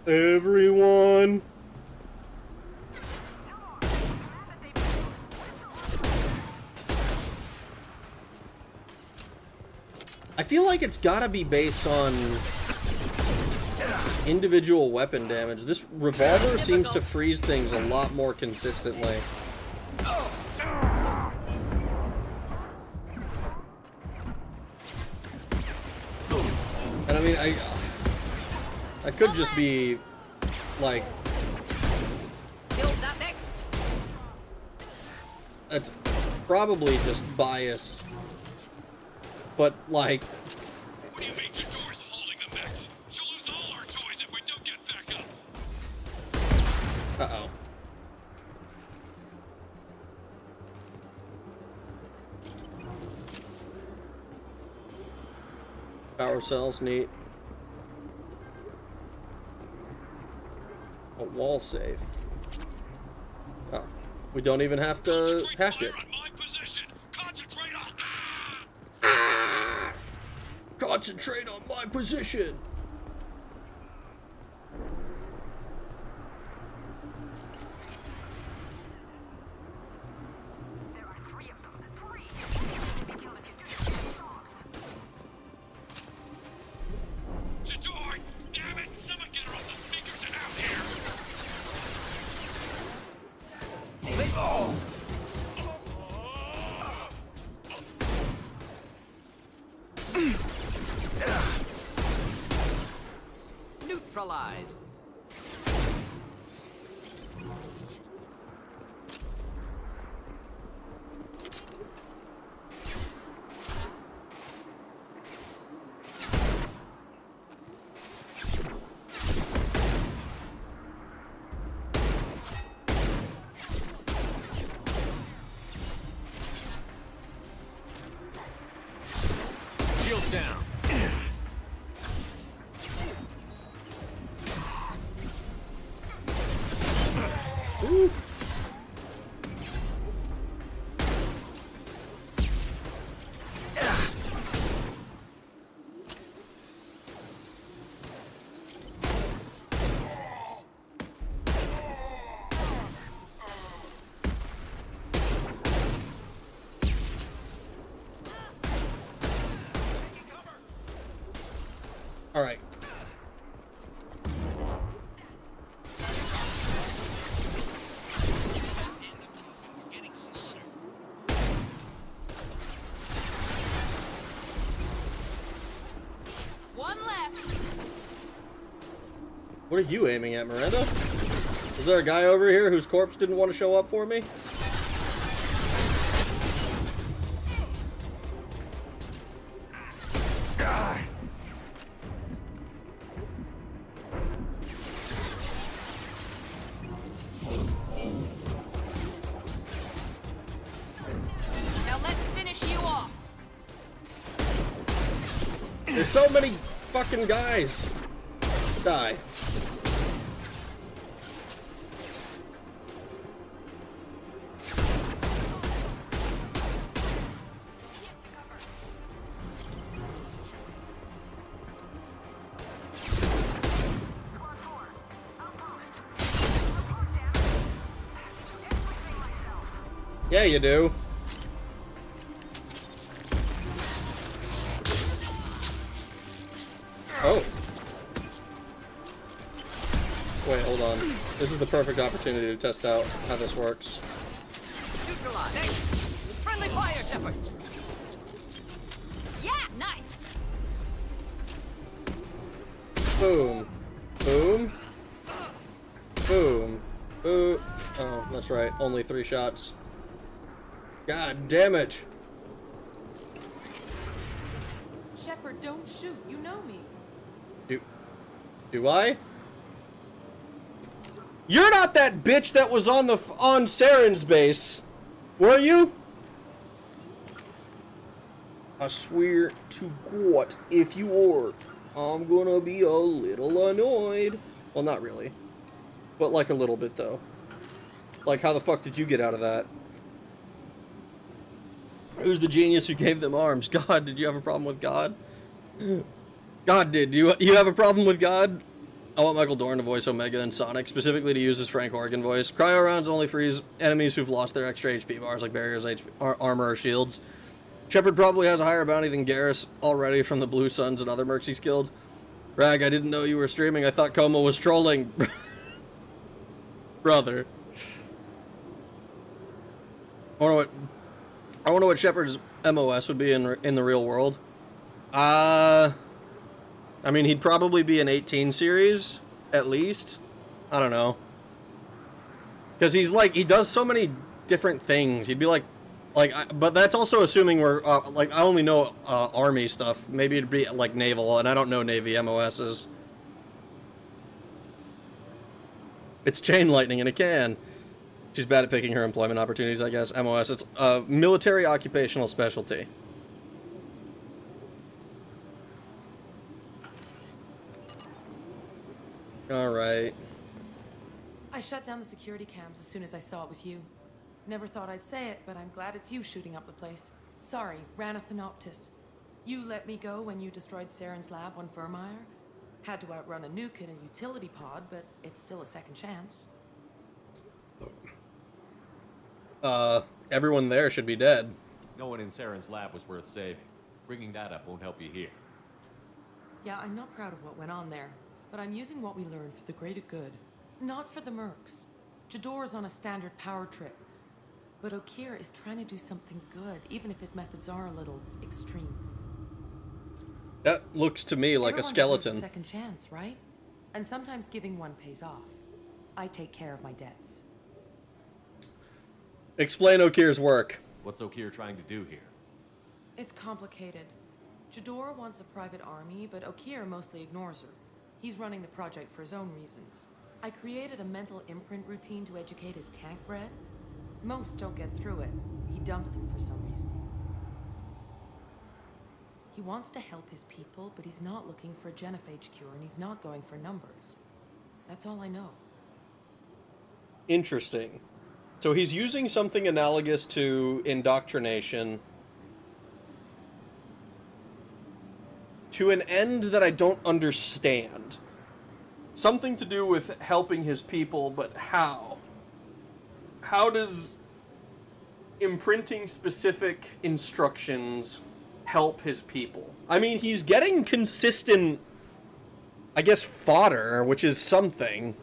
A: Everyone. I feel like it's gotta be based on individual weapon damage. This revolver seems to freeze things a lot more consistently. And I mean, I could just be like, that's probably just bias, but like,
E: What do you mean Jador's holding the mix? She'll lose all our toys if we don't get back up.
A: uh-oh. Power cells, neat. A wall safe. Oh, we don't even have to hack it.
E: Concentrate on
A: Concentrate on my position.
E: Jador! Damn it! Someone get her off the speakers and out
I: Neutralized.
C: Shields down.
A: Ooh. All right.
K: One left.
A: What are you aiming at, Miranda? Is there a guy over here whose corpse didn't want to show up for me?
K: Now let's finish you off.
A: There's so many fucking guys. Die. Yeah, you do. Oh. Wait, hold on. This is the perfect opportunity to test out how this works.
K: Neutralize. Friendly fire, Shepard.
F: Yeah, nice.
A: Boom. Boom. Boom. Boom. Oh, that's right. Only 3 shots. God damn it.
D: Shepard, don't shoot. You know me.
A: Do I? You're not that bitch that was on Saren's base, were you? I swear to God, if you are, I'm gonna be a little annoyed. Well, not really. But like a little bit, though. Like, how the fuck did you get out of that? Who's the genius who gave them arms? God, did you have a problem with God? God did. You have a problem with God? I want Michael Dorn to voice Omega and Sonic, specifically to use his Frank Horgan voice. Cryo rounds only freeze enemies who've lost their extra HP bars, like barriers, armor, or shields. Shepard probably has a higher bounty than Garrus already from the Blue Suns and other mercs he's killed. Rag, I didn't know you were streaming. I thought Coma was trolling. Brother. I wonder what Shepard's MOS would be in the real world. I mean, he'd probably be an 18 series, at least. I don't know. Because he does so many different things. He'd be but that's also assuming we're, I only know, Army stuff. Maybe it'd be, like, Naval, and I don't know Navy MOSs. It's Chain Lightning in a can. She's bad at picking her employment opportunities, I guess. MOS, it's military occupational specialty. Alright.
D: I shut down the security cams as soon as I saw it was you. Never thought I'd say it, but I'm glad it's you shooting up the place. Sorry, Ranathanoptis. You let me go when you destroyed Saren's lab on Vermeer. Had to outrun a nuke in a utility pod, but it's still a second chance.
A: Everyone there should be dead.
C: No one in Saren's lab was worth saving. Bringing that up won't help you here.
D: Yeah, I'm not proud of what went on there, but I'm using what we learned for the greater good. Not for the mercs. Jador's on a standard power trip. But Okir is trying to do something good, even if his methods are a little extreme.
A: That looks to me like
D: Everyone
A: a skeleton.
D: deserves a second chance, right? And sometimes giving one pays off. I take care of my debts.
A: Explain Okir's work.
C: What's Okir trying to do here?
D: It's complicated. Jador wants a private army, but Okir mostly ignores her. He's running the project for his own reasons. I created a mental imprint routine to educate his tank bred. Most don't get through it. He dumps them for some reason. He wants to help his people, but he's not looking for a genophage cure, and he's not going for numbers. That's all I know.
A: Interesting. So he's using something analogous to indoctrination to an end that I don't understand. Something to do with helping his people, but how? How does imprinting specific instructions help his people? I mean, he's getting consistent, I guess, fodder, which is something.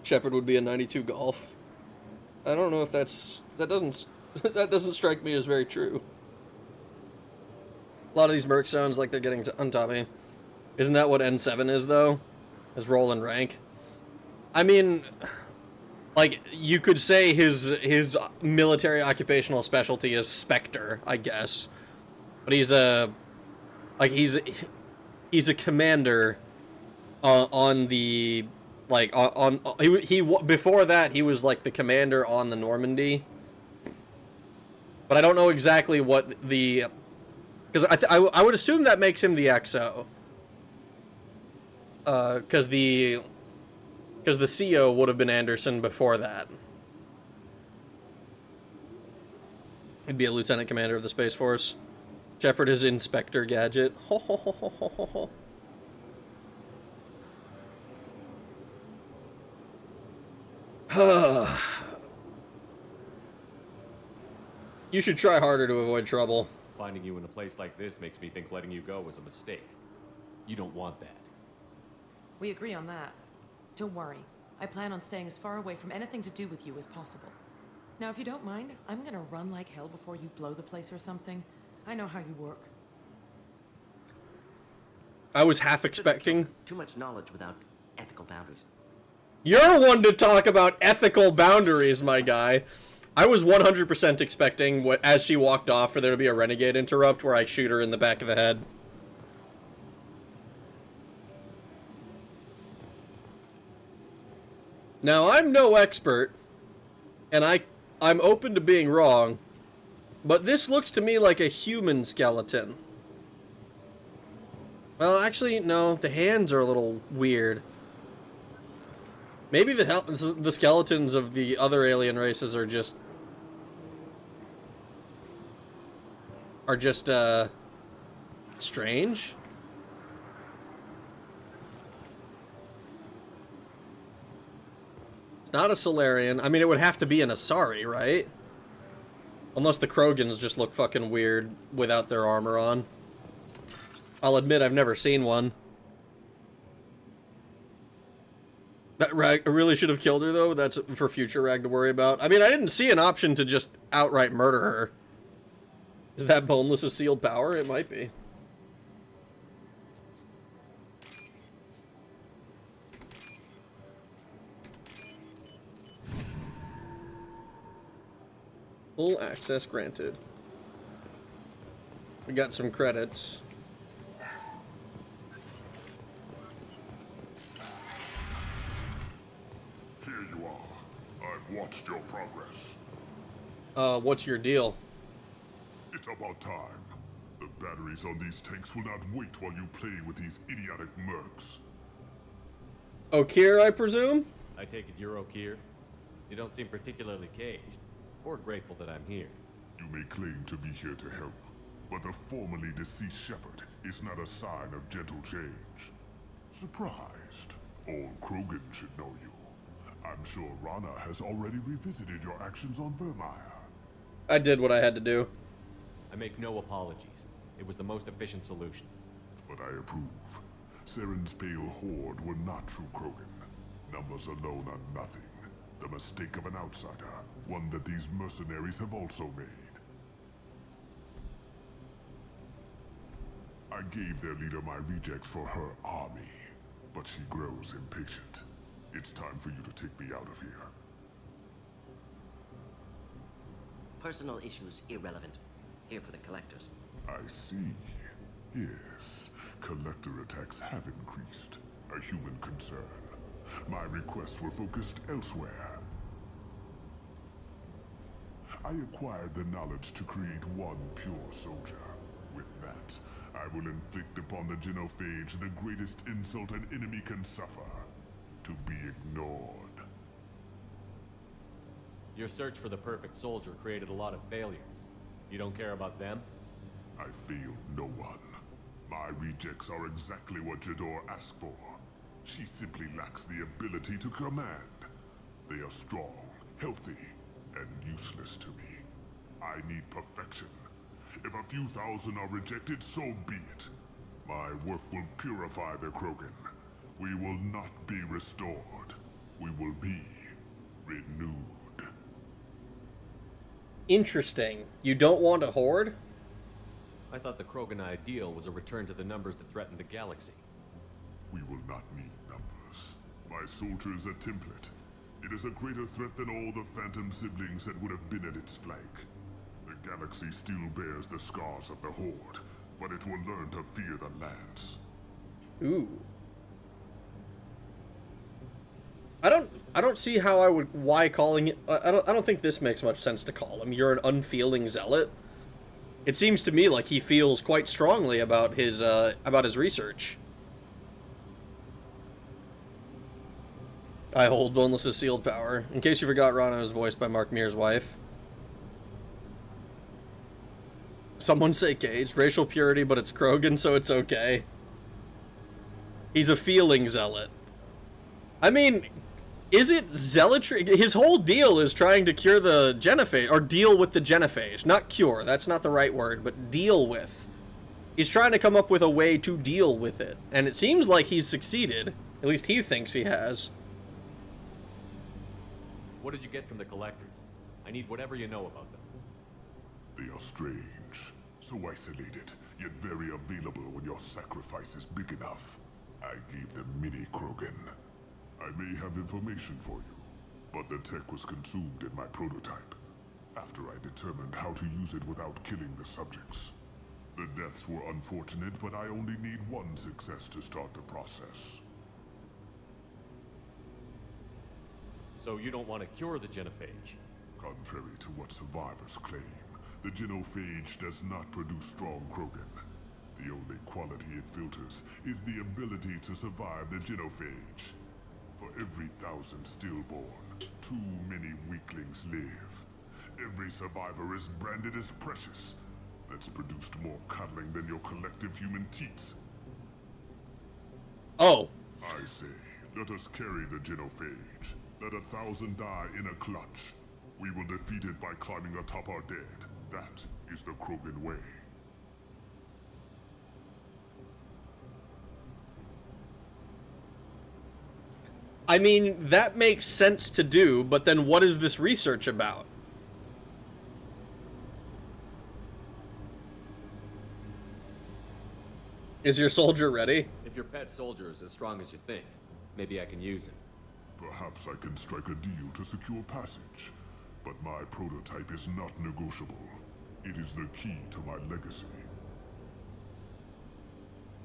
A: Shepard would be a 92 Golf. I don't know if that doesn't strike me as very true. A lot of these mercs sounds like they're getting on top of me. Isn't that what N7 is, though? Is roll and rank? I mean, like, you could say his military occupational specialty is Spectre, I guess. But he's a commander on the, like, he before that, he was, like, the commander on the Normandy. But I don't know exactly what the... Because I would assume that makes him the XO. Because the CO would have been Anderson before that. He'd be a lieutenant commander of the Space Force. Shepard is Inspector Gadget. Ho ho ho ho ho ho ho. You should try harder to avoid trouble.
C: Finding you in a place like this makes me think letting you go was a mistake. You don't want that.
D: We agree on that. Don't worry. I plan on staying as far away from anything to do with you as possible. Now, if you don't mind, I'm gonna run like hell before you blow the place or something. I know how you work.
A: I was half expecting...
N: Too much knowledge without ethical boundaries.
A: You're one to talk about ethical boundaries, my guy. I was 100% expecting, as she walked off, for there to be a renegade interrupt where I shoot her in the back of the head. Now, I'm no expert, and I'm open to being wrong, but this looks to me like a human skeleton. Well, actually, no, the hands are a little weird. Maybe the skeletons of the other alien races are just... strange? It's not a Solarian. I mean, it would have to be an Asari, right? Unless the Krogans just look fucking weird without their armor on. I'll admit I've never seen one. That Rag really should have killed her, though. That's for future Rag to worry about. I mean, I didn't see an option to just outright murder her. Is that boneless a sealed power? It might be. Full access granted. We got some credits.
M: Here you are. I've watched your progress.
A: What's your deal?
M: It's about time. The batteries on these tanks will not wait while you play with these idiotic mercs.
A: Okir, I presume?
C: I take it you're Okir? You don't seem particularly caged, or grateful that I'm here.
M: You may claim to be here to help, but the formerly deceased shepherd is not a sign of gentle change. Surprised? Old Krogan should know you. I'm sure Rana has already revisited your actions on Vermeer.
A: I did what I had to do.
C: I make no apologies. It was the most efficient solution.
M: But I approve. Saren's pale horde were not true Krogan. Numbers alone are nothing. The mistake of an outsider, one that these mercenaries have also made. I gave their leader my rejects for her army, but she grows impatient. It's time for you to take me out of here.
N: Personal issues irrelevant. Here for the collectors.
M: I see. Yes, collector attacks have increased. A human concern. My requests were focused elsewhere. I acquired the knowledge to create one pure soldier. With that, I will inflict upon the genophage the greatest insult an enemy can suffer. To be ignored.
C: Your search for the perfect soldier created a lot of failures. You don't care about them?
M: I failed no one. My rejects are exactly what Jador asked for. She simply lacks the ability to command. They are strong, healthy, and useless to me. I need perfection. If a few thousand are rejected, so be it. My work will purify the Krogan. We will not be restored. We will be renewed.
A: Interesting. You don't want a horde?
C: I thought the Krogan ideal was a return to the numbers that threatened the galaxy.
M: We will not need numbers. My soldier is a template. It is a greater threat than all the Phantom siblings that would have been at its flank. The galaxy still bears the scars of the Horde, but it will learn to fear the Lance.
A: Ooh. I don't see how why calling it, I don't think this makes much sense to call him. You're an unfeeling zealot. It seems to me like he feels quite strongly about his research. I hold Boneless's sealed power. In case you forgot, Rana is voiced by Mark Meer's wife. Someone say caged. Racial purity, but it's Krogan, so it's okay. He's a feeling zealot. I mean, Is it zealotry? His whole deal is trying to cure the genophage, or deal with the genophage. Not cure, that's not the right word, but deal with. He's trying to come up with a way to deal with it. And it seems like he's succeeded. At least he thinks he has.
C: What did you get from the collectors? I need whatever you know about them.
M: They are strange, so isolated, yet very available when your sacrifice is big enough. I gave them mini Krogan. I may have information for you, but the tech was consumed in my prototype, after I determined how to use it without killing the subjects. The deaths were unfortunate, but I only need one success to start the process.
C: So you don't want to cure the genophage?
M: Contrary to what survivors claim, the genophage does not produce strong Krogan. The only quality it filters is the ability to survive the genophage. For every 1,000 stillborn, too many weaklings live. Every survivor is branded as precious. That's produced more cuddling than your collective human teats.
A: Oh.
M: I say, let us carry the genophage. Let 1,000 die in a clutch. We will defeat it by climbing atop our dead. That is the Krogan way.
A: I mean, that makes sense to do, but then what is this research about? Is your soldier ready?
C: If your pet soldier is as strong as you think, maybe I can use him.
M: Perhaps I can strike a deal to secure passage, but my prototype is not negotiable. It is the key to my legacy.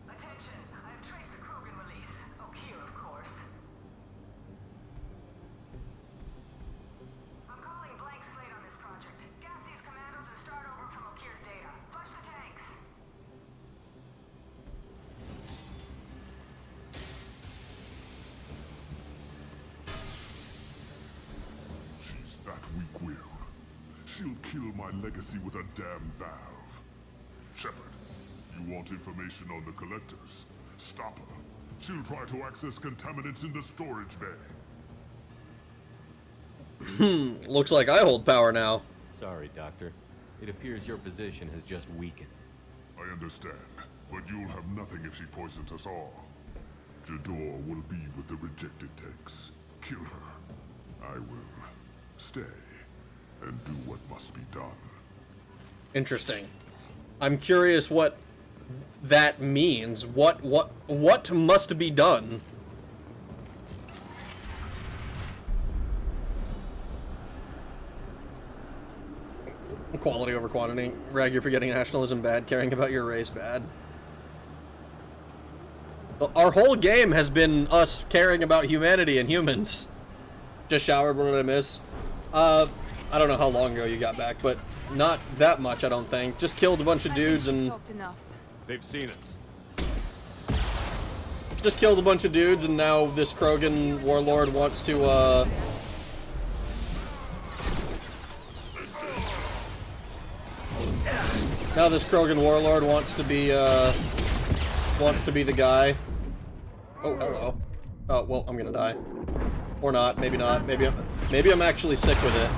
J: Attention, I have traced the Krogan release. Okier, of course. I'm calling blank slate on this project. Gas these commandos and start over from Okier's data. Flush the tanks.
M: She's that weak-willed. She'll kill my legacy with a damn valve. Shepard, you want information on the collectors? Stop her. She'll try to access contaminants in the storage bay.
A: Looks like I hold power now.
C: Sorry, Doctor. It appears your position has just weakened.
M: I understand, but you'll have nothing if she poisons us all. Jador will be with the rejected techs. Kill her. I will stay and do what must be done.
A: Interesting. I'm curious what that means. What must be done? Quality over quantity. Rag, you're forgetting nationalism bad, caring about your race bad. Our whole game has been us caring about humanity and humans. Just showered, what did I miss? I don't know how long ago you got back, but not that much, I don't think. Just killed a bunch of dudes and...
C: They've seen us.
A: Just killed a bunch of dudes and now this Krogan warlord wants to, Now this Krogan warlord wants to be the guy. Oh, hello. Oh, well, I'm gonna die. Or not, maybe not. Maybe I'm actually sick with it.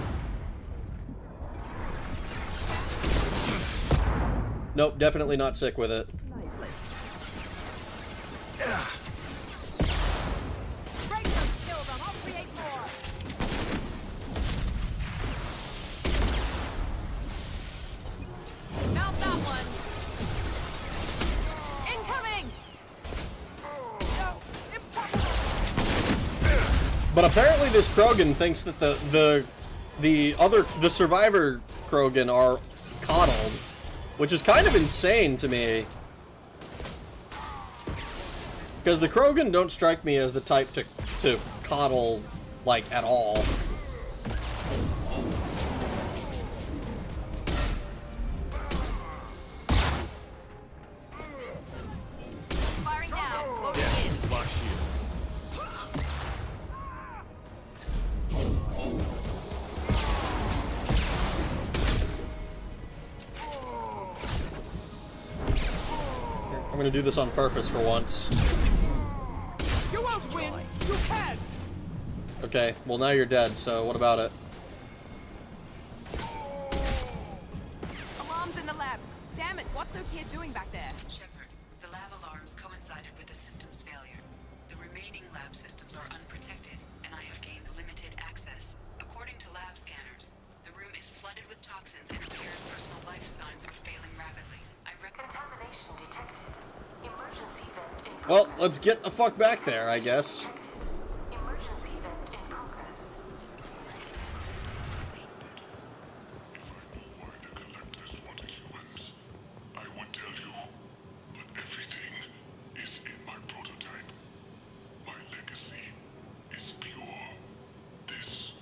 A: Nope, definitely not sick with it.
K: Mount that one. Incoming.
A: But apparently this Krogan thinks that the survivor Krogan are coddled, which is kind of insane to me. Because the Krogan don't strike me as the type to coddle, like, at all.
K: Firing down. Loading
C: Yeah,
K: in.
C: flush you.
A: I'm gonna do this on purpose for once.
I: You won't win! You can't!
A: Okay, well now you're dead, so what about it?
J: Alarms in the lab. Damn it, what's Okier doing back there?
B: Shepard, the lab alarms coincided with the system's failure. The remaining lab systems are unprotected, and I have gained limited access. According to lab scanners, the room is flooded with toxins and Okier's personal life signs are failing rapidly. I recommend...
J: Contamination detected. Emergency vent in progress.
A: Well, let's get the fuck back there, I guess.
J: Emergency vent in progress.
M: I would tell you, but everything is in my prototype. My legacy is pure. This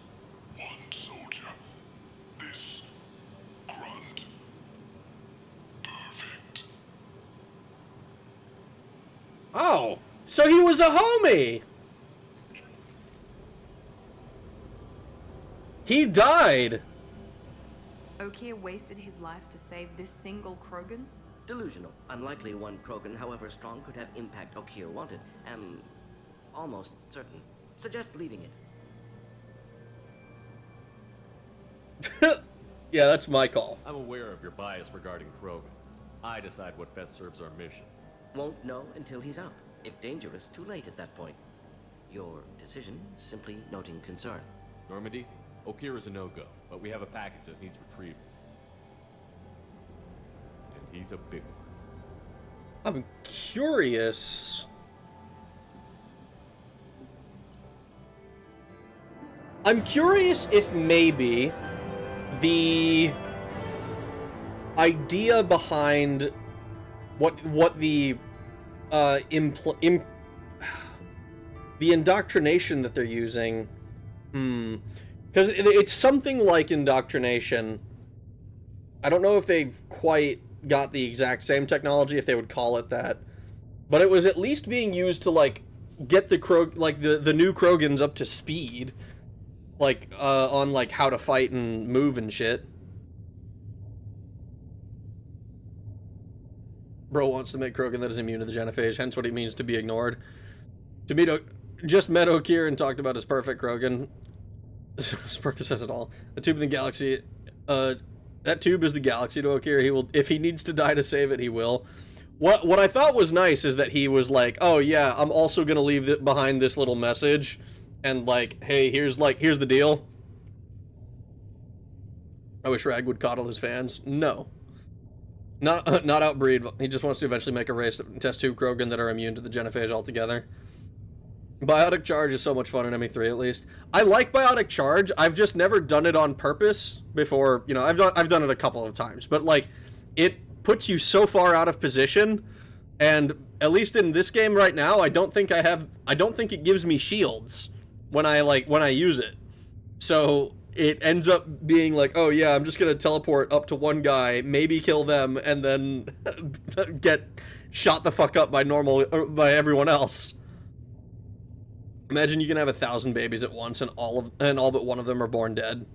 M: one soldier, this grunt, perfect.
A: Oh, so he was a homie! He died!
O: Okier wasted his life to save this single Krogan?
N: Delusional. Unlikely one Krogan, however strong, could have impact Okier wanted. Am almost certain. Suggest leaving it.
A: Yeah, that's my call.
C: I'm aware of your bias regarding Krogan. I decide what best serves our mission.
N: Won't know until he's out. If dangerous, too late at that point. Your decision, simply noting concern.
C: Normandy, Okier is a no-go, but we have a package that needs retrieval. And he's a big one.
A: I'm curious. I'm curious if maybe the idea behind what the the indoctrination that they're using, because it's something like indoctrination. I don't know if they've quite got the exact same technology, if they would call it that, but it was at least being used to like get the the new Krogans up to speed, like on like how to fight and move and shit. Bro wants to make Krogan that is immune to the genophage, hence what it means to be ignored. Tomito just met Okier and talked about his perfect Krogan. Spark says it all. The tube in the galaxy, that tube is the galaxy to Okier. He will, if he needs to die to save it, he will. What I thought was nice is that he was like, oh yeah, I'm also gonna leave behind this little message, and like, hey, here's the deal. I wish Rag would coddle his fans. No. Not outbreed. He just wants to eventually make a race to test two Krogan that are immune to the genophage altogether. Biotic Charge is so much fun in ME3, at least. I like Biotic Charge. I've just never done it on purpose before. You know, I've done it a couple of times, but like, it puts you so far out of position, and at least in this game right now, I don't think it gives me shields when I use it. So it ends up being like, oh yeah, I'm just gonna teleport up to one guy, maybe kill them, and then get shot the fuck up by everyone else. Imagine you can have 1,000 babies at once, and all but one of them are born dead.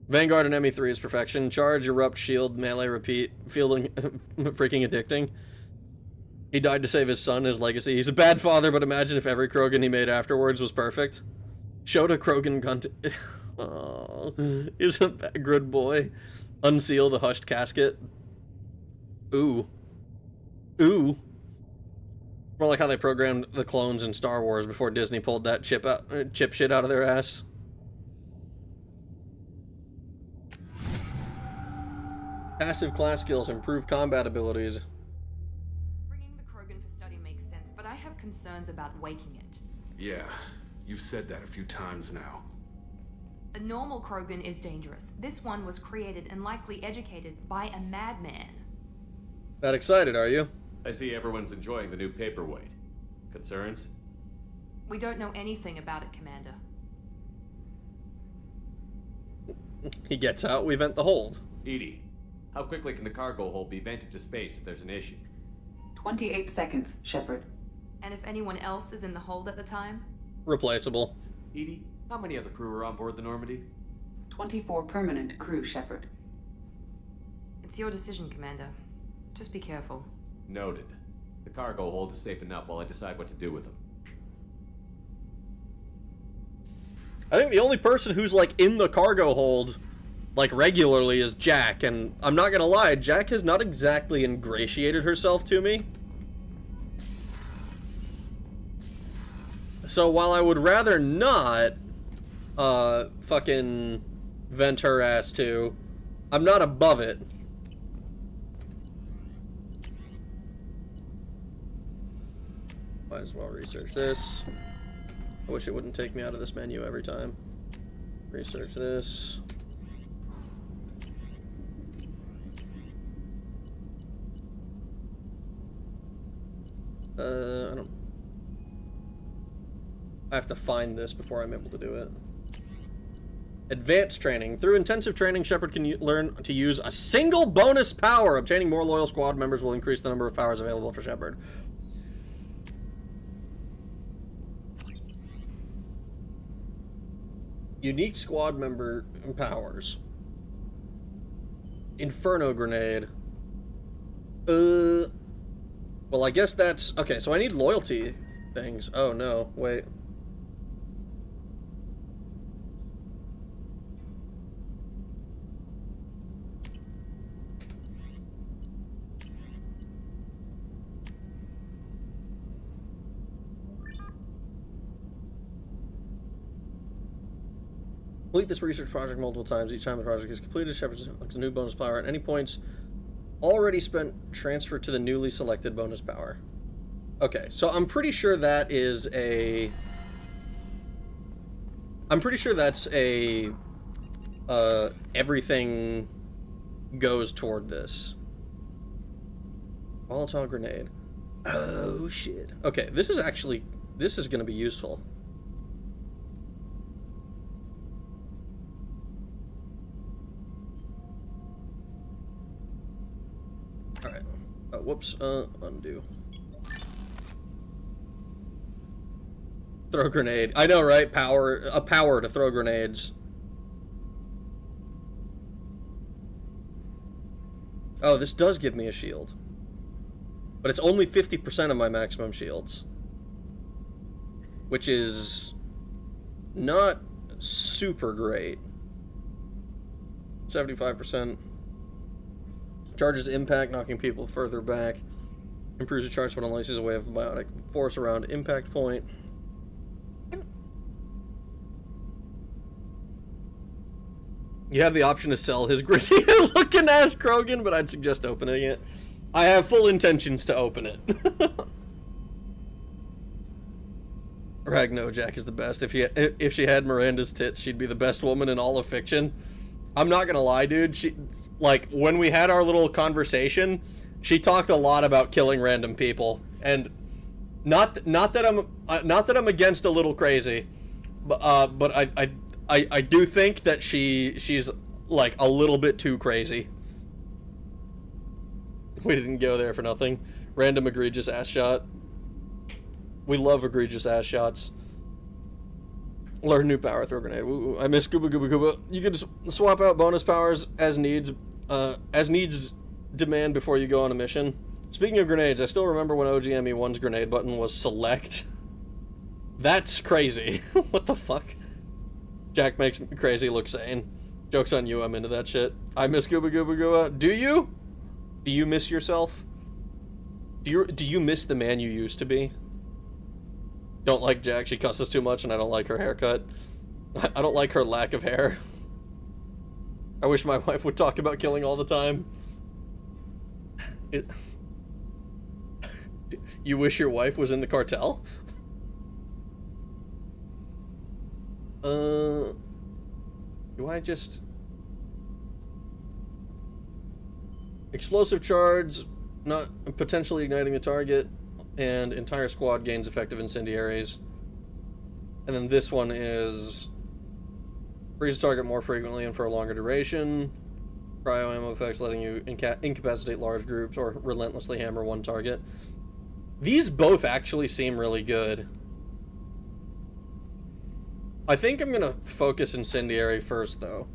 A: Vanguard and ME3 is perfection. Charge, erupt, shield, melee, repeat, feeling freaking addicting. He died to save his son, his legacy. He's a bad father, but imagine if every Krogan he made afterwards was perfect. Showed a Krogan gun to... Oh, isn't that a good boy? Unseal the hushed casket. Ooh. Ooh. More like how they programmed the clones in Star Wars before Disney pulled that chip shit out of their ass. Passive class skills improve combat abilities.
D: Bringing the Krogan for study makes sense, but I have concerns about waking it.
P: Yeah, you've said that a few times now.
D: A normal Krogan is dangerous. This one was created and likely educated by a madman.
A: That excited, are you?
C: I see everyone's enjoying the new paperweight. Concerns?
D: We don't know anything about it, Commander.
A: He gets out, we vent the hold.
C: Edie, how quickly can the cargo hold be vented to space if there's an issue?
B: 28 seconds, Shepard.
D: And if anyone else is in the hold at the time?
A: Replaceable.
C: Edie, how many other crew are on board the Normandy?
B: 24 permanent crew, Shepard.
D: It's your decision, Commander. Just be careful.
C: Noted. The cargo hold is safe enough while I decide what to do with them.
A: I think the only person who's, like, in the cargo hold, like, regularly is Jack, and I'm not gonna lie, Jack has not exactly ingratiated herself to me. So while I would rather not, fucking vent her ass to, I'm not above it. Might as well research this. I wish it wouldn't take me out of this menu every time. Research this. I have to find this before I'm able to do it. Advanced training. Through intensive training, Shepard can learn to use a single bonus power. Obtaining more loyal squad members will increase the number of powers available for Shepard. Unique squad member powers. Inferno grenade. Well, I guess that's... Okay, so I need loyalty things. Oh, no. Wait. Complete this research project multiple times. Each time the project is completed, Shepard selects a new bonus power. At any points already spent, transfer to the newly selected bonus power. Okay, so I'm pretty sure that is a... I'm pretty sure that's a... everything goes toward this. Volatile grenade. Oh, shit. Okay, this is actually... This is going to be useful. Alright. Whoops. Undo. Throw grenade. I know, right? A power to throw grenades. Oh, this does give me a shield. But it's only 50% of my maximum shields. Which is... not super great. 75%. Charges impact, knocking people further back. Improves the charge when unleashes a wave of biotic force around impact point. You have the option to sell his grenade-looking ass Krogan, but I'd suggest opening it. I have full intentions to open it. Ragno, Jack is the best. If she had Miranda's tits, she'd be the best woman in all of fiction. I'm not gonna lie, dude. She... Like, when we had our little conversation, she talked a lot about killing random people, and not that I'm against a little crazy, but I do think that she's like a little bit too crazy. We didn't go there for nothing. Random egregious ass shot. We love egregious ass shots. Learn new power, throw grenade. Ooh, I miss Gooba Gooba Gooba. You can swap out bonus powers as needs demand before you go on a mission. Speaking of grenades, I still remember when OGME1's grenade button was select. That's crazy. What the fuck? Jack makes me crazy look sane. Joke's on you, I'm into that shit. I miss Gooba Gooba Gooba. Do you? Do you miss yourself? Do you miss the man you used to be? Don't like Jack, she cusses too much, and I don't like her haircut. I don't like her lack of hair. I wish my wife would talk about killing all the time. You wish your wife was in the cartel? Do I just... Explosive charge, not potentially igniting the target, and entire squad gains effective incendiaries. And then this one is... freeze target more frequently and for a longer duration. Cryo ammo effects letting you incapacitate large groups or relentlessly hammer one target. These both actually seem really good. I think I'm gonna focus incendiary first, though.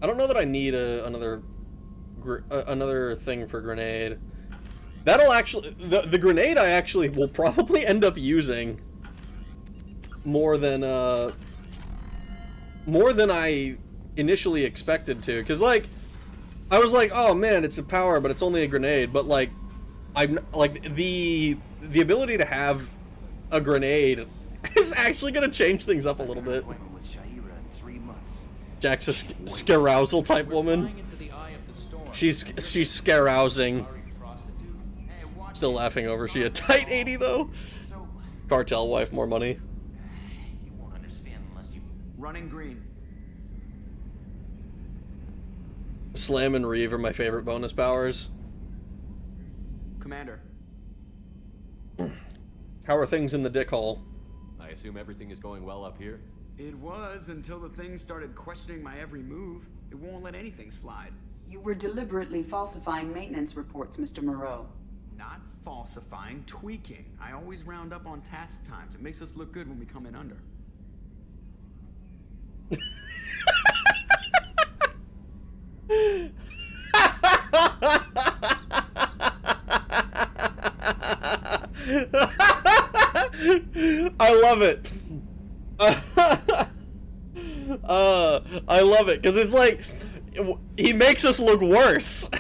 A: I don't know that I need another thing for grenade. That'll actually... The grenade I actually will probably end up using more than I initially expected to, because like I was like, oh man, it's a power, but it's only a grenade. But like, I'm like the ability to have a grenade is actually gonna change things up a little bit. Jack's a scarousal type woman. She's scarousing. Still laughing over she a tight 80 though. Cartel wife, more money.
Q: You won't understand unless you... Running green.
A: Slam and Reeve are my favorite bonus powers.
Q: Commander.
A: How are things in the dick hole?
C: I assume everything is going well up here?
Q: It was until the thing started questioning my every move. It won't let anything slide.
B: You were deliberately falsifying maintenance reports, Mr. Moreau.
Q: Not falsifying, tweaking. I always round up on task times. It makes us look good when we come in under.
A: I love it. I love it because it's like he makes us look worse.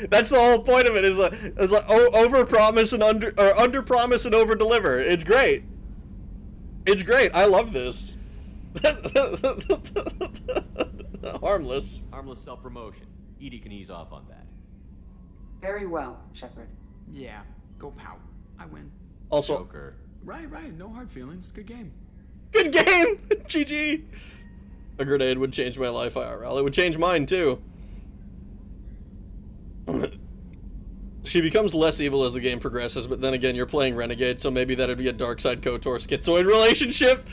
A: That's the whole point of it. Is like over promise and under promise and over deliver. It's great. It's great. I love this. Harmless.
C: Harmless self-promotion. Edie can ease off on that.
B: Very well, Shepard.
Q: Yeah, go pout. I win.
A: Also,
C: Joker.
Q: Right. No hard feelings. Good game.
A: Good game. GG. A grenade would change my life IRL. It would change mine too. She becomes less evil as the game progresses, but then again, you're playing Renegade, so maybe that'd be a dark side KOTOR schizoid relationship.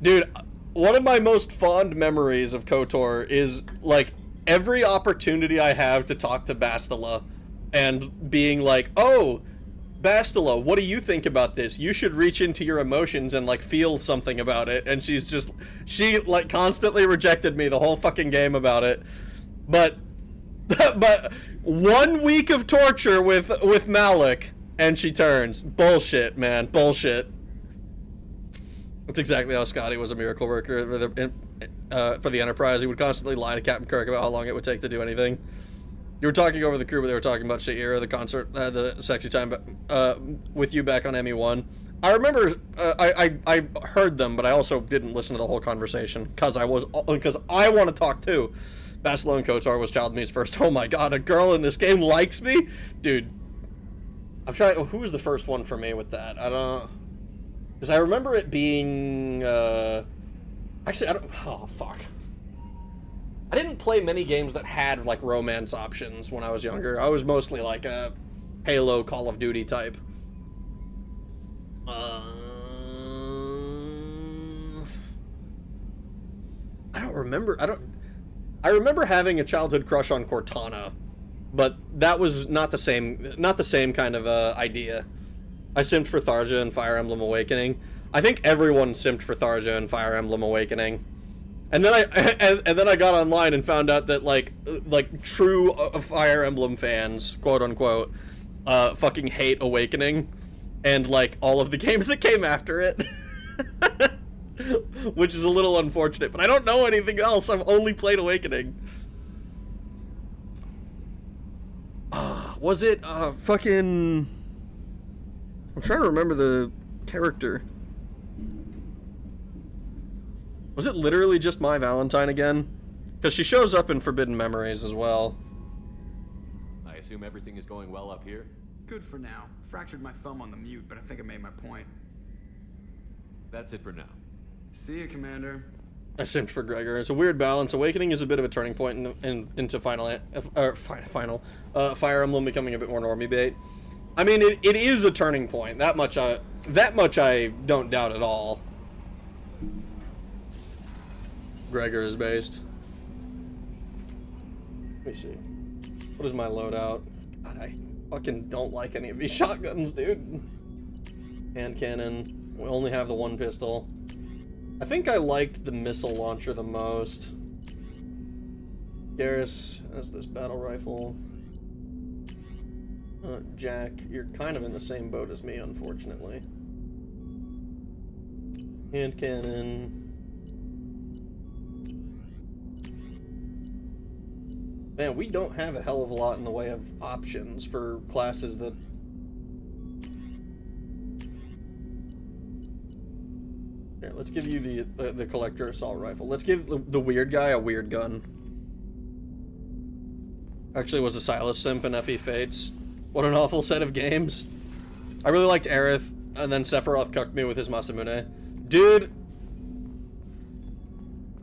A: Dude, one of my most fond memories of KOTOR is, like, every opportunity I have to talk to Bastila and being like, oh, Bastila, what do you think about this? You should reach into your emotions and, like, feel something about it. And she, like, constantly rejected me the whole fucking game about it. But 1 week of torture with Malik, and she turns. Bullshit, man. Bullshit. That's exactly how Scotty was a miracle worker for the Enterprise. He would constantly lie to Captain Kirk about how long it would take to do anything. You were talking over the crew, but they were talking about Sha'ira, the concert, the sexy time with you back on ME1. I remember I heard them, but I also didn't listen to the whole conversation because I want to talk too. Bastila and KOTOR was Child Me's first. Oh my god, a girl in this game likes me? Dude. I'm trying. Who was the first one for me with that? I don't. Because I remember it being. Actually, I don't. Oh, fuck. I didn't play many games that had, like, romance options when I was younger. I was mostly, like, a Halo, Call of Duty type. I don't remember. I remember having a childhood crush on Cortana, but that was not the same kind of idea. I simped for Tharja and Fire Emblem Awakening. I think everyone simped for Tharja and Fire Emblem Awakening. And then I got online and found out that like true Fire Emblem fans, quote unquote, fucking hate Awakening and like all of the games that came after it. Which is a little unfortunate, but I don't know anything else. I've only played Awakening. Was it fucking... I'm trying to remember the character. Was it literally just My Valentine again? Because she shows up in Forbidden Memories as well.
C: I assume everything is going well up here?
Q: Good for now. Fractured my thumb on the mute, but I think I made my point.
C: That's it for now.
Q: See you, Commander.
A: I simped for Gregor. It's a weird balance. Awakening is a bit of a turning point into Fire Emblem becoming a bit more normie bait. I mean, it is a turning point. That much I don't doubt at all. Gregor is based. Let me see. What is my loadout? God, I fucking don't like any of these shotguns, dude. Hand cannon. We only have the one pistol. I think I liked the missile launcher the most. Garrus has this battle rifle. Jack, you're kind of in the same boat as me, unfortunately. Hand cannon. Man, we don't have a hell of a lot in the way of options for classes that... Here, let's give you the collector assault rifle. Let's give the weird guy a weird gun. Actually was a Silas simp in FE Fates. What an awful set of games. I really liked Aerith, and then Sephiroth cucked me with his Masamune. Dude!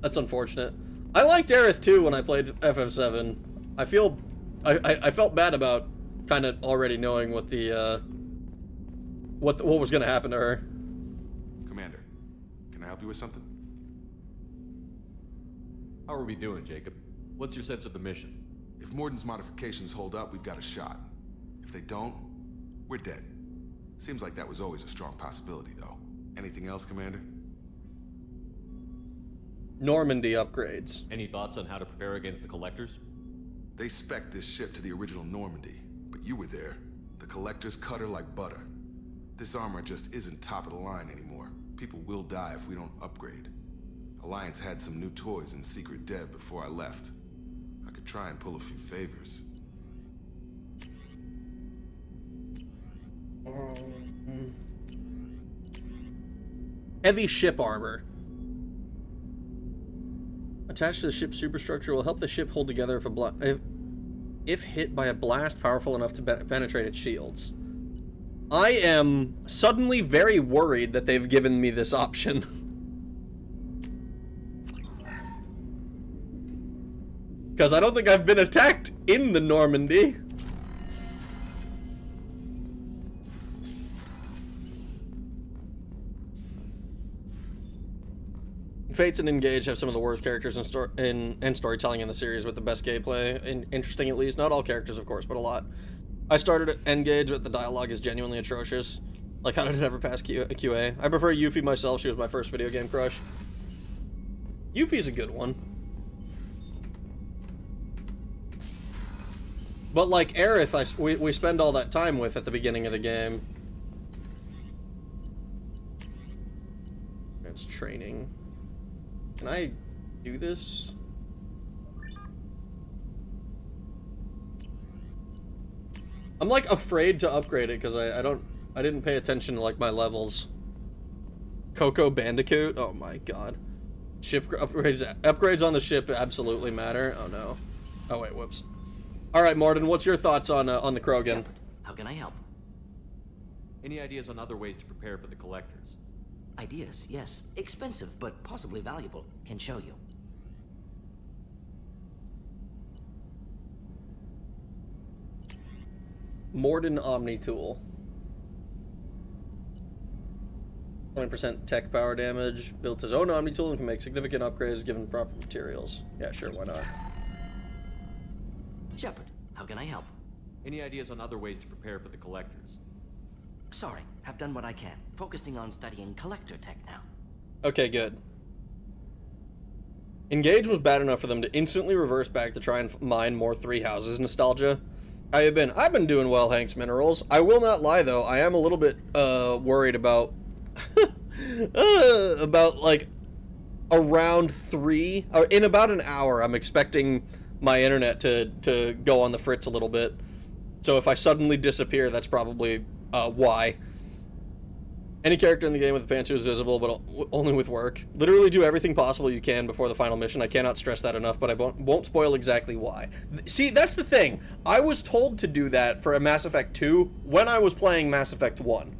A: That's unfortunate. I liked Aerith too when I played FF7. I felt bad about kind of already knowing what the, what was gonna happen to her.
P: Commander, can I help you with something?
C: How are we doing, Jacob? What's your sense of the mission?
P: If Morden's modifications hold up, we've got a shot. If they don't, we're dead. Seems like that was always a strong possibility, though. Anything else, Commander?
A: Normandy upgrades.
C: Any thoughts on how to prepare against the Collectors?
P: They spec'd this ship to the original Normandy, but you were there. The Collectors cut her like butter. This armor just isn't top of the line anymore. People will die if we don't upgrade. Alliance had some new toys in secret dev before I left. I could try and pull a few favors.
A: Heavy ship armor. Attached to the ship's superstructure will help the ship hold together if hit by a blast powerful enough to penetrate its shields. I am suddenly very worried that they've given me this option. Because I don't think I've been attacked in the Normandy. Fates and Engage have some of the worst characters in storytelling in the series, with the best gameplay, interesting at least. Not all characters, of course, but a lot. I started at Engage, but the dialogue is genuinely atrocious. Like, how did it ever pass QA? I prefer Yuffie myself. She was my first video game crush. Yuffie's a good one. But like Aerith, we spend all that time with at the beginning of the game. It's training. Can I do this? I'm like afraid to upgrade it because I didn't pay attention to like my levels. Coco Bandicoot? Oh my god. Ship upgrades on the ship absolutely matter. Oh no. Oh wait, whoops. All right, Morden, what's your thoughts on the Krogan?
N: Shepard, how can I help?
C: Any ideas on other ways to prepare for the Collectors?
N: Ideas, yes. Expensive, but possibly valuable. Can show you.
A: Morden Omni Tool. 20% tech power damage. Built his own Omni Tool and can make significant upgrades given proper materials. Yeah, sure, why not?
N: Shepard, how can I help?
C: Any ideas on other ways to prepare for the Collectors?
N: Sorry, have done what I can. Focusing on studying collector tech now.
A: Okay, good. Engage was bad enough for them to instantly reverse back to try and mine more Three Houses nostalgia. How you been? I've been doing well, Hanks Minerals. I will not lie, though. I am a little bit worried about... about, like, around 3... Or in about an hour, I'm expecting my internet to go on the fritz a little bit. So if I suddenly disappear, that's probably why. Any character in the game with the pantsuit is visible, but only with work. Literally do everything possible you can before the final mission. I cannot stress that enough, but I won't spoil exactly why. See, that's the thing. I was told to do that for a Mass Effect 2 when I was playing Mass Effect 1.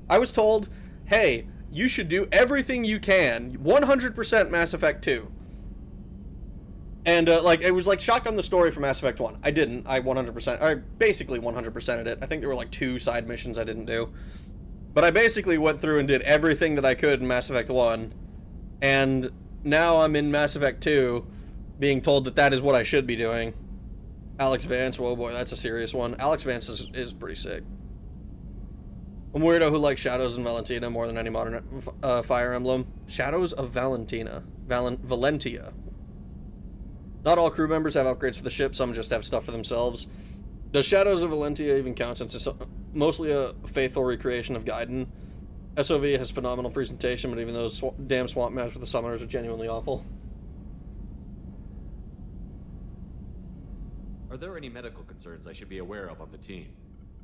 A: I was told, hey, you should do everything you can, 100% Mass Effect 2. And, like, it was like Shotgun the Story for Mass Effect 1. I didn't. I basically 100%ed it. I think there were, like, 2 side missions I didn't do. But I basically went through and did everything that I could in Mass Effect 1. And now I'm in Mass Effect 2, being told that that is what I should be doing. Alex Vance, whoa boy, that's a serious one. Alex Vance is pretty sick. I'm a weirdo who likes Shadows and Valentina more than any modern Fire Emblem. Shadows of Valentina. Valentia. Not all crew members have upgrades for the ship, some just have stuff for themselves. Does Shadows of Valentia even count since it's mostly a faithful recreation of Gaiden? SOV has phenomenal presentation, but even those damn swamp maps with the summoners are genuinely awful.
C: Are there any medical concerns I should be aware of on the team?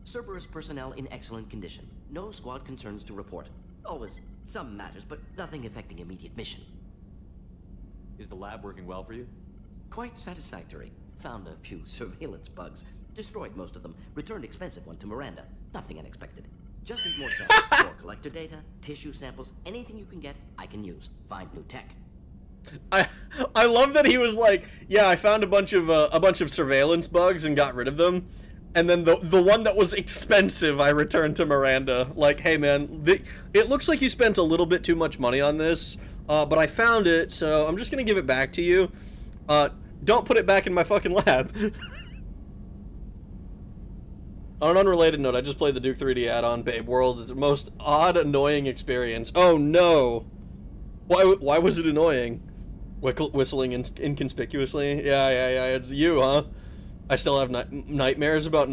N: Cerberus personnel in excellent condition. No squad concerns to report. Always some matters, but nothing affecting immediate mission.
C: Is the lab working well for you?
N: Quite satisfactory. Found a few surveillance bugs. Destroyed most of them. Returned expensive one to Miranda. Nothing unexpected. Just need more samples. More collector data, tissue samples, anything you can get, I can use. Find new tech.
A: I love that he was like, yeah, I found a bunch of surveillance bugs and got rid of them, and then the one that was expensive I returned to Miranda. Like, hey man, it looks like you spent a little bit too much money on this, but I found it, so I'm just gonna give it back to you. Don't put it back in my fucking lab. On an unrelated note, I just played the Duke 3D add-on Babe World. It's the most odd, annoying experience. Oh no! Why was it annoying? Whistling inconspicuously? Yeah, it's you, huh? I still have nightmares about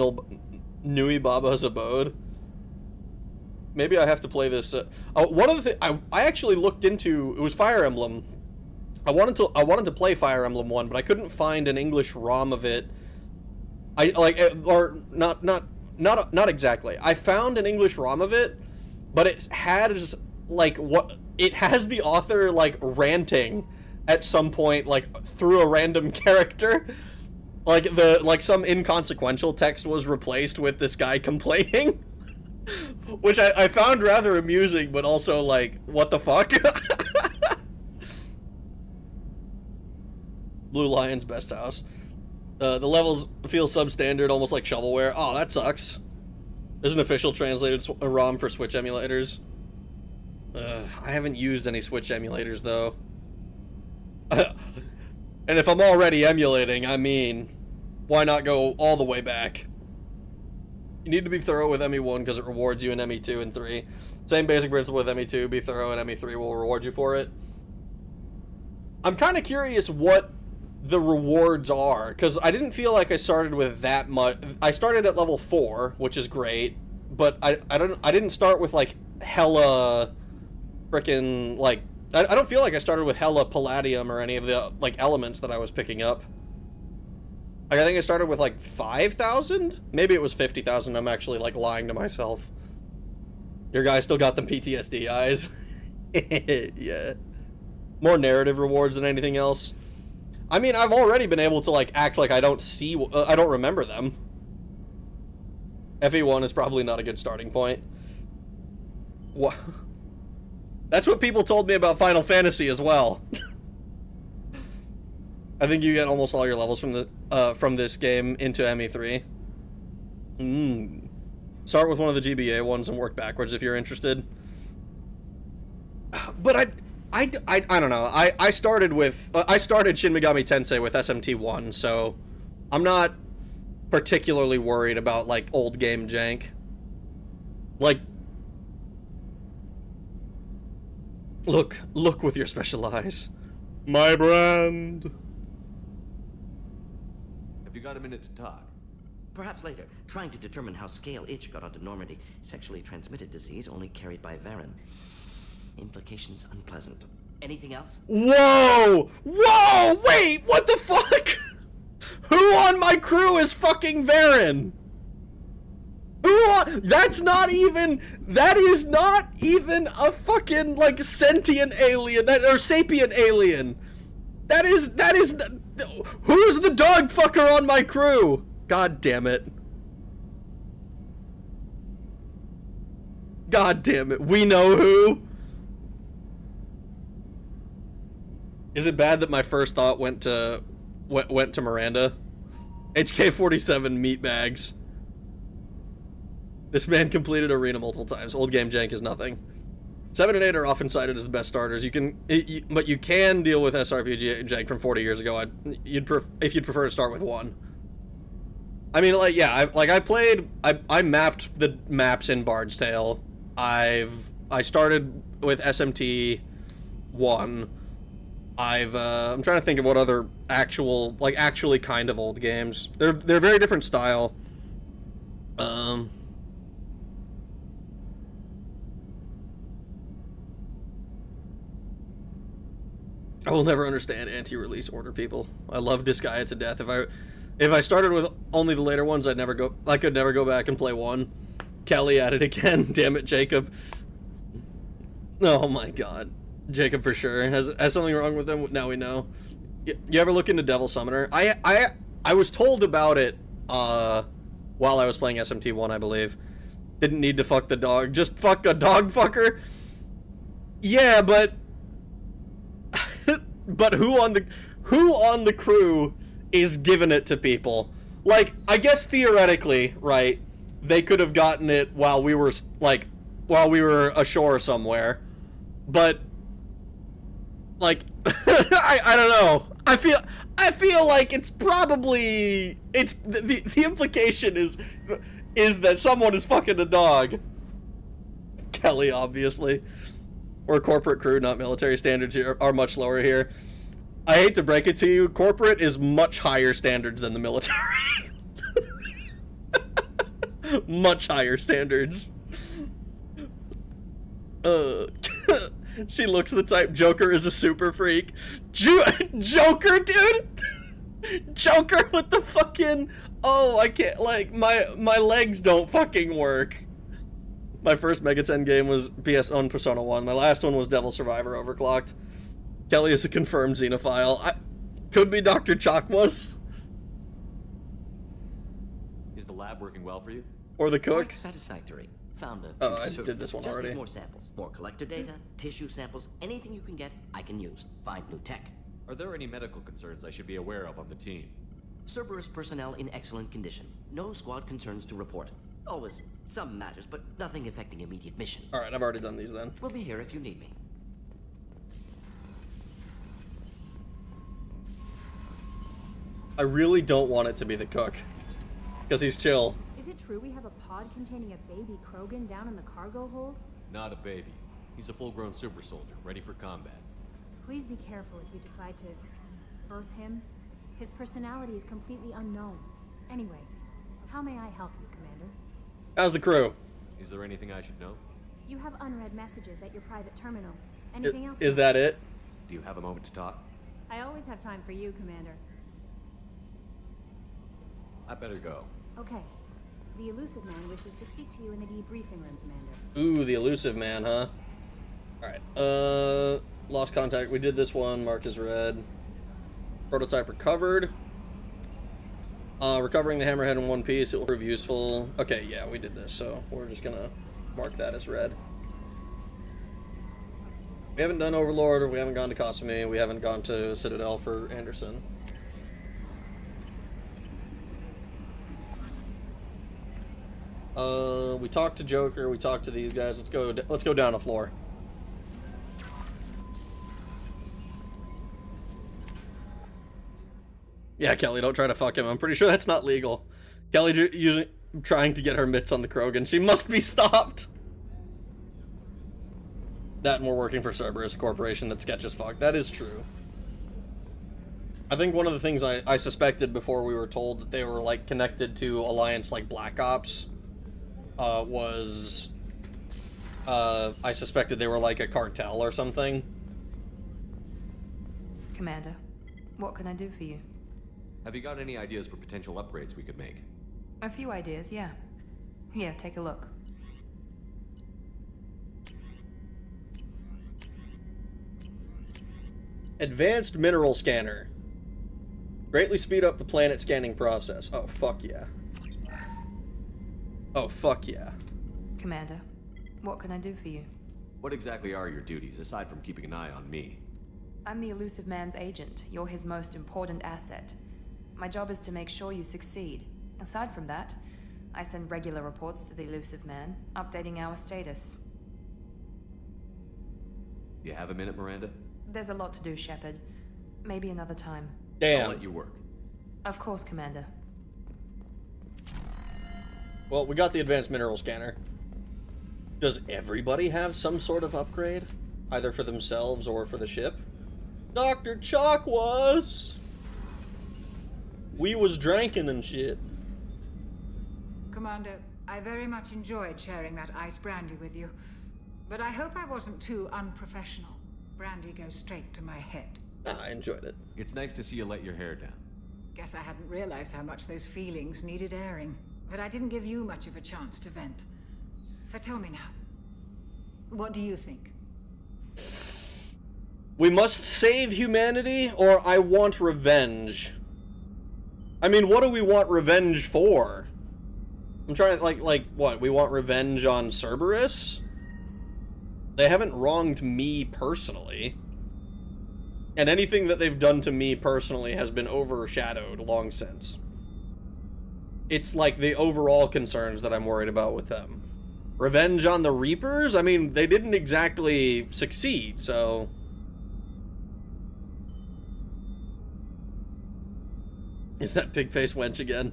A: Nui Baba's abode. Maybe I have to play this. One of the things I actually looked into, it was Fire Emblem. I wanted to play Fire Emblem 1, but I couldn't find an English ROM of it. Not exactly. I found an English ROM of it, but it has it has the author like ranting at some point, like through a random character. Like some inconsequential text was replaced with this guy complaining. Which I found rather amusing, but also like, what the fuck? Blue Lion's best house. The levels feel substandard, almost like shovelware. Oh, that sucks. There's an official translated ROM for Switch emulators. I haven't used any Switch emulators, though. And if I'm already emulating, I mean, why not go all the way back? You need to be thorough with ME1 because it rewards you in ME2 and 3. Same basic principle with ME2, be thorough, and ME3 will reward you for it. I'm kind of curious what the rewards are, because I didn't feel like I started with that much. I started at level 4, which is great, but I didn't start with like hella frickin' like I don't feel like I started with hella palladium or any of the like elements that I was picking up. Like, I think I started with like 5,000? Maybe it was 50,000. I'm actually like lying to myself. Your guy still got them PTSD eyes. Yeah. More narrative rewards than anything else. I mean, I've already been able to like act like I don't remember them. FE1 is probably not a good starting point. What? That's what people told me about Final Fantasy as well. I think you get almost all your levels from this game into ME3. Start with one of the GBA ones and work backwards if you're interested. But I don't know. I started Shin Megami Tensei with SMT1, so I'm not particularly worried about like old game jank. Like, look with your special eyes. My brand.
C: Have you got a minute to talk?
N: Perhaps later. Trying to determine how Scale Itch got onto Normandy. Sexually transmitted disease only carried by Varen. Implications unpleasant. Anything else?
A: Whoa! Whoa! Wait! What the fuck? Who on my crew is fucking Varen? That is not even a fucking, like, sentient alien, or sapient alien. That is, who's the dog fucker on my crew? God damn it. God damn it. We know who. Is it bad that my first thought went to Miranda? HK-47 meatbags. This man completed Arena multiple times. Old game jank is nothing. 7 and 8 are often cited as the best starters. But you can deal with SRPG jank from 40 years ago. If you'd prefer to start with 1. I mean, like, yeah, I mapped the maps in Bard's Tale. I started with SMT 1. I'm trying to think of what other actually kind of old games. They're very different style. I will never understand anti-release order people. I love Disgaea to death. If I started with only the later ones, I could never go back and play 1. Kelly at it again. Damn it, Jacob. Oh my god. Jacob for sure. Has something wrong with him? Now we know. You ever look into Devil Summoner? I was told about it while I was playing SMT1, I believe. Didn't need to fuck the dog. Just fuck a dog fucker? Yeah, but but who on the crew is giving it to people? Like, I guess theoretically, right, they could have gotten it while we were ashore somewhere. But like I don't know. I feel like it's probably the implication is that someone is fucking a dog. Kelly, obviously. Or corporate crew, not military standards here are much lower here. I hate to break it to you, corporate is much higher standards than the military. Much higher standards. She looks the type. Joker is a super freak. Joker, dude? Joker with the fucking... Oh, I can't... Like, my legs don't fucking work. My first Mega 10 game was on Persona 1. My last one was Devil Survivor Overclocked. Kelly is a confirmed xenophile. Could be Dr. Chakwas.
C: Is the lab working well for you?
A: Or the cook?
N: Quite satisfactory. Found a
A: Oh, I did this one
N: Just
A: already.
N: need more samples, more collector data, tissue samples, anything you can get, I can use. Find new tech.
C: Are there any medical concerns I should be aware of on the team?
N: Cerberus personnel in excellent condition. No squad concerns to report. Always some matters, but nothing affecting immediate mission.
A: Alright, I've already done these then.
N: We'll be here if you need me.
A: I really don't want it to be the cook. Because he's chill.
F: Is it true we have a pod containing a baby Krogan down in the cargo hold?
C: Not a baby. He's a full-grown super soldier, ready for combat.
F: Please be careful if you decide to birth him. His personality is completely unknown. Anyway, how may I help you, Commander?
A: How's the crew?
C: Is there anything I should know?
F: You have unread messages at your private terminal. Anything else?
A: Is that it?
C: Do you have a moment to talk?
F: I always have time for you, Commander.
C: I better go.
F: Okay. The Elusive Man wishes to speak to you in the debriefing room, Commander.
A: Ooh, the Elusive Man, huh? Alright, lost contact. We did this one. Marked as red. Prototype recovered. Recovering the hammerhead in one piece. It will prove useful. Okay, yeah, we did this, so we're just gonna mark that as red. We haven't done Overlord, we haven't gone to Kasumi, we haven't gone to Citadel for Anderson. We talked to Joker, we talked to these guys. Let's go down the floor. Yeah, Kelly, don't try to fuck him. I'm pretty sure that's not legal. Kelly trying to get her mitts on the Krogan. She must be stopped. That and we're working for Cerberus, a corporation that sketches fuck. That is true. I think one of the things I suspected before we were told that they were like connected to Alliance like Black Ops was I suspected they were like a cartel or something.
O: Commander, what can I do for you?
C: Have you got any ideas for potential upgrades we could make?
O: A few ideas, yeah. Here, take a look.
A: Advanced mineral scanner. Greatly speed up the planet scanning process. Oh, fuck yeah. Oh, fuck yeah.
O: Commander, what can I do for you?
C: What exactly are your duties, aside from keeping an eye on me?
O: I'm the Elusive Man's agent. You're his most important asset. My job is to make sure you succeed. Aside from that, I send regular reports to the Elusive Man, updating our status.
C: You have a minute, Miranda?
O: There's a lot to do, Shepard. Maybe another time.
A: Damn.
C: I'll let you work.
O: Of course, Commander.
A: Well, we got the advanced mineral scanner. Does everybody have some sort of upgrade? Either for themselves or for the ship? Dr. Chakwas! We was drinking and shit.
J: Commander, I very much enjoyed sharing that ice brandy with you. But I hope I wasn't too unprofessional. Brandy goes straight to my head.
A: I enjoyed it.
C: It's nice to see you let your hair down.
J: Guess I hadn't realized how much those feelings needed airing. But I didn't give you much of a chance to vent. So tell me now. What do you think?
A: We must save humanity, or I want revenge. I mean, what do we want revenge for? I'm trying to, like, what? We want revenge on Cerberus? They haven't wronged me personally. And anything that they've done to me personally has been overshadowed long since. It's like the overall concerns that I'm worried about with them. Revenge on the Reapers? I mean, they didn't exactly succeed, so... Is that pig-faced wench again?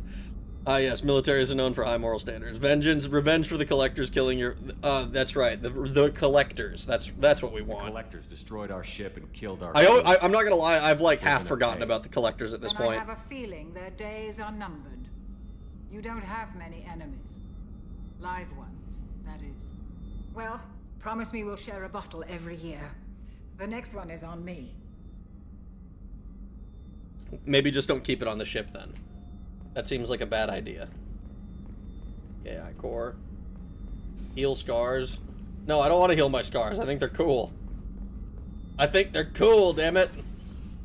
A: Ah, yes, militaries are known for high moral standards. Vengeance, revenge for the collectors killing your... that's right, the collectors. That's what we want.
C: The collectors destroyed our ship and killed our...
A: I'm not gonna lie, I've like half forgotten about the collectors at this point.
J: I have a feeling their days are numbered. You don't have many enemies. Live ones, that is. Well, promise me we'll share a bottle every year. The next one is on me.
A: Maybe just don't keep it on the ship then. That seems like a bad idea. Yeah, core. Heal scars. No, I don't want to heal my scars. I think they're cool. I think they're cool, damn it.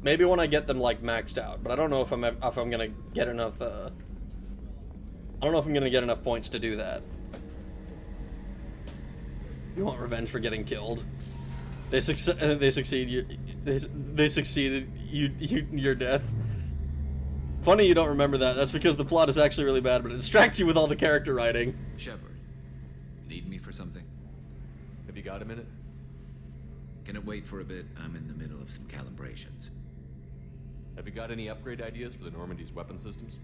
A: Maybe when I get them like maxed out, but I don't know if I'm gonna get enough. I don't know if I'm gonna get enough points to do that. You want revenge for getting killed? They succeed. They succeeded. Your death. Funny you don't remember that. That's because the plot is actually really bad, but it distracts you with all the character writing.
R: Shepard, need me for something?
C: Have you got a minute?
R: Can it wait for a bit? I'm in the middle of some calibrations.
C: Have you got any upgrade ideas for the Normandy's weapon systems?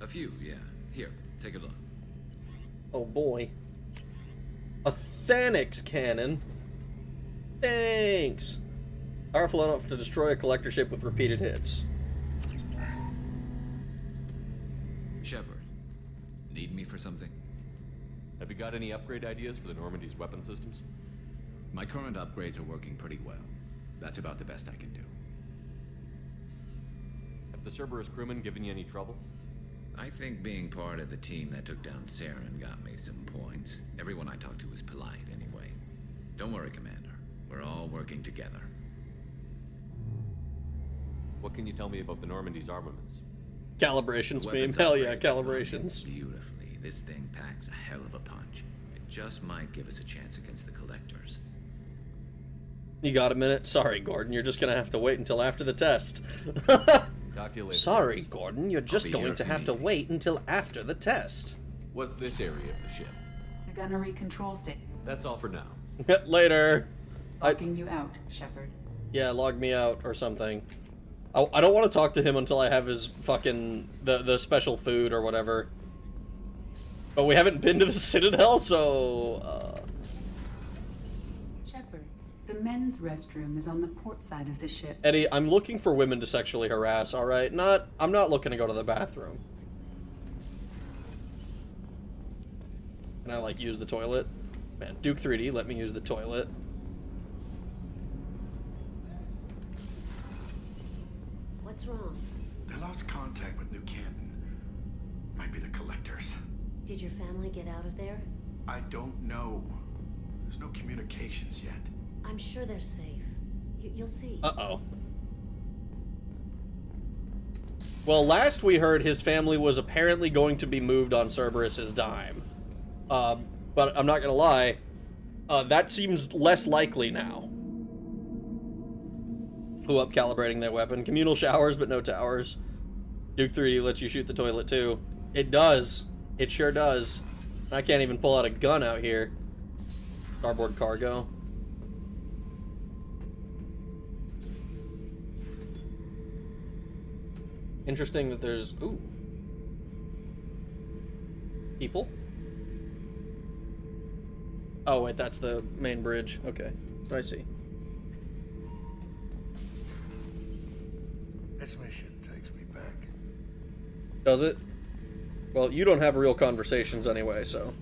R: A few, yeah. Here, take a look.
A: Oh boy. A Thanix cannon. Thanks. Powerful enough to destroy a collector ship with repeated hits.
R: Shepard, need me for something?
C: Have you got any upgrade ideas for the Normandy's weapon systems?
R: My current upgrades are working pretty well. That's about the best I can do.
C: Have the Cerberus crewmen given you any trouble?
R: I think being part of the team that took down Saren got me some points. Everyone I talked to was polite anyway. Don't worry, Commander. We're all working together.
C: What can you tell me about the Normandy's armaments?
A: Calibrations beam. Hell yeah, calibrations.
R: Beautifully. This thing packs a hell of a punch. It just might give us a chance against the collectors.
A: You got a minute? Sorry, Gordon. You're just gonna have to wait until after the test.
C: Talk to you later.
A: Sorry, Gordon. You're just going to have to wait until after the test.
C: What's this area of the ship?
B: The gunnery control station.
C: That's all for now.
A: Later.
B: Logging you out, Shepard.
A: Yeah, log me out or something. I don't want to talk to him until I have his fucking the special food or whatever. But we haven't been to the Citadel, so
B: Shepard, the men's restroom is on the port side of the ship.
A: Eddie, I'm looking for women to sexually harass, all right? I'm not looking to go to the bathroom. Can I like use the toilet? Man, Duke 3D, let me use the toilet.
S: What's wrong?
G: They lost contact with New Canton. Might be the collectors.
S: Did your family get out of there?
G: I don't know. There's no communications yet.
S: I'm sure they're safe. You'll see.
A: Uh-oh. Well, last we heard, his family was apparently going to be moved on Cerberus's dime. But I'm not gonna lie, that seems less likely now. Who up calibrating their weapon? Communal showers, but no towers. Duke 3D lets you shoot the toilet too. It does. It sure does. I can't even pull out a gun out here. Starboard cargo. Interesting that there's... Ooh. People? Oh, wait, that's the main bridge. Okay. I see.
G: This mission takes me back.
A: Does it? Well, you don't have real conversations anyway, so...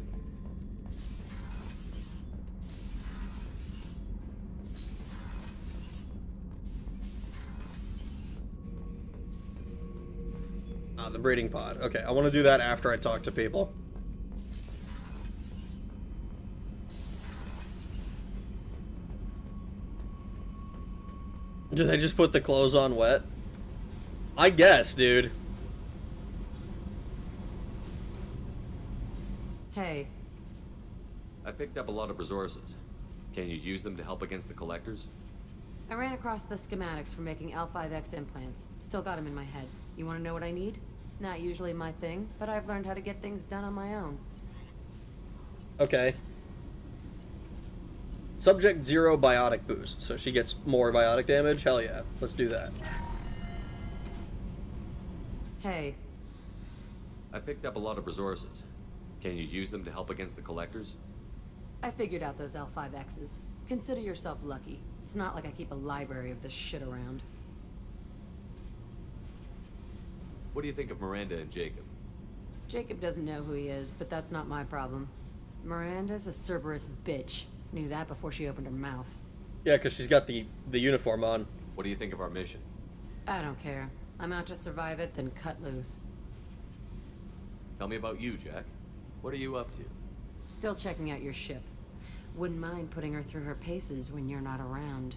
A: the breeding pod. Okay, I want to do that after I talk to people. Do they just put the clothes on wet? I guess, dude.
O: Hey.
C: I picked up a lot of resources. Can you use them to help against the collectors?
T: I ran across the schematics for making L5X implants. Still got them in my head. You want to know what I need? Not usually my thing, but I've learned how to get things done on my own.
A: Okay. Subject 0 biotic boost, so she gets more biotic damage? Hell yeah, let's do that.
T: Hey.
C: I picked up a lot of resources. Can you use them to help against the collectors?
T: I figured out those L5Xs. Consider yourself lucky. It's not like I keep a library of this shit around.
C: What do you think of Miranda and Jacob?
T: Jacob doesn't know who he is, but that's not my problem. Miranda's a Cerberus bitch. Knew that before she opened her mouth.
A: Yeah, because she's got the uniform on.
C: What do you think of our mission?
T: I don't care. I'm out to survive it, then cut loose.
C: Tell me about you, Jack. What are you up to?
T: Still checking out your ship. Wouldn't mind putting her through her paces when you're not around.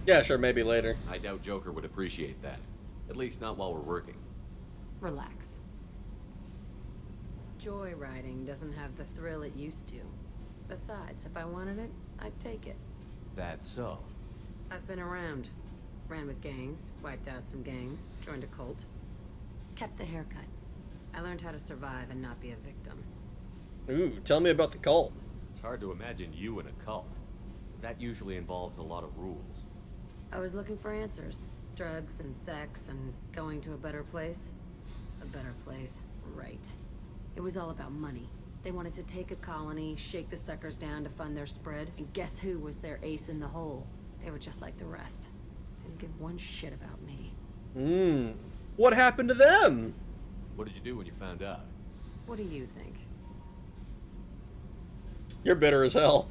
A: Yeah, sure, maybe later.
C: I doubt Joker would appreciate that. At least not while we're working.
T: Relax. Joyriding doesn't have the thrill it used to. Besides, if I wanted it, I'd take it.
C: That's so.
T: I've been around. Ran with gangs, wiped out some gangs, joined a cult. Kept the haircut. I learned how to survive and not be a victim.
A: Ooh, tell me about the cult.
C: It's hard to imagine you in a cult. That usually involves a lot of rules.
T: I was looking for answers. Drugs and sex and going to a better place. A better place, right. It was all about money. They wanted to take a colony, shake the suckers down to fund their spread, and guess who was their ace in the hole? They were just like the rest. Didn't give one shit about me.
A: What happened to them?
C: What did you do when you found out?
T: What do you think?
A: You're bitter as hell.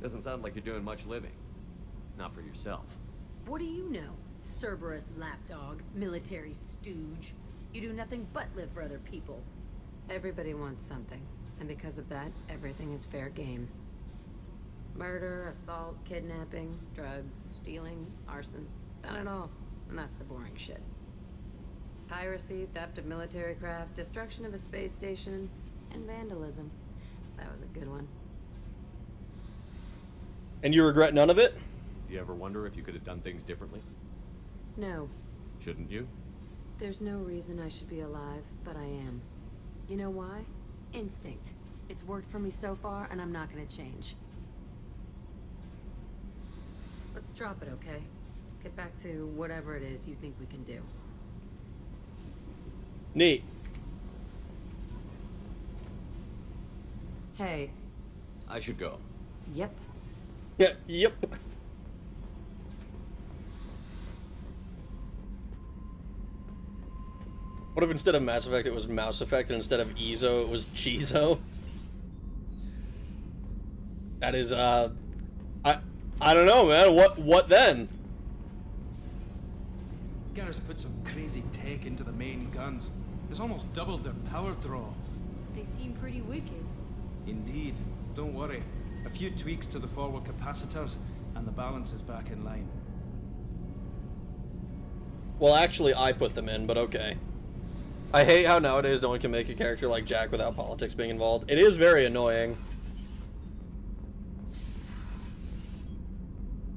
C: Doesn't sound like you're doing much living. Not for yourself.
T: What do you know? Cerberus lapdog, military stooge. You do nothing but live for other people. Everybody wants something, and because of that, everything is fair game. Murder, assault, kidnapping, drugs, stealing, arson, done it all. And that's the boring shit. Piracy, theft of military craft, destruction of a space station, and vandalism. That was a good one.
A: And you regret none of it?
C: Do you ever wonder if you could have done things differently?
T: No.
C: Shouldn't you?
T: There's no reason I should be alive, but I am. You know why? Instinct. It's worked for me so far, and I'm not gonna change. Let's drop it, okay? Get back to whatever it is you think we can do.
A: Neat.
T: Hey.
C: I should go.
T: Yep.
A: Yeah, yep. What if instead of Mass Effect it was Mouse Effect and instead of Ezo it was Cheezo? That is, I don't know, man. What then?
U: Garrus put some crazy tech into the main guns. It's almost doubled their power draw.
F: They seem pretty wicked.
U: Indeed. Don't worry. A few tweaks to the forward capacitors, and the balance is back in line.
A: Well, actually, I put them in, but okay. I hate how nowadays no one can make a character like Jack without politics being involved. It is very annoying.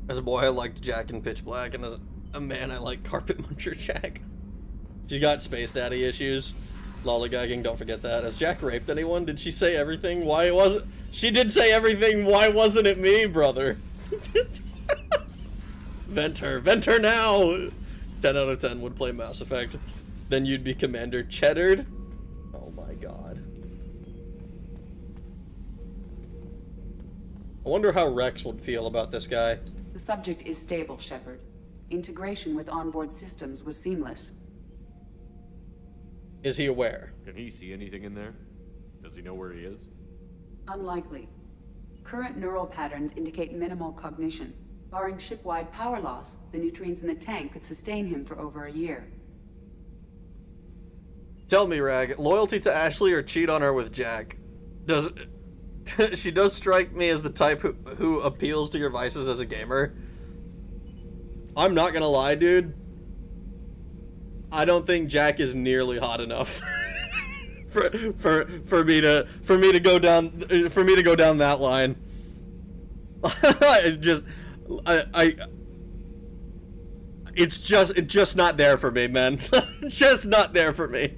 A: As a boy, I liked Jack in Pitch Black, and as a man, I like Carpet Muncher Jack. She got space daddy issues. Lollygagging, don't forget that. Has Jack raped anyone? Did she say everything? Why it wasn't... She did say everything. Why wasn't it me, brother? Vent her. Vent her now! 10 out of 10 would play Mass Effect. Then you'd be Commander Cheddared. Oh my god. I wonder how Rex would feel about this guy.
B: The subject is stable, Shepard. Integration with onboard systems was seamless.
A: Is he aware?
C: Can he see anything in there? Does he know where he is?
B: Unlikely. Current neural patterns indicate minimal cognition. Barring ship-wide power loss, the nutrients in the tank could sustain him for over a year.
A: Tell me, Rag, loyalty to Ashley or cheat on her with Jack? Does she does strike me as the type who appeals to your vices as a gamer. I'm not gonna lie, dude. I don't think Jack is nearly hot enough for me to go down that line. It's just not there for me, man. Just not there for me.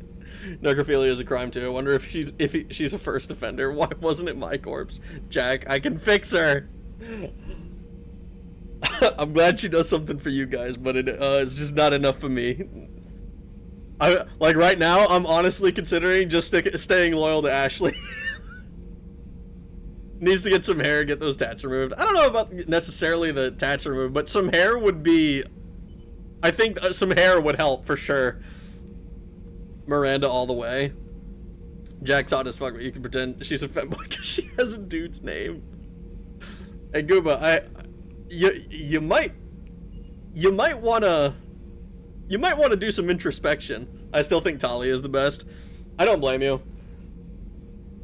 A: Necrophilia is a crime too. I wonder if she's a first offender. Why wasn't it my corpse? Jack, I can fix her. I'm glad she does something for you guys, but it's just not enough for me. Like right now, I'm honestly considering just staying loyal to Ashley. Needs to get some hair, get those tats removed. I don't know about necessarily the tats removed, but some hair would be... I think some hair would help for sure. Miranda all the way. Jack taught us fuck, but you can pretend she's a femboy because she has a dude's name. Hey Gooba, you might wanna do some introspection. I still think Talia is the best. I don't blame you.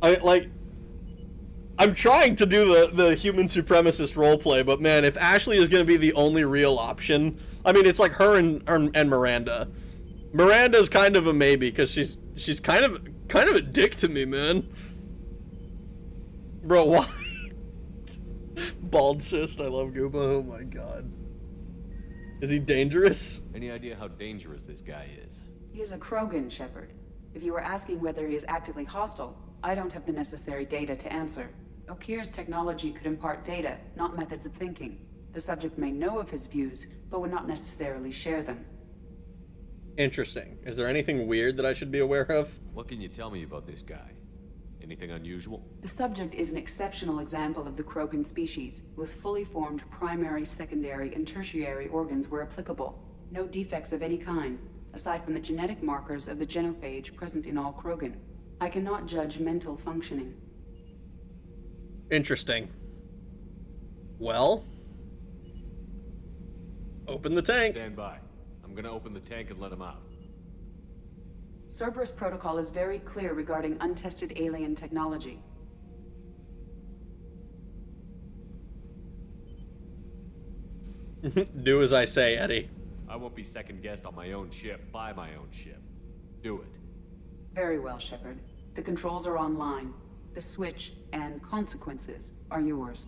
A: I'm trying to do the human supremacist roleplay, but man, if Ashley is gonna be the only real option, I mean, it's like her and Miranda. Miranda's kind of a maybe because she's kind of a dick to me, man. Bro, why? Bald cyst, I love Gooba. Oh my god. Is he dangerous?
C: Any idea how dangerous this guy is?
B: He is a Krogan, Shepard. If you were asking whether he is actively hostile, I don't have the necessary data to answer. Okir's technology could impart data, not methods of thinking. The subject may know of his views, but would not necessarily share them.
A: Interesting. Is there anything weird that I should be aware of?
C: What can you tell me about this guy? Anything unusual?
B: The subject is an exceptional example of the Krogan species, with fully formed primary, secondary, and tertiary organs where applicable. No defects of any kind, aside from the genetic markers of the genophage present in all Krogan. I cannot judge mental functioning.
A: Interesting. Well, open the tank.
C: Stand by. I'm gonna open the tank and let him out.
B: Cerberus protocol is very clear regarding untested alien technology.
A: Do as I say, Eddie.
C: I won't be second-guessed on my own ship, by my own ship. Do it.
B: Very well, Shepard. The controls are online. The switch and consequences are yours.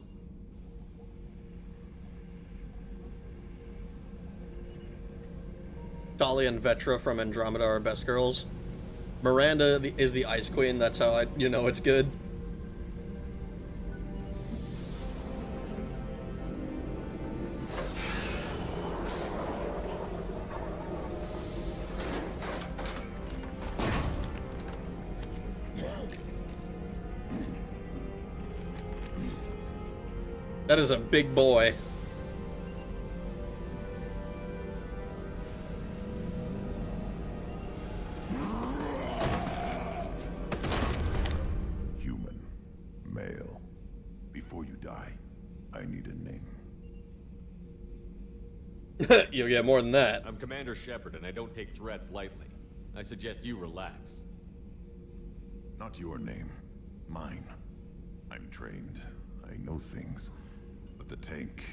A: Talia and Vetra from Andromeda are best girls. Miranda is the Ice Queen. That's how you know it's good. That is a big boy.
M: Human. Male. Before you die, I need a name.
A: You'll get more than that.
C: I'm Commander Shepard, and I don't take threats lightly. I suggest you relax.
M: Not your name. Mine. I'm trained. I know things. But the tank,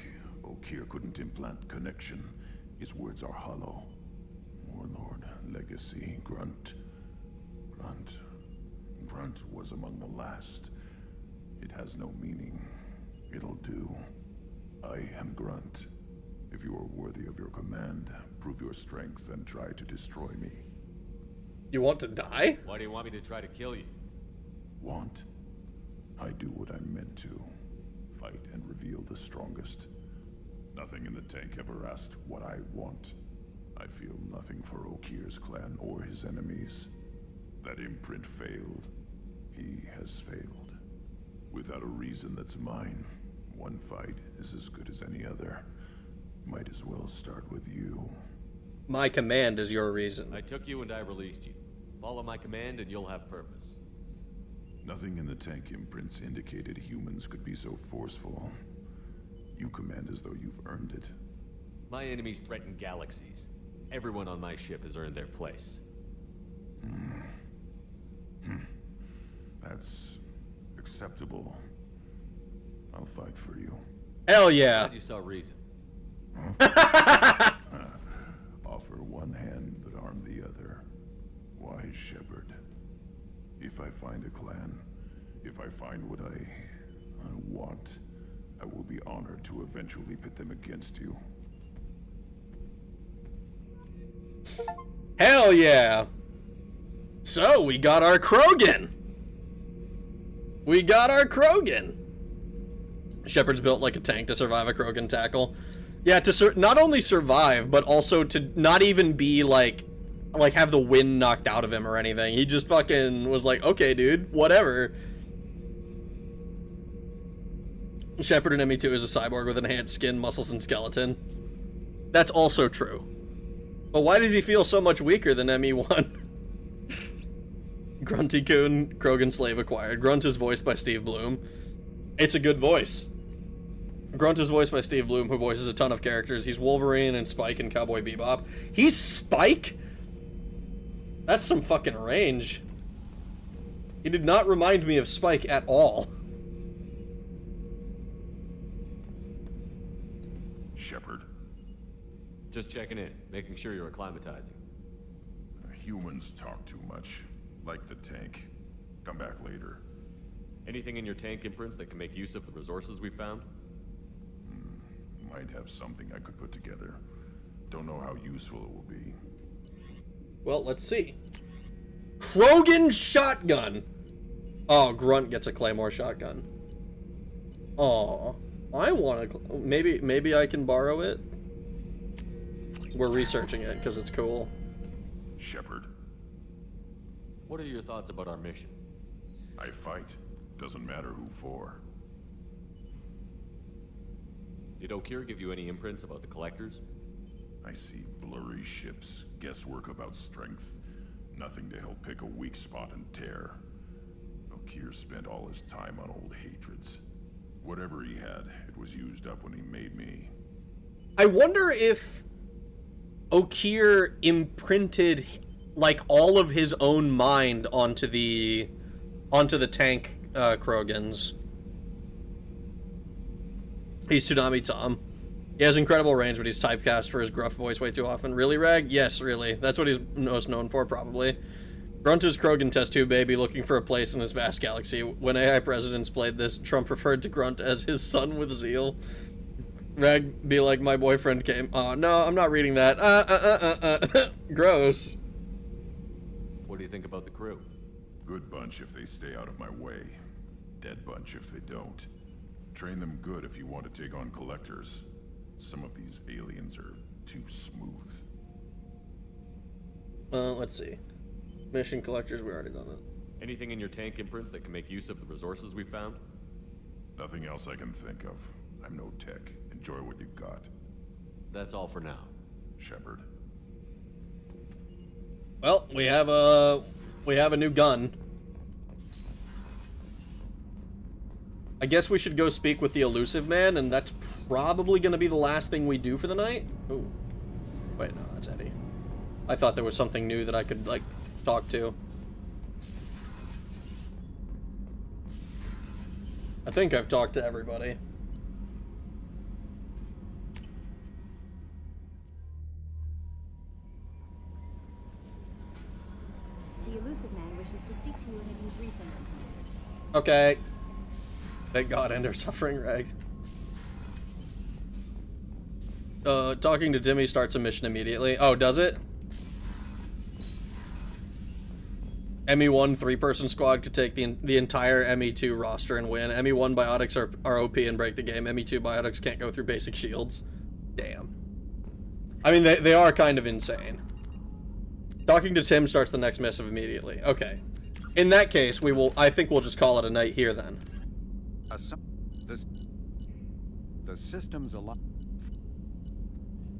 M: Okir couldn't implant connection. His words are hollow. Warlord, legacy, Grunt. Grunt was among the last. It has no meaning. It'll do. I am Grunt. If you are worthy of your command, prove your strength and try to destroy me.
A: You want to die?
C: Why do you want me to try to kill you?
M: Want? I do what I'm meant to. Fight and reveal the strongest. Nothing in the tank ever asked what I want. I feel nothing for Okir's clan or his enemies. That imprint failed. He has failed. Without a reason that's mine, one fight is as good as any other. Might as well start with you.
A: My command is your reason.
C: I took you and I released you. Follow my command and you'll have purpose.
M: Nothing in the tank imprints indicated humans could be so forceful. You command as though you've earned it.
C: My enemies threaten galaxies. Everyone on my ship has earned their place.
M: That's acceptable. I'll fight for you.
A: Hell yeah.
C: Glad you saw reason.
M: Offer one hand, but arm the other. Wise shepherd. If I find a clan, if I find what I want, I will be honored to eventually pit them against you.
A: Hell yeah. So, we got our Krogan. We got our Krogan. Shepard's built like a tank to survive a Krogan tackle. Yeah, to not only survive, but also to not even be like have the wind knocked out of him or anything. He just fucking was like, okay, dude, whatever. Shepard in ME2 is a cyborg with enhanced skin, muscles, and skeleton. That's also true. But why does he feel so much weaker than ME1? Grunty-kun, Krogan slave acquired. Grunt is voiced by Steve Bloom. It's a good voice. Grunt is voiced by Steve Bloom, who voices a ton of characters. He's Wolverine and Spike and Cowboy Bebop. He's Spike? That's some fucking range. He did not remind me of Spike at all.
M: Shepard.
C: Just checking in, making sure you're acclimatizing.
M: Humans talk too much. Like the tank. Come back later.
C: Anything in your tank imprints that can make use of the resources we found?
M: Might have something I could put together. Don't know how useful it will be.
A: Well, let's see. Krogan shotgun. Oh, Grunt gets a Claymore shotgun. Oh, I want to. Maybe I can borrow it. We're researching it because it's cool.
M: Shepard.
C: What are your thoughts about our mission?
M: I fight. Doesn't matter who for.
C: Did Okir give you any imprints about the Collectors?
M: I see blurry ships, guesswork about strength. Nothing to help pick a weak spot and tear. Okir spent all his time on old hatreds. Whatever he had, it was used up when he made me.
A: I wonder if Okir imprinted like all of his own mind onto the tank Krogans. He's Tsunami Tom. He has incredible range, but he's typecast for his gruff voice way too often. Really, Rag? Yes, really. That's what he's most known for, probably. Grunt is Krogan test tube baby, looking for a place in this vast galaxy. When AI presidents played this, Trump referred to Grunt as his son with zeal. Rag be like, my boyfriend came. Oh, no, I'm not reading that. Gross.
C: What do you think about the crew?
M: Good bunch if they stay out of my way. Dead bunch if they don't. Train them good if you want to take on Collectors. Some of these aliens are too smooth.
A: Let's see. Mission Collectors, we already done that.
C: Anything in your tank imprints that can make use of the resources we found?
M: Nothing else I can think of. I'm no tech. Enjoy what you got.
C: That's all for now.
M: Shepard.
A: Well, we have a new gun. I guess we should go speak with the elusive man, and that's probably going to be the last thing we do for the night. Ooh. Wait, no, that's Eddie. I thought there was something new that I could, like, talk to. I think I've talked to everybody.
F: The elusive man wishes to speak to you in a debriefing.
A: Okay. Thank God, end our suffering, Rag. Talking to Dimmy starts a mission immediately. Oh, does it? ME1 3-person squad could take the entire ME2 roster and win. ME1 biotics are OP and break the game. ME2 biotics can't go through basic shields. Damn. I mean, they are kind of insane. Talking to Tim starts the next missive immediately. Okay. In that case, I think we'll just call it a night here then.
H: The system's alive.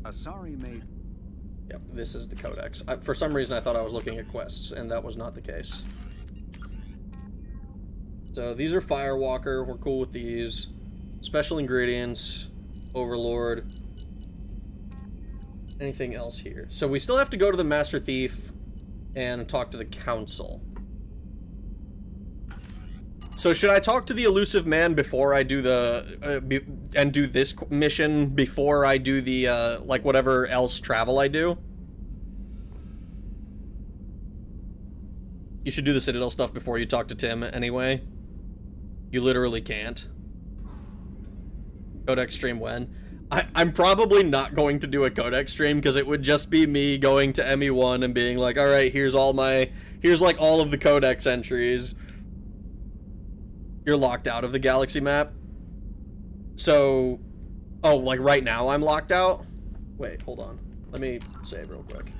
H: Asari made.
A: Yep, this is the codex. For some reason, I thought I was looking at quests, and that was not the case. So these are Firewalker. We're cool with these. Special ingredients. Overlord. Anything else here? So we still have to go to the Master Thief and talk to the Council. So should I talk to the Elusive Man before I do the and do this mission before I do the like whatever else travel I do? You should do the Citadel stuff before you talk to Tim anyway. You literally can't. Codex stream when? I'm probably not going to do a Codex stream because it would just be me going to ME1 and being like, all right, here's like all of the Codex entries. You're locked out of the galaxy map. So, oh, like right now I'm locked out? Wait, hold on. Let me save real quick.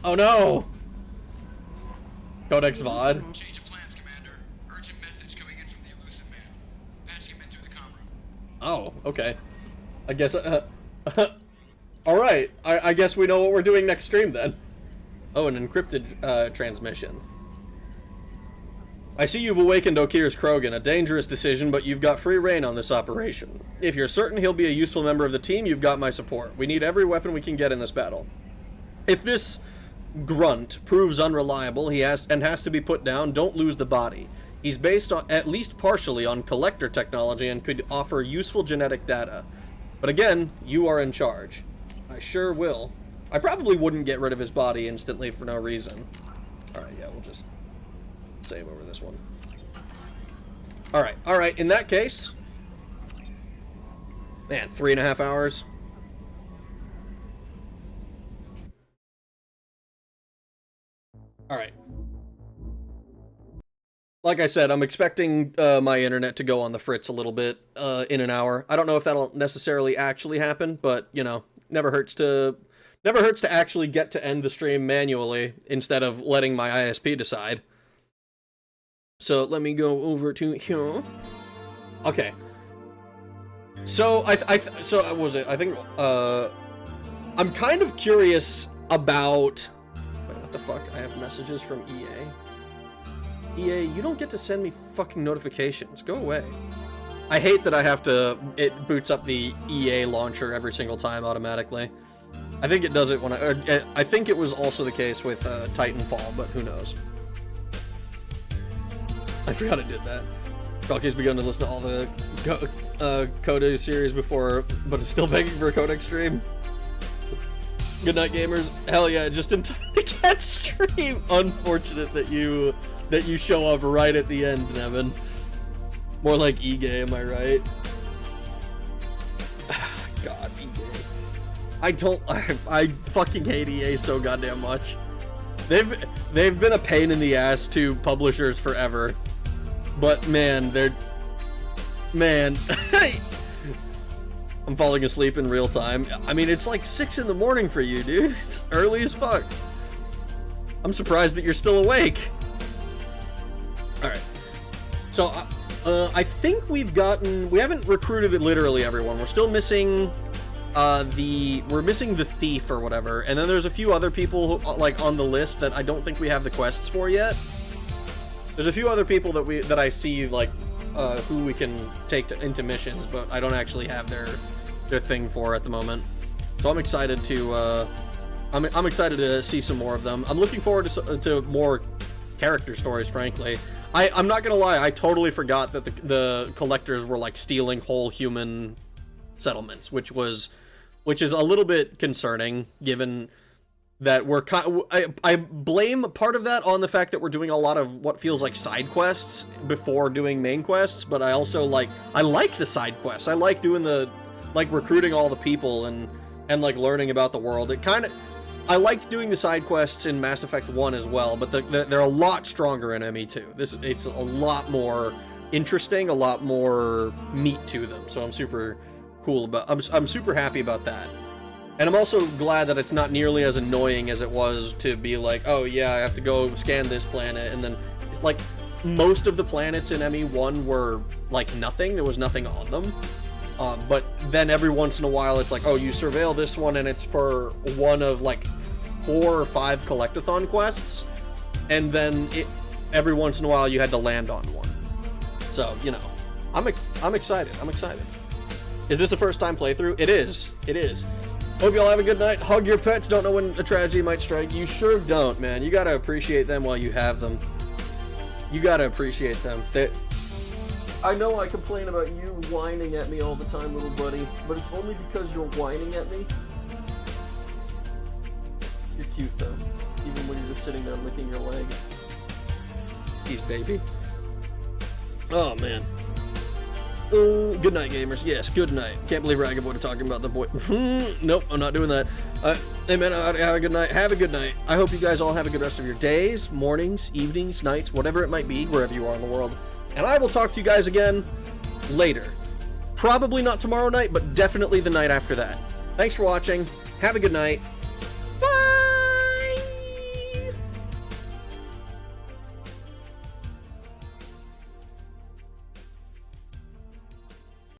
A: Oh no! Codex VOD.
Q: Change of plans, Commander. Urgent message coming in from the Elusive Man. Patching him in through the comm room.
A: Oh, okay. I guess, alright. I guess we know what we're doing next stream then. Oh, an encrypted, transmission. I see you've awakened Okir's Krogan, a dangerous decision, but you've got free reign on this operation. If you're certain he'll be a useful member of the team, you've got my support. We need every weapon we can get in this battle. If this grunt proves unreliable, has to be put down, don't lose the body. He's based on, at least partially, on collector technology and could offer useful genetic data. But again, you are in charge. I sure will. I probably wouldn't get rid of his body instantly for no reason. Alright, yeah, we'll just save over this one. Alright, in that case... Man, 3.5 hours. Alright. Like I said, I'm expecting my internet to go on the fritz a little bit in an hour. I don't know if that'll necessarily actually happen, but, you know, never hurts to actually get to end the stream manually instead of letting my ISP decide. So let me go over to here. Okay. So so what was it? I think I'm kind of curious about. Wait, what the fuck? I have messages from EA. EA, you don't get to send me fucking notifications. Go away. I hate that I have to. It boots up the EA launcher every single time automatically. I think it does it when I think it was also the case with Titanfall, but who knows? I forgot it did that. Stalky's begun to listen to all the Codex series before, but is still begging for a Codex stream. Good night, gamers. Hell yeah, just in time to get stream. Unfortunate that you show up right at the end, Nevin. More like E-Gay, am I right? God, E-Gay. I fucking hate EA so goddamn much. They've been a pain in the ass to publishers forever. But man, I'm falling asleep in real time. I mean, it's like 6 in the morning for you, dude. It's early as fuck. I'm surprised that you're still awake. Alright. So, I think we haven't recruited literally everyone. We're still missing, we're missing the thief or whatever. And then there's a few other people, who, like, on the list that I don't think we have the quests for yet. There's a few other people that I see, like, who we can take into missions, but I don't actually have their thing for at the moment. So I'm excited to, I'm excited to see some more of them. I'm looking forward to more character stories, frankly. I'm not gonna lie, I totally forgot that the collectors were, like, stealing whole human settlements, which is a little bit concerning, given that we're I blame part of that on the fact that we're doing a lot of what feels like side quests before doing main quests, but I also like the side quests. I like doing recruiting all the people and like learning about the world. I liked doing the side quests in Mass Effect 1 as well, but they're a lot stronger in ME2. It's a lot more interesting, a lot more meat to them. So I'm super cool about. I'm super happy about that. And I'm also glad that it's not nearly as annoying as it was to be like, oh yeah, I have to go scan this planet, and then, like, most of the planets in ME1 were, like, nothing. There was nothing on them. But then every once in a while it's like, oh, you surveil this one, and it's for one of, like, 4 or 5 collectathon quests, and then every once in a while you had to land on one. So, you know, I'm excited. I'm excited. Is this a first-time playthrough? It is. It is. Hope y'all have a good night. Hug your pets. Don't know when a tragedy might strike. You sure don't, man. You gotta appreciate them while you have them. You gotta appreciate them. I know I complain about you whining at me all the time, little buddy, but it's only because you're whining at me. You're cute, though. Even when you're just sitting there licking your leg. He's baby. Oh, man. Good night, gamers. Yes, good night. Can't believe Ragaboy talking about the boy. Nope, I'm not doing that. Hey, man, have a good night. Have a good night. I hope you guys all have a good rest of your days, mornings, evenings, nights, whatever it might be, wherever you are in the world. And I will talk to you guys again later. Probably not tomorrow night, but definitely the night after that. Thanks for watching. Have a good night.